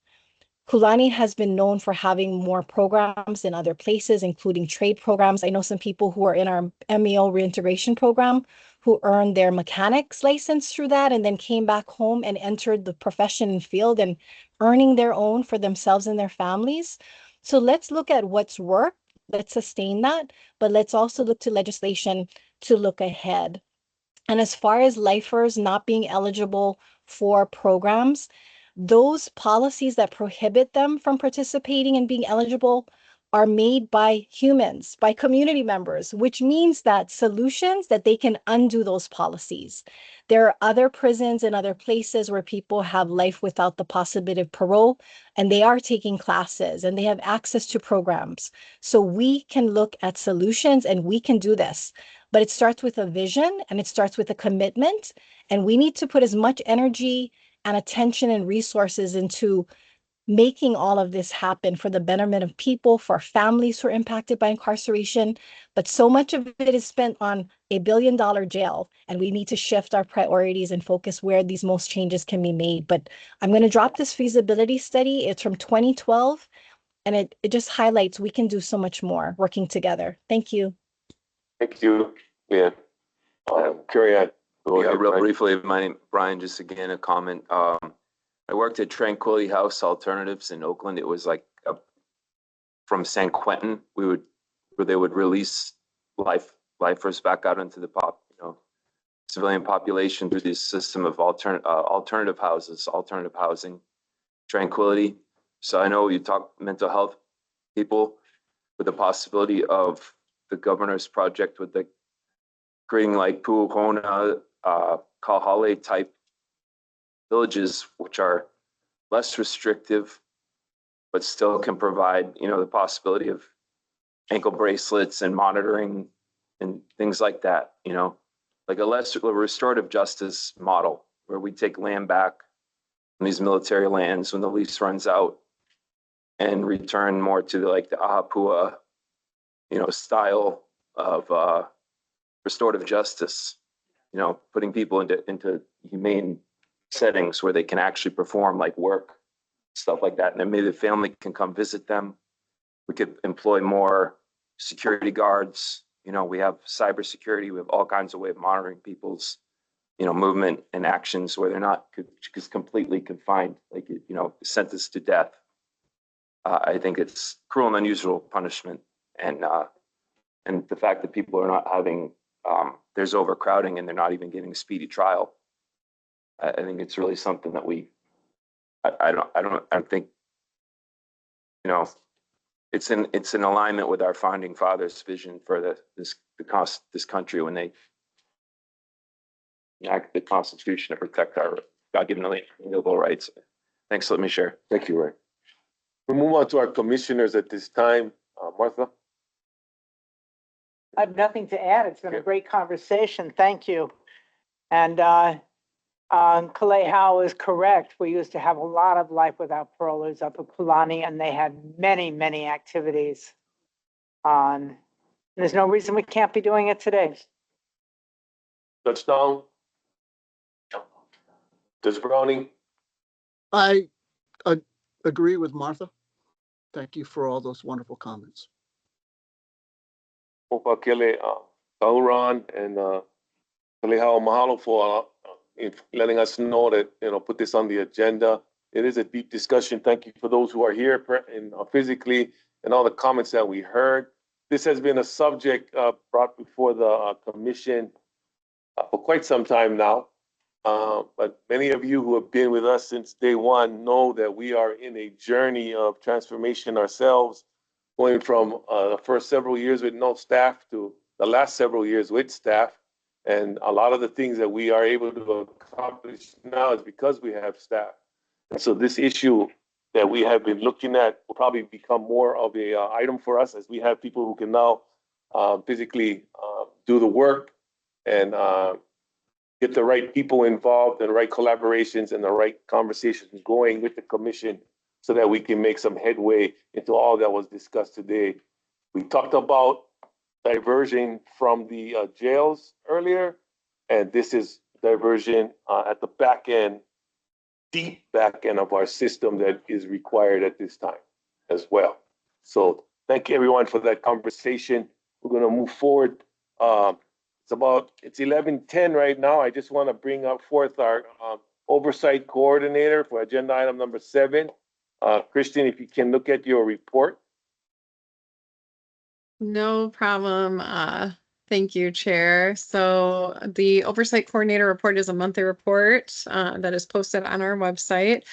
Kulani has been known for having more programs in other places, including trade programs. I know some people who are in our MEO reintegration program who earned their mechanics license through that and then came back home and entered the profession and field and earning their own for themselves and their families. So let's look at what's worked. Let's sustain that, but let's also look to legislation to look ahead. And as far as lifers not being eligible for programs, those policies that prohibit them from participating and being eligible are made by humans, by community members, which means that solutions that they can undo those policies. There are other prisons and other places where people have life without the possibility of parole, and they are taking classes and they have access to programs. So we can look at solutions and we can do this. But it starts with a vision and it starts with a commitment. And we need to put as much energy and attention and resources into making all of this happen for the betterment of people, for families who are impacted by incarceration. But so much of it is spent on $1 billion jail, and we need to shift our priorities and focus where these most changes can be made. But I'm going to drop this feasibility study. It's from 2012, and it just highlights we can do so much more working together. Thank you. Thank you. Yeah. Carry on. Go Yeah, ahead, real Brian. briefly, my name, Brian, just again, a comment. I worked at Tranquility House Alternatives in Oakland. It was like from San Quentin, where they would release lifers back out into the civilian population through this system of alternative houses, alternative housing, Tranquility. So I know you talk mental health people with the possibility of the governor's project with the creating like Pu'uhona, Kahale type villages, which are less restrictive, but still can provide, the possibility of ankle bracelets and monitoring and things like that, like a restorative justice model where we take land back from these military lands when the lease runs out and return more to the Ahapua, style of restorative justice, putting people into humane settings where they can actually perform like work, stuff like that. And then maybe the family can come visit them. We could employ more security guards. We have cybersecurity. We have all kinds of ways of monitoring people's, movement and actions where they're not just completely confined, like, sentenced to death. I think it's cruel and unusual punishment. And the fact that people are not having, there's overcrowding and they're not even getting a speedy trial. I think it's really something that I don't think, it's in alignment with our founding fathers' vision for this country when they enact the Constitution to protect our God-given inalienable rights. Thanks. Let me share. Thank you, Ray. We'll move on to our commissioners at this time. Martha? I have nothing to add. It's been a great conversation. Thank you. And Kalehau is correct. We used to have a lot of life without parolers up at Kulani, and they had many, many activities on. And there's no reason we can't be doing it today. Touchdown. Judge Browning? I agree with Martha. Thank you for all those wonderful comments. Opakele, Sauron, and Kalehao, mahalo for letting us know that, put this on the agenda. It is a deep discussion. Thank you for those who are here physically and all the comments that we heard. This has been a subject brought before the commission for quite some time now. But many of you who have been with us since day one know that we are in a journey of transformation ourselves, going from the first several years with no staff to the last several years with staff. And a lot of the things that we are able to accomplish now is because we have staff. And so this issue that we have been looking at will probably become more of a item for us as we have people who can now physically do the work and get the right people involved and the right collaborations and the right conversations going with the commission so that we can make some headway into all that was discussed today. We talked about diversion from the jails earlier, and this is diversion at the back end, deep back end of our system that is required at this time as well. So thank you everyone for that conversation. We're gonna move forward. It's 11:10 right now. I just wanna bring forth our oversight coordinator for agenda item number 7. Christian, if you can look at your report. No problem. Thank you, Chair. So the Oversight Coordinator report is a monthly report that is posted on our website.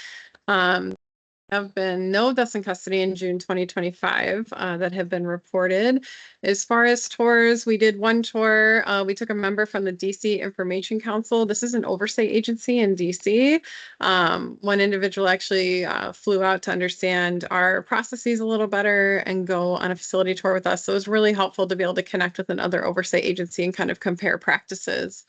Have been no deaths in custody in June 2025 that have been reported. As far as tours, we did one tour. We took a member from the DC Information Council. This is an oversight agency in DC. One individual actually flew out to understand our processes a little better and go on a facility tour with us. So it was really helpful to be able to connect with another oversight agency and kind of compare practices.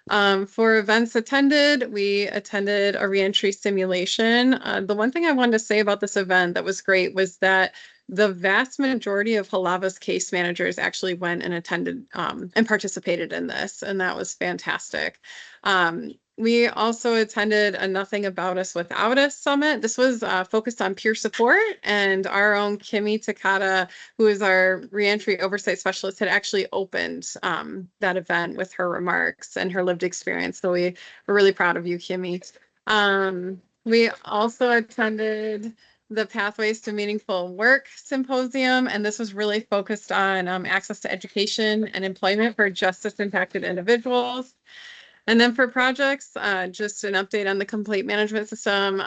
For events attended, we attended a reentry simulation. The one thing I wanted to say about this event that was great was that the vast majority of Halava's case managers actually went and attended and participated in this, and that was fantastic. We also attended a Nothing About Us Without Us summit. This was focused on peer support, and our own Kimmy Takata, who is our reentry oversight specialist, had actually opened that event with her remarks and her lived experience. So we're really proud of you, Kimmy. We also attended the Pathways to Meaningful Work Symposium, and this was really focused on access to education and employment for justice-impacted individuals. And then for projects, just an update on the complaint management system.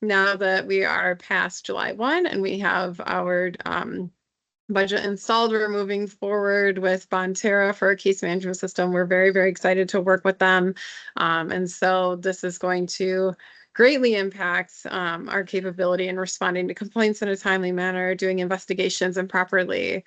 Now that we are past July 1 and we have our budget installed, we're moving forward with Bonterra for our case management system. We're very, very excited to work with them. And so this is going to greatly impact our capability in responding to complaints in a timely manner, doing investigations and properly,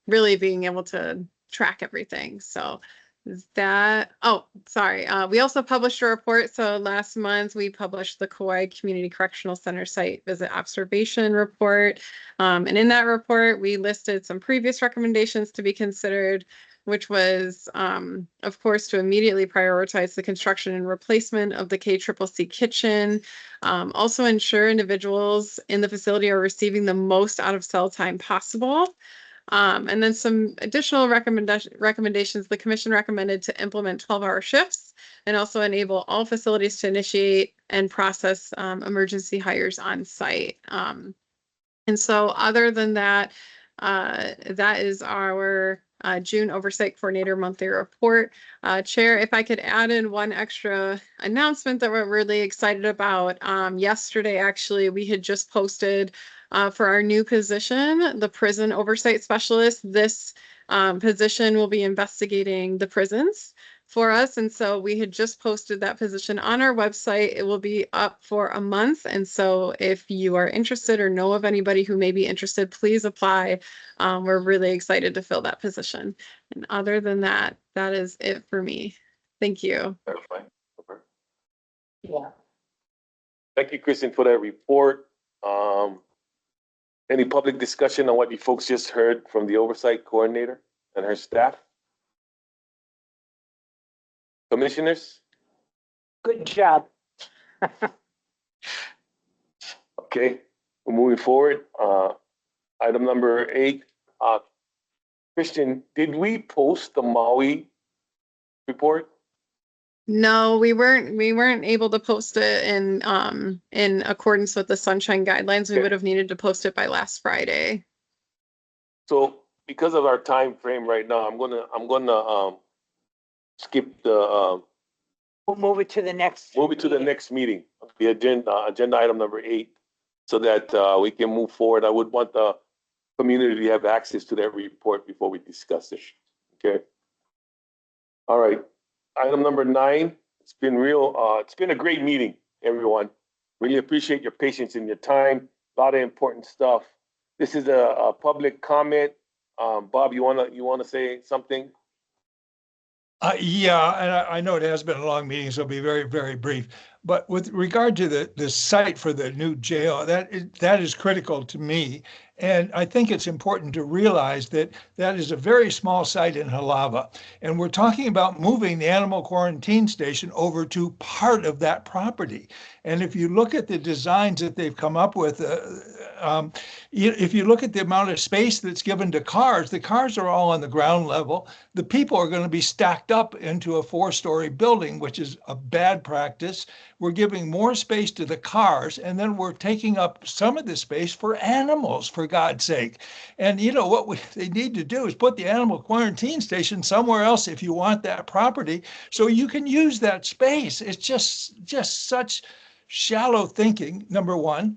really being able to track everything. So is that, oh, sorry. We also published a report. So last month we published the Kauai Community Correctional Center Site Visit Observation Report. And in that report, we listed some previous recommendations to be considered, which was, of course, to immediately prioritize the construction and replacement of the KCCC kitchen. Also ensure individuals in the facility are receiving the most out of cell time possible. And then some additional recommendations. The commission recommended to implement 12-hour shifts and also enable all facilities to initiate and process emergency hires on site. And so other than that, that is our June Oversight Coordinator monthly report. Chair, if I could add in one extra announcement that we're really excited about. Yesterday, actually, we had just posted for our new position, the Prison Oversight Specialist. This position will be investigating the prisons for us. And so we had just posted that position on our website. It will be up for a month. And so if you are interested or know of anybody who may be interested, please apply. We're really excited to fill that position. And other than that, that is it for me. Thank you. Yeah. Thank you, Kristen, for that report. Any public discussion on what you folks just heard from the Oversight Coordinator and her staff? Commissioners? Good job. Okay, we're moving forward. Item number 8. Christian, did we post the Maui report? No, we weren't able to post it in accordance with the sunshine guidelines. We Okay. would have needed to post it by last Friday. So because of our time frame right now, I'm gonna skip the We'll move it to the next. move it to the next meeting, the agenda item number 8, so that we can move forward. I would want the community to have access to that report before we discuss it. Okay. All right. Item number 9. It's been it's been a great meeting, everyone. Really appreciate your patience and your time. A lot of important stuff. This is a public comment. Bob, you wanna say something? Yeah, and I know it has been a long meeting, so it'll be very, very brief. But with regard to the site for the new jail, that is critical to me. And I think it's important to realize that that is a very small site in Halava. And we're talking about moving the animal quarantine station over to part of that property. And if you look at the designs that they've come up with, if you look at the amount of space that's given to cars, the cars are all on the ground level. The people are going to be stacked up into a 4-story building, which is a bad practice. We're giving more space to the cars, and then we're taking up some of the space for animals, for God's sake. And you know what they need to do is put the animal quarantine station somewhere else if you want that property, so you can use that space. It's just such shallow thinking, number one.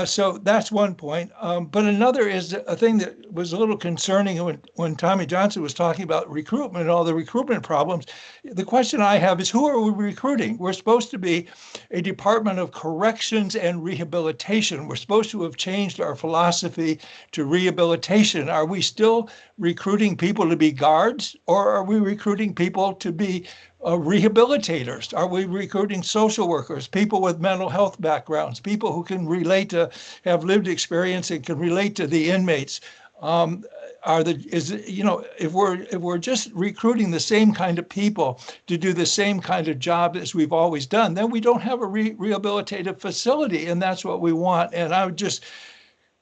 So that's one point. But another is a thing that was a little concerning when Tommy Johnson was talking about recruitment and all the recruitment problems. The question I have is, who are we recruiting? We're supposed to be a Department of Corrections and Rehabilitation. We're supposed to have changed our philosophy to rehabilitation. Are we still recruiting people to be guards, or are we recruiting people to be rehabilitators? Are we recruiting social workers, people with mental health backgrounds, people who can relate to, have lived experience and can relate to the inmates? If we're just recruiting the same kind of people to do the same kind of job as we've always done, then we don't have a rehabilitative facility, and that's what we want. And I'm just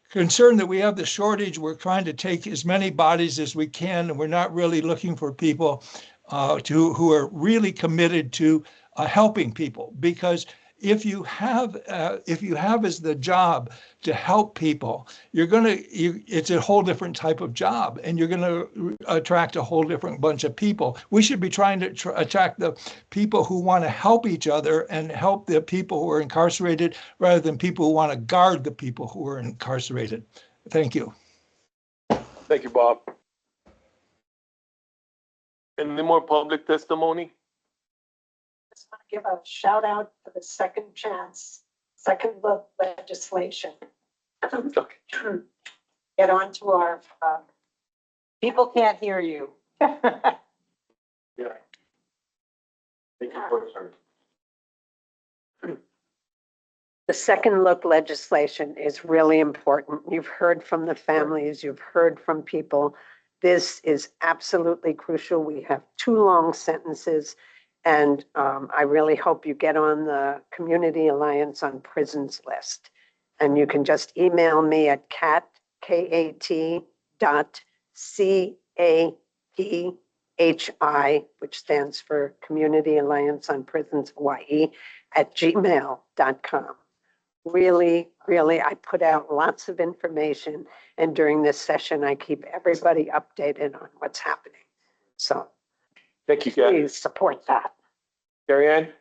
concerned that we have the shortage. We're trying to take as many bodies as we can, and we're not really looking for people who are really committed to helping people. Because if you have as the job to help people, it's a whole different type of job, and you're going to attract a whole different bunch of people. We should be trying to attract the people who want to help each other and help the people who are incarcerated, rather than people who want to guard the people who are incarcerated. Thank you. Thank you, Bob. Any more public testimony? Just want to give a shout out for the second look legislation. Okay. Get on to our, people can't hear you. Yeah. Thank you for The second look legislation is really important. You've heard from the families, you've heard from people. This is absolutely crucial. We have 2 long sentences, and I really hope you get on the Community Alliance on Prisons list. And you can just email me at kat.caphi, which stands for Community Alliance on Prisons Hawaii, @gmail.com. Really, I put out lots of information, and during this session, I keep everybody updated on what's happening. So thank you, Kat. Please support that. Carrie Ann?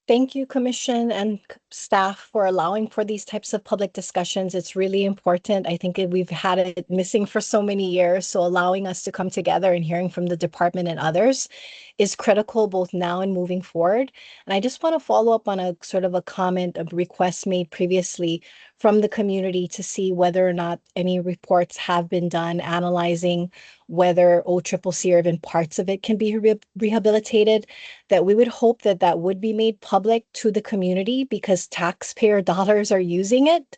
Thank you, Commission and staff, for allowing for these types of public discussions. It's really important. I think we've had it missing for so many years. So allowing us to come together and hearing from the department and others is critical, both now and moving forward. And I just want to follow up on a sort of a comment, a request made previously from the community to see whether or not any reports have been done analyzing whether OCCC or even parts of it can be rehabilitated, that we would hope that that would be made public to the community, because taxpayer dollars are using it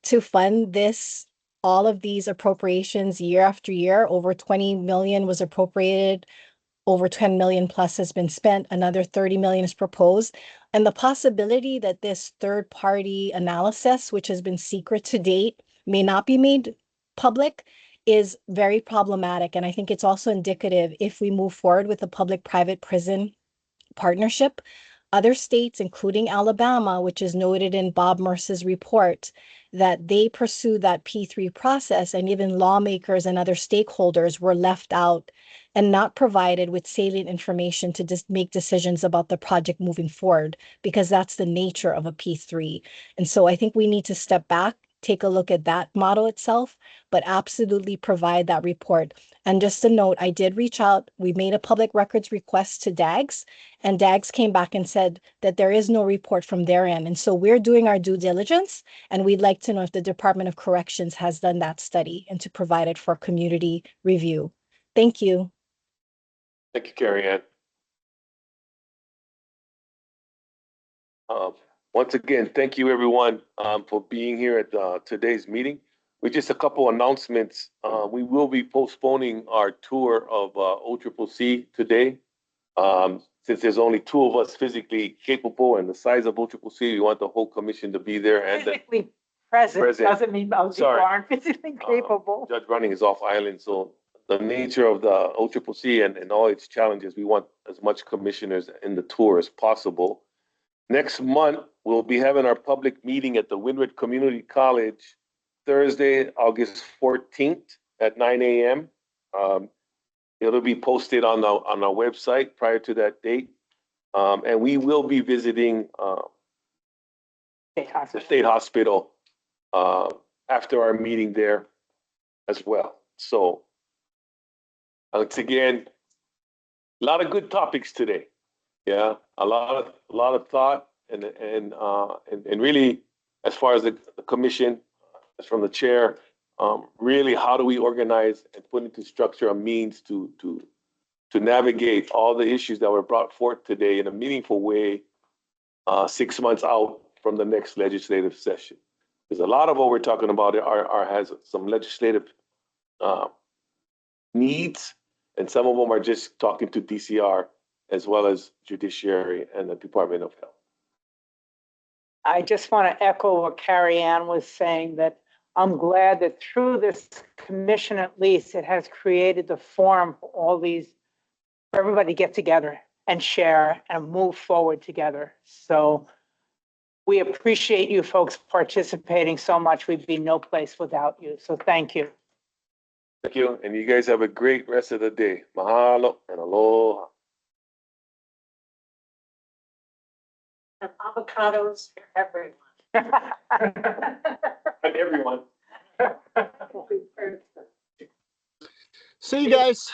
to fund this, all of these appropriations year after year. Over 20 million was appropriated. Over 10 million plus has been spent. Another 30 million is proposed. And the possibility that this third-party analysis, which has been secret to date, may not be made public is very problematic. And I think it's also indicative if we move forward with a public-private prison partnership. Other states, including Alabama, which is noted in Bob Mercer's report, that they pursue that P3 process, and even lawmakers and other stakeholders were left out and not provided with salient information to just make decisions about the project moving forward, because that's the nature of a P3. And so I think we need to step back, take a look at that model itself, but absolutely provide that report. And just a note, I did reach out. We made a public records request to DAGS, and DAGS came back and said that there is no report from their end. And so we're doing our due diligence, and we'd like to know if the Department of Corrections has done that study and to provide it for community review. Thank you. Thank you, Carrie Ann. Once again, thank you everyone for being here at today's meeting. With just a couple announcements, we will be postponing our tour of OCCC today. Since there's only 2 of us physically capable and the size of OCCC, we want the whole commission to be there. And Physically present doesn't mean most people Sorry. aren't physically capable. Judge Running is off island, so the nature of the OCCC and all its challenges, we want as much commissioners in the tour as possible. Next month, we'll be having our public meeting at the Windward Community College, Thursday, August 14th at 9 a.m. It'll be posted on our website prior to that date. And we will be visiting the state hospital after our meeting there as well. So once again, a lot of good topics today. Yeah, a lot of thought and really, as far as the commission, as from the chair, really how do we organize and put into structure a means to navigate all the issues that were brought forth today in a meaningful way 6 months out from the next legislative session. Because a lot of what we're talking about has some legislative needs, and some of them are just talking to DCR as well as judiciary and the Department of Health. I just want to echo what Carrie Ann was saying, that I'm glad that through this commission, at least, it has created the forum for all these, for everybody to get together and share and move forward together. So we appreciate you folks participating so much. We'd be no place without you. So thank you. Thank you. And you guys have a great rest of the day. Mahalo and aloha. And avocados for everyone. And everyone. See you guys.